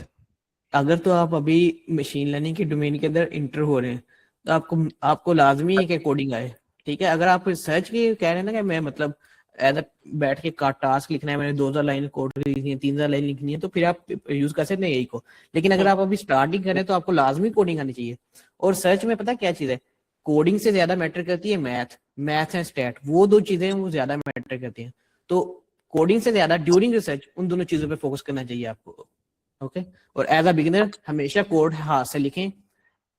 Speaker 1: अगर तो आप अभी मशीन लर्निंग के डोमेन के अंदर इंटर हो रहे हैं तो आपको लाजमी है कि कोडिंग आए, ठीक है। अगर आप रिसर्च की कह रहे हैं ना कि मैं मतलब एज बैठ के टास्क लिखना है, मैंने 2000 लाइन कोड लिखनी है, 3000 लाइन लिखनी है, तो फिर आप यूज कर सकते हैं यही को। लेकिन अगर आप अभी स्टार्टिंग करें तो आपको लाजमी कोडिंग आनी चाहिए। और सर्च में पता क्या चीज है, कोडिंग से ज्यादा मैटर करती है मैथ एंड स्टैट, वो दो चीजें वो ज्यादा मैटर करती हैं। तो कोडिंग से ज्यादा ड्यूरिंग रिसर्च उन दोनों चीजों पे फोकस करना चाहिए आपको, ओके। और एज अ बिगिनर हमेशा कोड हाथ से लिखें,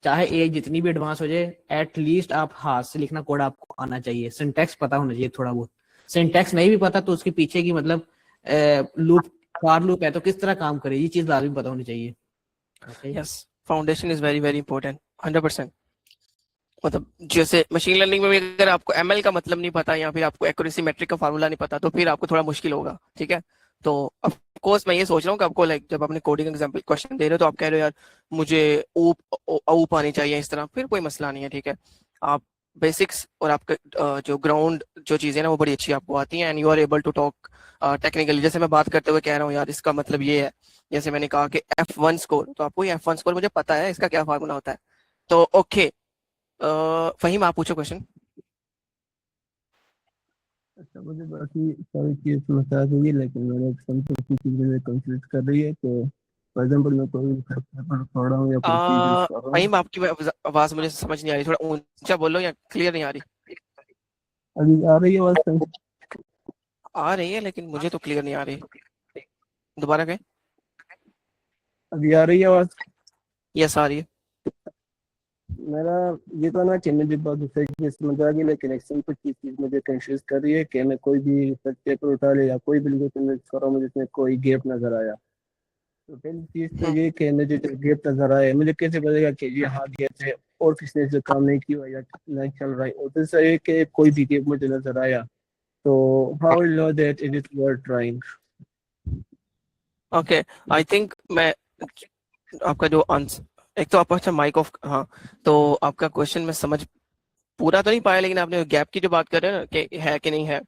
Speaker 1: चाहे एज जितनी भी एडवांस हो जाए, एटलीस्ट आप हाथ से लिखना कोड आपको आना चाहिए। सिंटैक्स पता होना चाहिए थोड़ा बहुत। सिंटैक्स नहीं भी पता तो उसके पीछे की मतलब लूप, फॉर लूप है तो किस तरह काम करे, ये चीज लाजमी पता होनी चाहिए, okay.
Speaker 2: Yes, foundation is very very important, 100%। मतलब जैसे मशीन लर्निंग में भी अगर आपको एमएल का मतलब नहीं पता या फिर आपको एक्यूरेसी मेट्रिक का फार्मूला नहीं पता तो फिर आपको थोड़ा मुश्किल होगा, ठीक है। तो ऑफ कोर्स मैं ये सोच रहा हूँ कि आपको लाइक जब आपने कोडिंग एग्जांपल क्वेश्चन दे रहे हो तो आप कह रहे हो यार मुझे ऊप आनी चाहिए इस तरह, फिर कोई मसला नहीं है, ठीक है। आप बेसिक्स और आपका जो ग्राउंड जो चीजें ना वो बड़ी अच्छी आपको आती हैं, and you are able to talk technically. जैसे मैं बात करते हुए कह रहा हूँ यार इसका मतलब ये है, जैसे मैंने कहा कि F1 स्कोर, तो आपको ये F1 स्कोर मुझे पता है इसका क्या फार्मूला होता है। तो ओके, फहीम आप पूछो क्वेश्चन।
Speaker 10: अच्छा, मुझे बाकी सारी चीज समझ आ गई, लेकिन मैंने समझा की चीजें में कंफ्यूज कर रही है। तो फॉर एग्जांपल मैं कोई पेपर पढ़ रहा हूँ या कोई चीज यूज कर रहा हूँ।
Speaker 2: फहीम आपकी आवाज मुझे समझ नहीं आ रही, थोड़ा ऊंचा बोलो या क्लियर नहीं आ रही।
Speaker 10: अभी आ रही है आवाज?
Speaker 2: आ रही है लेकिन मुझे तो क्लियर नहीं आ रही, दोबारा कहें।
Speaker 10: अभी आ रही है आवाज?
Speaker 2: यस आ रही है।
Speaker 10: मेरा ये तो ना कि मुझे बहुत दूसरी चीज समझ आ गई, लेकिन एक सिंपल चीज मुझे कंफ्यूज कर रही है कि मैं कोई भी रिसर्च पेपर उठा ले या कोई भी लिखो कर रहा हूँ, मुझे इसमें कोई गैप नजर आया। तो पहली चीज तो ये कि मुझे जो गैप नजर आया, मुझे कैसे पता कि ये हाँ गैप है और किसने जो काम नहीं किया या नहीं चल रहा है। और दूसरा ये कि कोई भी गैप मुझे नजर आया तो how will know that it is worth trying.
Speaker 2: Okay, I think मैं आपका जो आंसर, एक तो आप अच्छा माइक ऑफ, हाँ, तो आपका क्वेश्चन मैं समझ पूरा तो नहीं पाया, लेकिन आपने गैप की जो बात कर रहे हैं ना कि है कि नहीं है,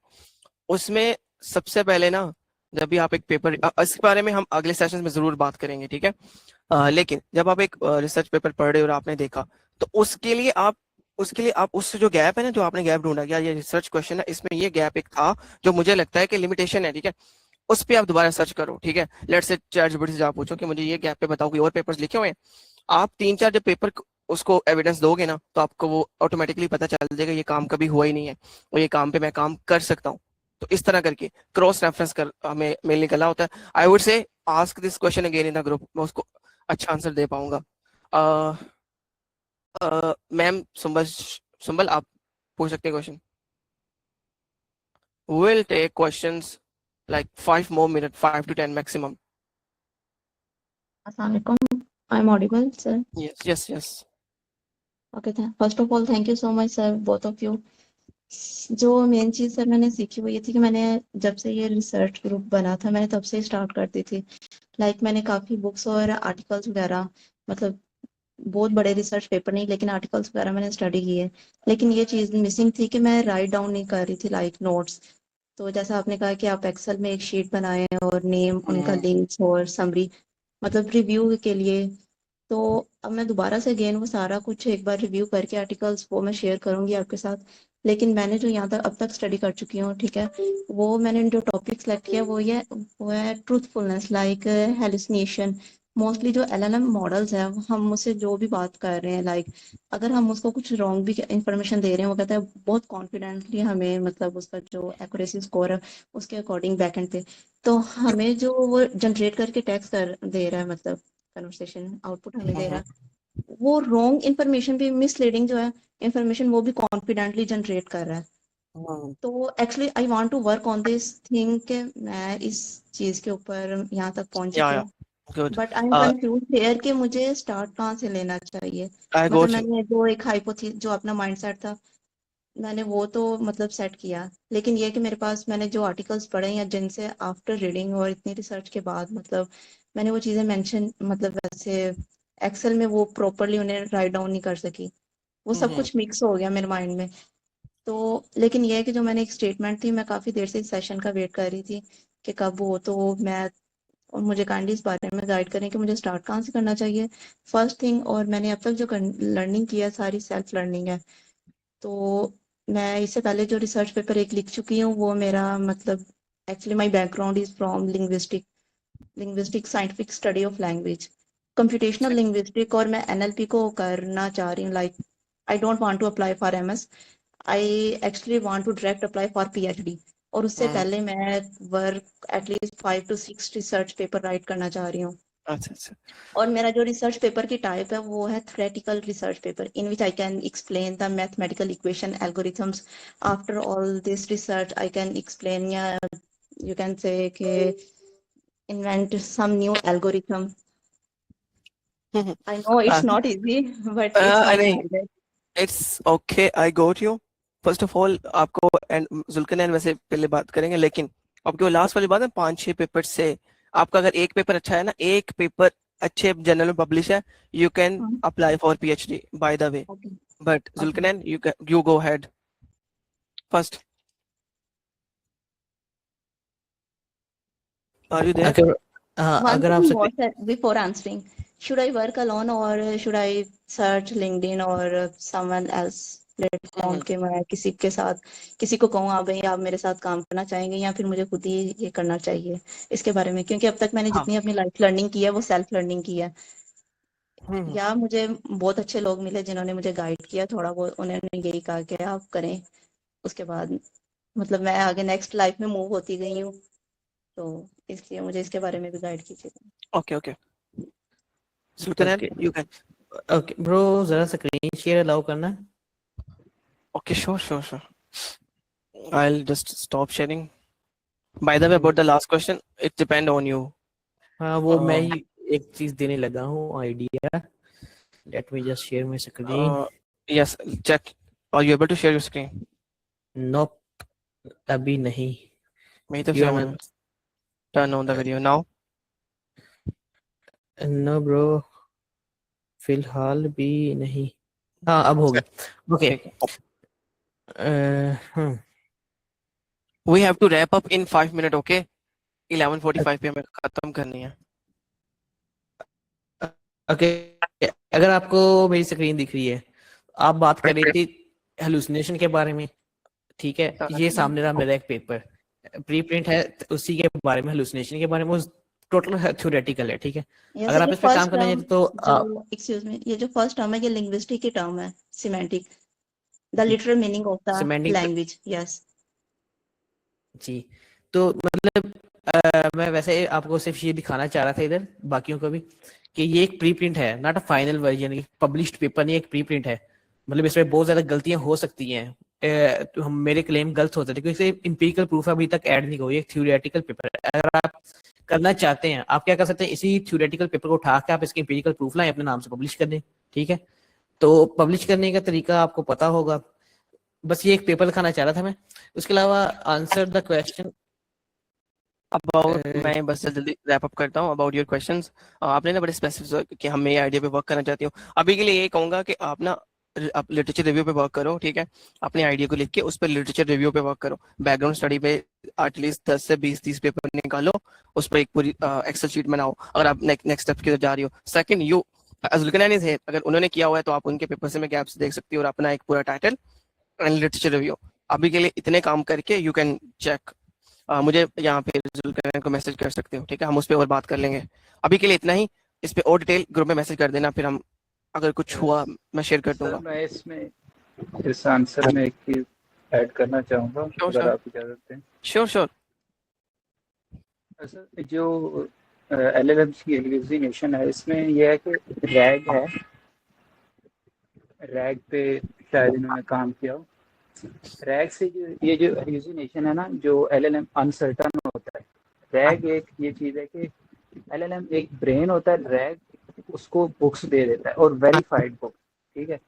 Speaker 2: उसमें सबसे पहले ना जब भी आप एक पेपर, इस बारे में हम अगले सेशन में जरूर बात करेंगे, ठीक है। लेकिन जब आप एक रिसर्च पेपर पढ़ रहे हो और आपने देखा, तो उसके लिए आप उससे जो गैप है ना, जो आपने गैप ढूंढा, ये रिसर्च क्वेश्चन है, इसमें ये गैप एक था जो मुझे लगता है कि लिमिटेशन है, ठीक है, उस पर आप दोबारा सर्च करो, ठीक है। लेट्स से चैटजीपीटी से आप पूछो कि मुझे ये गैप पे बताओ, कोई और पेपर्स लिखे हुए हैं। आप 3-4 जब पेपर उसको एविडेंस दोगे ना, तो आपको वो ऑटोमेटिकली पता चल जाएगा ये काम कभी हुआ ही नहीं है और ये काम पे मैं काम कर सकता हूँ, तो इस तरह करके क्रॉस रेफरेंस कर हमें मेल निकला होता है। आई वुड से ask this question again in the group, मैं उसको अच्छा आंसर दे पाऊंगा। मैम सुंबल आप पूछ सकते हैं question. We'll take questions like 5 more minutes, 5 to 10 maximum.
Speaker 11: Assalamualaikum. I'm audible, sir.
Speaker 2: Yes.
Speaker 11: Okay, first of all, thank you so much, sir, both of you. जो main चीज सर मैंने सीखी वो ये थी कि मैंने जब से ये रिसर्च ग्रुप बना था मैंने तब से स्टार्ट करती थी। मैंने काफी बुक्स और आर्टिकल्स वगैरह, मतलब बहुत बड़े रिसर्च पेपर नहीं लेकिन आर्टिकल्स वगैरह मैंने स्टडी किए, लेकिन ये चीज मिसिंग थी कि मैं राइट डाउन नहीं कर रही थी नोट्स। तो जैसा आपने कहा कि आप एक्सेल में एक शीट बनाएं और नेम उनका लिंक्स और समरी, मतलब रिव्यू के लिए। तो अब मैं दोबारा से अगेन वो सारा कुछ एक बार रिव्यू करके आर्टिकल्स वो मैं शेयर करूंगी आपके साथ। लेकिन मैंने जो यहाँ तक अब तक स्टडी कर चुकी हूँ, ठीक है, वो मैंने जो टॉपिक सेलेक्ट किया वो है ट्रूथफुलनेस, हेलुसिनेशन। मोस्टली जो एलएलएम मॉडल्स हैं हम मुझसे जो भी बात कर रहे हैं, अगर हम उसको कुछ रॉन्ग भी इंफॉर्मेशन दे रहे हैं, वो कहता है बहुत कॉन्फिडेंटली हमें, मतलब उसका जो एक्यूरेसी स्कोर है उसके अकॉर्डिंग बैकएंड पे, तो हमें जो वो जनरेट करके टेक्स्ट कर दे रहा है, मतलब कन्वर्सेशन आउटपुट हमें दे रहा है, वो रॉन्ग इंफॉर्मेशन भी, मिसलीडिंग जो है इंफॉर्मेशन वो भी कॉन्फिडेंटली जनरेट कर रहा है। तो actually I want to work on this thing कि मैं इस चीज के ऊपर यहाँ तक पहुंच चुकी हूँ,
Speaker 2: Good.
Speaker 11: But I am confuse here कि मुझे स्टार्ट कहाँ से लेना चाहिए।
Speaker 2: I
Speaker 11: मतलब
Speaker 2: got you.
Speaker 11: मैंने जो एक हाइपोथेसिस जो अपना माइंडसेट था मैंने वो तो मतलब सेट किया, लेकिन ये कि मेरे पास मैंने जो आर्टिकल्स पढ़े या जिनसे आफ्टर रीडिंग और इतनी रिसर्च के बाद मतलब मैंने वो चीजें मेंशन, मतलब वैसे एक्सेल में वो प्रॉपरली उन्हें राइट डाउन नहीं कर सकी, वो सब कुछ मिक्स हो गया मेरे माइंड में। तो लेकिन ये है कि जो मैंने एक स्टेटमेंट थी, मैं काफी देर से इस सेशन का वेट कर रही थी कि कब हो, तो मैं, और मुझे काइंडली इस बारे में गाइड करें कि मुझे स्टार्ट कहाँ से करना चाहिए फर्स्ट थिंग। और मैंने अब तक जो लर्निंग की है सारी सेल्फ लर्निंग है। तो मैं इससे पहले जो रिसर्च पेपर एक लिख चुकी हूँ वो मेरा, मतलब actually my background is from linguistic scientific study of language, computational linguistic, और मैं एनएलपी को करना चाह रही हूँ। I don't want to apply for MS, I actually want to direct apply for PhD. और उससे पहले मैं work at least 5 to 6 research paper write करना चाह रही हूँ।
Speaker 2: अच्छा।
Speaker 11: और मेरा जो रिसर्च पेपर की टाइप है वो है theoretical research paper, in which I can explain the mathematical equation algorithms. After all this research I can explain, या यू कैन से कि invent some new algorithm. I know it's not easy, but it's my target.
Speaker 2: It's okay, I got you. First of all आपको and जुल्कनैन वैसे पहले बात करेंगे, लेकिन आपकी वो लास्ट वाली बात है 5-6 पेपर से आपका अगर एक पेपर अच्छा है ना, एक पेपर अच्छे जर्नल में पब्लिश है, you can apply for PhD by the way. But Zulqarnain you go ahead first. Are you there?
Speaker 1: अगर आप
Speaker 11: before answering, should I work alone or should I search LinkedIn or someone else platform के मैं किसी के साथ किसी को कहूँ हाँ भाई आप मेरे साथ काम करना चाहेंगे, या फिर मुझे खुद ही ये करना चाहिए इसके बारे में, क्योंकि अब तक मैंने जितनी अपनी लाइफ लर्निंग की है वो सेल्फ लर्निंग की है। या मुझे बहुत अच्छे लोग मिले जिन्होंने मुझे गाइड किया थोड़ा बहुत, उन्होंने यही कहा कि आप करें, उसके बाद मतलब मैं आगे नेक्स्ट लाइफ में मूव होती गई हूँ, तो इसलिए मुझे इसके बारे में भी गाइड कीजिएगा।
Speaker 2: Okay. Zulkarnain, you can.
Speaker 1: Okay bro, जरा स्क्रीन शेयर अलाउ करना।
Speaker 2: Okay, sure. I'll just stop sharing. By the way, about the last question, it depends on you.
Speaker 1: हाँ वो मैं ही एक चीज देने लगा हूँ idea. Late me just share my screen.
Speaker 2: Yes, check. Are you able to share your screen?
Speaker 1: नोप, अभी नहीं।
Speaker 2: मैं तो share मैंने। Turn on the video now.
Speaker 1: No bro, फिलहाल भी नहीं। हाँ अब हो गया। Okay.
Speaker 2: We have to wrap up in 5 minutes, okay? 11:45 पे हमें खत्म करनी है।
Speaker 1: ओके, अगर आपको मेरी स्क्रीन दिख रही है, आप बात कर रही थी हेलुसिनेशन के बारे में, ठीक है? ये सामने रहा मेरा एक पेपर, प्री प्रिंट है उसी के बारे में, हेलुसिनेशन के बारे में, टोटल थ्योरेटिकल है, ठीक है? अगर आप इस पे काम करना चाहते तो
Speaker 11: एक्सक्यूज मी, ये जो फर्स्ट टर्म है ये लिंग्विस्टिक की टर्म है, semantic, the literal meaning of the language. Yes,
Speaker 1: जी, तो मतलब मैं वैसे आपको सिर्फ ये दिखाना चाह रहा था इधर बाकियों को भी कि ये एक प्री प्रिंट है, not a final version, published paper नहीं, एक प्री प्रिंट है। मतलब इसमें बहुत ज्यादा गलतियां हो सकती हैं, तो हम मेरे क्लेम गलत होते थे क्योंकि इंपिरिकल प्रूफ अभी तक ऐड नहीं हुई, एक थ्योरेटिकल पेपर है। अगर आप करना चाहते हैं, आप क्या कर सकते हैं, इसी थ्योरेटिकल पेपर को उठा के आप इसके इंपिरिकल प्रूफ लाएं, अपने नाम से पब्लिश कर दें। ठीक है, तो पब्लिश करने का तरीका आपको पता होगा। बस ये एक पेपर दिखाना चाह रहा था मैं। उसके अलावा आंसर द क्वेश्चन
Speaker 2: अबाउट, मैं बस जल्दी रैप अप करता हूँ अबाउट योर क्वेश्चंस। आपने ना बड़े स्पेसिफिक कि हम ये आइडिया पे वर्क करना चाहती हूँ। अभी के लिए ये कहूंगा कि आप ना आप लिटरेचर रिव्यू पे वर्क करो, ठीक है। अपने आइडिया को लिख के उस पर लिटरेचर रिव्यू पे वर्क करो। बैकग्राउंड स्टडी पे एटलीस्ट 10 से 20-30 पेपर निकालो, उस पर एक पूरी एक्सेल शीट बनाओ अगर आप नेक्स्ट स्टेप की तरफ जा रही हो। सेकंड, यू अजुलकनान इज हियर, अगर उन्होंने किया हुआ है तो आप उनके पेपर से में गैप्स देख सकती हो और अपना एक पूरा टाइटल एंड लिटरेचर रिव्यू। अभी के लिए इतने काम करके यू कैन चेक। मुझे यहाँ पे जुल्करनैन को मैसेज कर सकते हो, ठीक है, हम उस पर और बात कर लेंगे। अभी के लिए इतना ही। इस पे और डिटेल ग्रुप में मैसेज कर देना, फिर हम अगर कुछ हुआ मैं शेयर कर दूंगा।
Speaker 7: मैं इसमें इस आंसर में एक चीज ऐड करना चाहूँगा, अगर आप इजाजत दें।
Speaker 2: श्योर।
Speaker 7: सर, जो LLMs की एलिजिनेशन है, इसमें यह है कि रैग है, रैग पे शायद इन्होंने काम किया हो। रैग से ये जो एलिजिनेशन है ना, जो LLM अनसर्टन होता है। रैग एक ये चीज़ है कि LLM एक ब्रेन होता है, रैग उसको बुक्स दे देता है और वेरीफाइड बुक्स, ठीक है।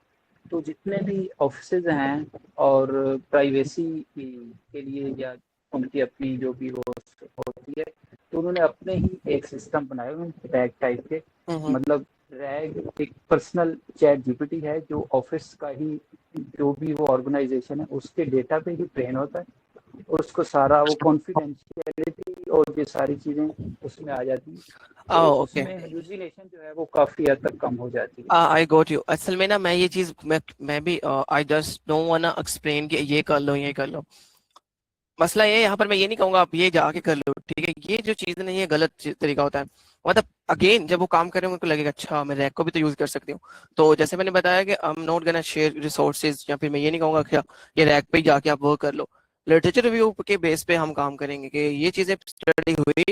Speaker 7: तो जितने भी ऑफिसेज हैं और प्राइवेसी के लिए या उनकी अपनी जो भी वो होती है, तो उन्होंने अपने ही एक सिस्टम बनाए हुए हैं रैग टाइप के। मतलब रैग एक पर्सनल चैट जीपीटी है जो ऑफिस का ही जो भी वो ऑर्गेनाइजेशन है उसके डेटा पे ही ट्रेन होता है और उसको सारा वो कॉन्फिडेंशियलिटी और ये सारी चीजें उसमें आ जाती है। तो उसमें हेलुसिनेशन जो है वो काफी हद तक कम हो जाती है।
Speaker 2: I got you. असल में ना मैं ये चीज मैं भी I just don't want to explain कि ये कर लो। मसला ये यहाँ पर मैं ये नहीं कहूंगा आप ये जाके कर लो, ठीक है। ये जो चीज नहीं है गलत तरीका होता है। मतलब अगेन जब वो काम करेंगे उनको लगेगा अच्छा मैं रैक को भी तो यूज कर सकती हूँ। तो जैसे मैंने बताया कि आई am not gonna share resources, या फिर मैं ये नहीं कहूंगा कि ये रैक पे ही जाके आप वर्क कर लो। लिटरेचर रिव्यू के बेस पे हम काम करेंगे कि ये चीजें स्टडी हुई,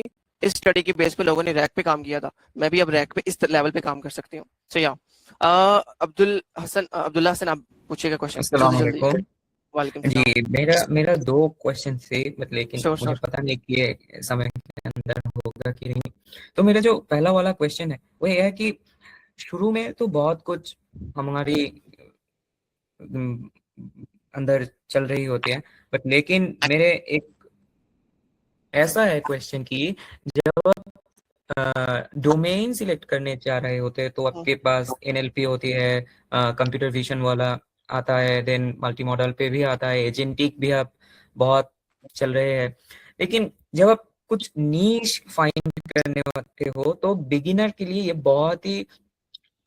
Speaker 2: इस स्टडी के बेस पे लोगों ने रैक पे काम किया था, मैं भी अब रैक पे इस लेवल पे काम कर सकती हूँ। सो या अब्दुल्ला हसन आप पूछिएगा क्वेश्चन।
Speaker 12: जी, मेरा 2 क्वेश्चन थे, मतलब लेकिन मुझे पता नहीं कि ये समय के अंदर होगा कि नहीं। तो मेरा जो पहला वाला क्वेश्चन है वो ये है कि शुरू में तो बहुत कुछ हमारी अंदर चल रही होती है, बट लेकिन मेरे एक ऐसा है क्वेश्चन कि जब डोमेन सिलेक्ट करने जा रहे होते हैं तो आपके पास NLP होती है, कंप्यूटर विजन वाला आता है, देन मल्टी मॉडल पे भी आता है, एजेंटिक भी आप बहुत चल रहे हैं। लेकिन जब आप कुछ नीश फाइंड करने वाले हो तो बिगिनर के लिए ये बहुत ही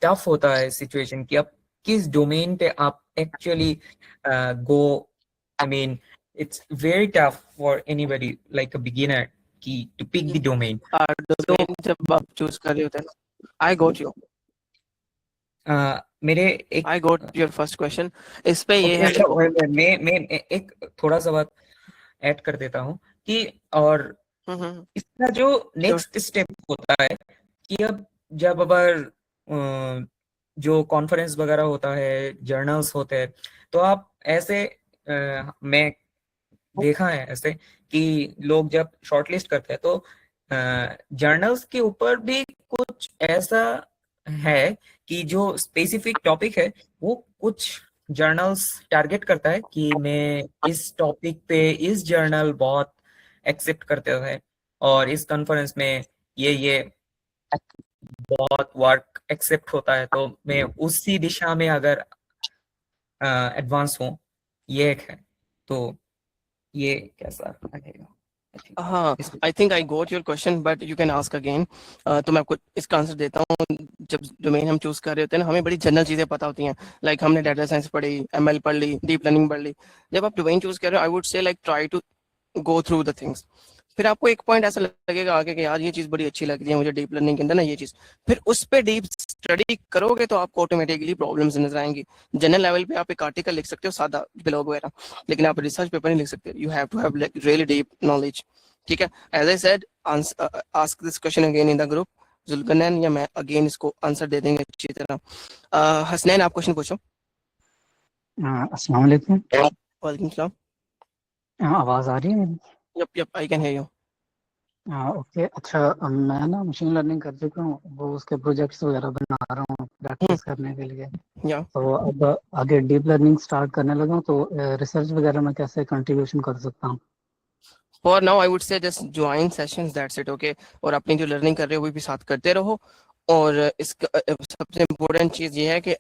Speaker 12: टफ होता है सिचुएशन कि आप किस डोमेन पे आप actually go. I mean it's very tough for anybody like a beginner की टू पिक द डोमेन।
Speaker 2: जब आप चूज कर रहे होते हैं ना, आई गॉट यू।
Speaker 12: मेरे एक
Speaker 2: I got your first question. इस पे ये है
Speaker 12: मैं एक थोड़ा सा बात ऐड कर देता हूँ कि और इसका जो नेक्स्ट स्टेप होता है कि अब जब अगर जो कॉन्फ्रेंस वगैरह होता है, जर्नल्स होते हैं, तो आप ऐसे मैं देखा है ऐसे कि लोग जब शॉर्टलिस्ट करते हैं तो जर्नल्स के ऊपर भी कुछ ऐसा है कि जो स्पेसिफिक टॉपिक है वो कुछ जर्नल्स टारगेट करता है कि मैं इस टॉपिक पे इस जर्नल बहुत एक्सेप्ट करते हैं और इस कॉन्फ्रेंस में ये बहुत वर्क एक्सेप्ट होता है, तो मैं उसी दिशा में अगर एडवांस हूँ, ये एक है। तो ये कैसा लगेगा?
Speaker 2: हाँ, आई think I got your question but you can ask again. तो मैं आपको इसका आंसर देता हूँ। जब डोमेन हम चूज कर रहे होते हैं ना, हमें बड़ी जनरल चीजें पता होती हैं, लाइक हमने डाटा साइंस पढ़ी, ML पढ़ ली, डीप लर्निंग पढ़ ली। जब आप डोमेन चूज कर रहे हो, I would say like try to go through the things. फिर आपको एक पॉइंट ऐसा लगेगा आगे कि यार ये चीज बड़ी अच्छी लगती है मुझे डीप लर्निंग के अंदर ना, ये चीज, फिर उस पर डीप स्टडी करोगे तो आपको ऑटोमेटिकली प्रॉब्लम्स नजर आएंगी। जनरल लेवल पे आप एक आर्टिकल लिख सकते हो सादा ब्लॉग वगैरह, लेकिन आप रिसर्च पेपर नहीं लिख सकते। You have to have really deep knowledge, ठीक है। As I said, ask this question again in the group. Zulqarnain या मैं अगेन इसको आंसर दे देंगे अच्छी तरह। हसनैन, आप क्वेश्चन पूछो।
Speaker 13: अस्सलाम वालेकुम।
Speaker 2: वालेकुम सलाम।
Speaker 13: आवाज आ रही है मेरी?
Speaker 2: Yup, I can hear you.
Speaker 13: Okay, अच्छा, मैं ना मशीन लर्निंग कर चुका हूँ, वो उसके प्रोजेक्ट्स वगैरह बना रहा हूँ प्रैक्टिस करने के लिए। तो अब आगे डीप लर्निंग स्टार्ट करने लगा हूँ, तो रिसर्च वगैरह में कैसे कंट्रीब्यूशन कर सकता हूँ?
Speaker 2: For now, I would say just join sessions, that's it, okay? और अपनी जो लर्निंग कर रहे हो वो भी साथ करते रहो। और इसका सबसे इम्पोर्टेंट चीज ये है कि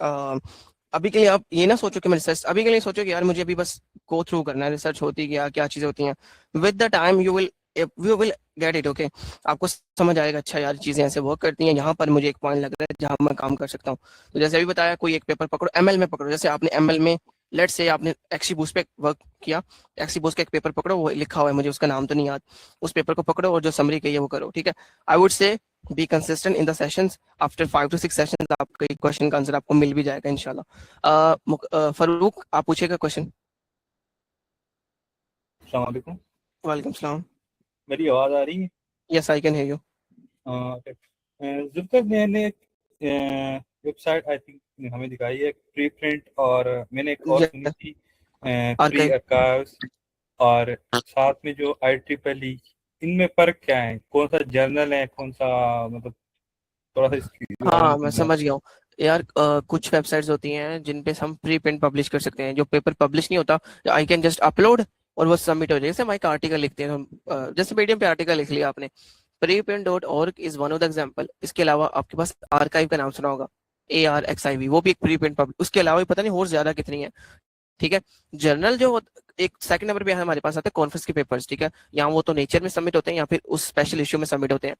Speaker 2: अभी के लिए आप ये ना सोचो कि मैं रिसर्च, अभी के लिए सोचो कि यार मुझे अभी बस गो थ्रू करना है, रिसर्च होती क्या क्या चीजें होती हैं। With the time you will get it, okay? आपको समझ आएगा, अच्छा यार चीजें ऐसे वर्क करती हैं, यहाँ पर मुझे एक पॉइंट लग रहा है जहाँ मैं काम कर सकता हूँ। तो जैसे अभी बताया, कोई एक पेपर पकड़ो, एमएल में पकड़ो। जैसे आपने एमएल में लेट्स से आपने एक्सीबूस्ट पे वर्क किया, एक्सीबूस्ट का एक पेपर पकड़ो, वो लिखा हुआ है, मुझे उसका नाम तो नहीं याद, उस पेपर को पकड़ो और जो समरी कही है वो करो, ठीक है? आई वुड से be consistent in the sessions. After 5 to 6 sessions आपका एक क्वेश्चन का आंसर आपको मिल भी जाएगा इंशाल्लाह। फरूक, आप पूछिएगा क्वेश्चन।
Speaker 14: अस्सलाम वालेकुम।
Speaker 2: वालेकुम सलाम।
Speaker 14: मेरी आवाज आ रही है?
Speaker 2: Yes, I can hear you.
Speaker 14: Zulkar मैंने वेबसाइट आई थिंक हमें दिखाई है प्री प्रिंट, और मैंने एक और सुनी थी प्री आर्काइव्स, और साथ में जो IEEE, इनमें फर्क क्या है? कौन सा जर्नल है, कौन सा, मतलब थोड़ा सा इसकी।
Speaker 2: हाँ, मैं समझ गया हूँ यार। कुछ वेबसाइट्स होती हैं जिन पे हम प्री प्रिंट पब्लिश कर सकते हैं, जो पेपर पब्लिश नहीं होता, आई कैन जस्ट अपलोड और वो सबमिट हो जाए। जैसे हम एक आर्टिकल लिखते हैं हम, जैसे मीडियम पे आर्टिकल लिख लिया आपने, preprint.org is one of the example. इसके अलावा आपके पास आर्काइव का नाम सुना होगा, ARXIV, वो भी एक प्री प्रिंट पब्लिश। उसके अलावा पता नहीं और ज्यादा कितनी है, ठीक है? जर्नल जो एक सेकंड नंबर पे हमारे पास आते हैं कॉन्फ्रेंस के पेपर्स, ठीक है? यहाँ वो तो नेचर में सबमिट होते हैं या फिर उस स्पेशल इश्यू में सबमिट होते हैं।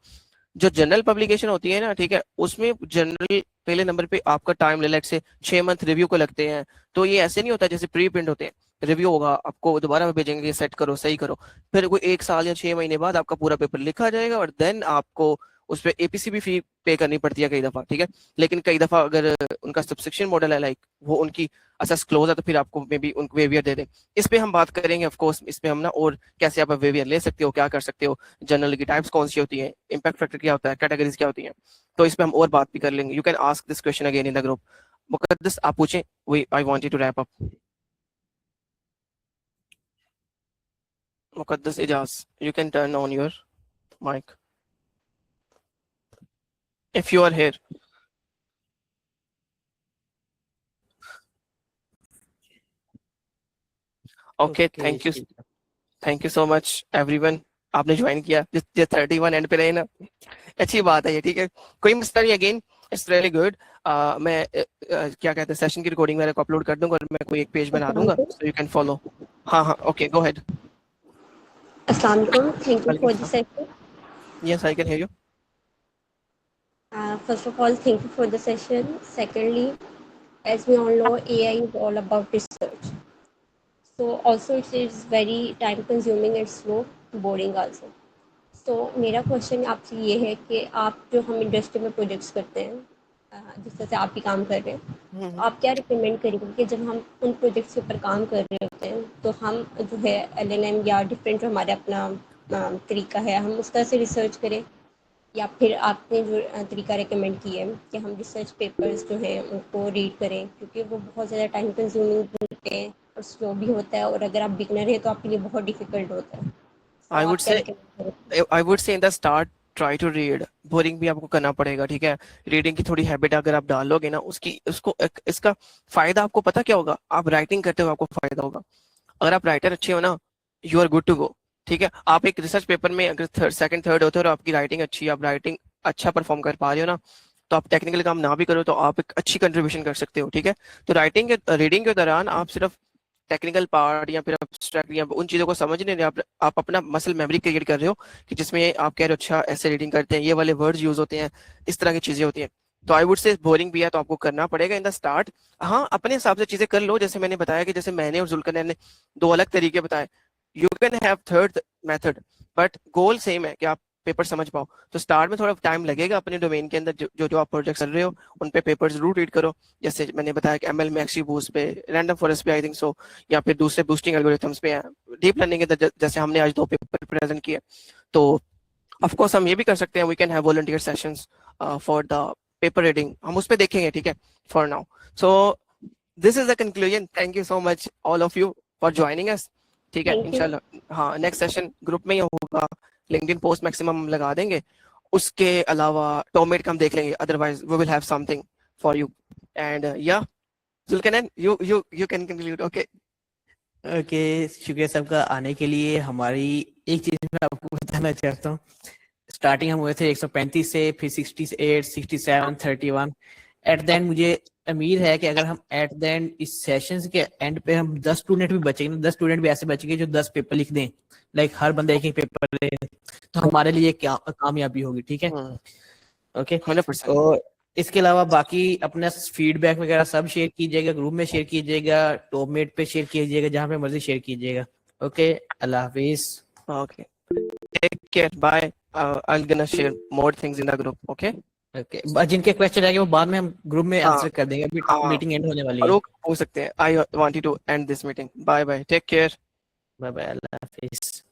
Speaker 2: जो जनरल पब्लिकेशन होती है ना, ठीक है, उसमें जनरल पहले नंबर पे आपका टाइम ले से 6 मंथ रिव्यू को लगते हैं। तो ये ऐसे नहीं होता जैसे प्री प्रिंट होते हैं, रिव्यू होगा, आपको दोबारा भेजेंगे, सेट करो, सही करो, फिर कोई 1 साल या 6 महीने बाद आपका पूरा पेपर लिखा जाएगा और देन आपको उस पर APC भी फी पे करनी पड़ती है कई दफा, ठीक है? लेकिन कई दफा अगर उनका सब्सक्रिप्शन मॉडल है, लाइक वो उनकी असेस क्लोज है, तो फिर आपको मे बी उनको वेवियर दे दें। इस पे हम बात करेंगे ऑफ कोर्स, इस पे हम ना, और कैसे आप वेवियर ले सकते हो, क्या कर सकते हो, जनरल की टाइप्स कौन सी होती है, इम्पैक्ट फैक्टर क्या होता है, कैटेगरीज क्या होती हैं, तो इस पे हम और बात भी कर लेंगे। You can ask this question again in the group. Muqaddas, आप पूछें, I want you to wrap up. Muqaddas Ijaz, you can turn on your mic if you are here. Okay, thank you so much everyone। आपने join किया, जो 31 and पे रहे ना, अच्छी बात है ये, ठीक है? कोई मसला नहीं, अगेन इट्स रियली गुड। मैं क्या कहते हैं, सेशन की रिकॉर्डिंग मेरे को अपलोड कर दूंगा और मैं कोई एक पेज बना दूंगा, सो यू कैन फॉलो। हाँ, okay, go ahead.
Speaker 15: Assalamu alaikum. Thank you for the session.
Speaker 2: Yes, I can hear you.
Speaker 15: First of all, thank you for the session. Secondly, as we all know, AI is all about research. So also it is very time consuming and slow, boring also. So मेरा question आपसे ये है कि आप जो हम industry में projects करते हैं, जिस तरह से आप भी काम कर रहे हैं, तो आप क्या रिकमेंड करेंगे कि जब हम उन प्रोजेक्ट्स के ऊपर काम कर रहे होते हैं तो हम जो है LLM या डिफरेंट जो हमारे अपना तरीका है, हम उस तरह से रिसर्च करें, या फिर आपने जो तरीका रिकमेंड किया है कि हम रिसर्च पेपर्स जो हैं उनको रीड करें, क्योंकि वो बहुत ज़्यादा टाइम कंज्यूमिंग होते हैं और स्लो भी होता है, और अगर आप बिगनर हैं तो आपके लिए बहुत डिफिकल्ट होता है।
Speaker 2: I would say in the start try to read। Boring भी आपको करना पड़ेगा, ठीक है? रीडिंग की थोड़ी हैबिट अगर आप डालोगे ना, इसका फायदा आपको पता क्या होगा? आप राइटिंग करते हो आपको फायदा होगा। अगर आप राइटर अच्छे हो ना, you are good to go, ठीक है? आप एक रिसर्च पेपर में अगर सेकंड थर्ड होते हो और आपकी राइटिंग अच्छी है, आप राइटिंग अच्छा परफॉर्म कर पा रहे हो ना, तो आप टेक्निकल काम ना भी करो तो आप एक अच्छी कंट्रीब्यूशन कर सकते हो, ठीक है? तो रीडिंग के दौरान आप सिर्फ टेक्निकल पार्ट या फिर एब्स्ट्रैक्ट या उन चीज़ों को समझ नहीं रहे, आप अपना मसल मेमोरी क्रिएट कर रहे हो कि जिसमें आप कह रहे हो अच्छा ऐसे रीडिंग करते हैं, ये वाले वर्ड्स यूज होते हैं, इस तरह की चीज़ें होती हैं। तो आई वुड से बोरिंग भी है तो आपको करना पड़ेगा इन द स्टार्ट। हाँ, अपने हिसाब से चीज़ें कर लो, जैसे मैंने बताया कि जैसे मैंने और जुल्करनैन ने 2 अलग तरीके बताए। You can have third method, but goal same है कि आप पेपर समझ पाओ। तो स्टार्ट में थोड़ा टाइम लगेगा, अपने डोमेन के अंदर जो आप प्रोजेक्ट कर रहे हो उन पे पेपर जरूर रीड करो। जैसे मैंने बताया कि एमएल में एक्सबूस्ट पे, रैंडम फॉरेस्ट पे आई थिंक सो, या फिर दूसरे बूस्टिंग एल्गोरिथम्स पे, डीप लर्निंग के जैसे हमने आज 2 पेपर प्रेजेंट किए। तो ऑफ कोर्स हम ये भी कर सकते हैं, we can have volunteer sessions for the paper reading, हम उस पे देखेंगे, ठीक है, for now. So this is the conclusion. Thank you so much all of you for joining us, ठीक है। इंशाल्लाह हाँ नेक्स्ट सेशन ग्रुप में ही होगा, लिंक्डइन पोस्ट मैक्सिमम हम लगा देंगे, उसके अलावा टॉमेट का हम देख लेंगे, otherwise we will have something for you. And या Zulqarnain you can conclude. Okay
Speaker 1: okay, शुक्रिया सबका आने के लिए। हमारी एक चीज मैं आपको बताना चाहता हूँ, स्टार्टिंग हम हुए थे 135 से, फिर 68, 67, 31। एट द एंड मुझे उम्मीद है कि अगर हम एट द एंड इस सेशंस के एंड पे हम 10 स्टूडेंट भी बचेंगे, 10 स्टूडेंट भी ऐसे बचेंगे जो 10 पेपर लिख दें, लाइक हर बंदा एक पेपर ले, तो हमारे लिए क्या कामयाबी होगी, ठीक है। ओके
Speaker 2: 100%।
Speaker 1: और इसके अलावा बाकी अपना फीडबैक वगैरह सब शेयर कीजिएगा, ग्रुप में शेयर कीजिएगा, टॉपमेट पे शेयर कीजिएगा, जहाँ पे मर्जी शेयर कीजिएगा। ओके, अल्लाह हाफिज।
Speaker 2: Okay, take care, bye. I'll gonna share more things in the group. Okay.
Speaker 1: Okay, जिनके क्वेश्चन रहेंगे वो बाद में हम ग्रुप में आंसर कर देंगे, अभी मीटिंग एंड होने वाली है।
Speaker 2: हो सकते हैं। I want you to end this meeting. Bye bye. Take care.
Speaker 1: Bye bye, अल्लाह हाफिज।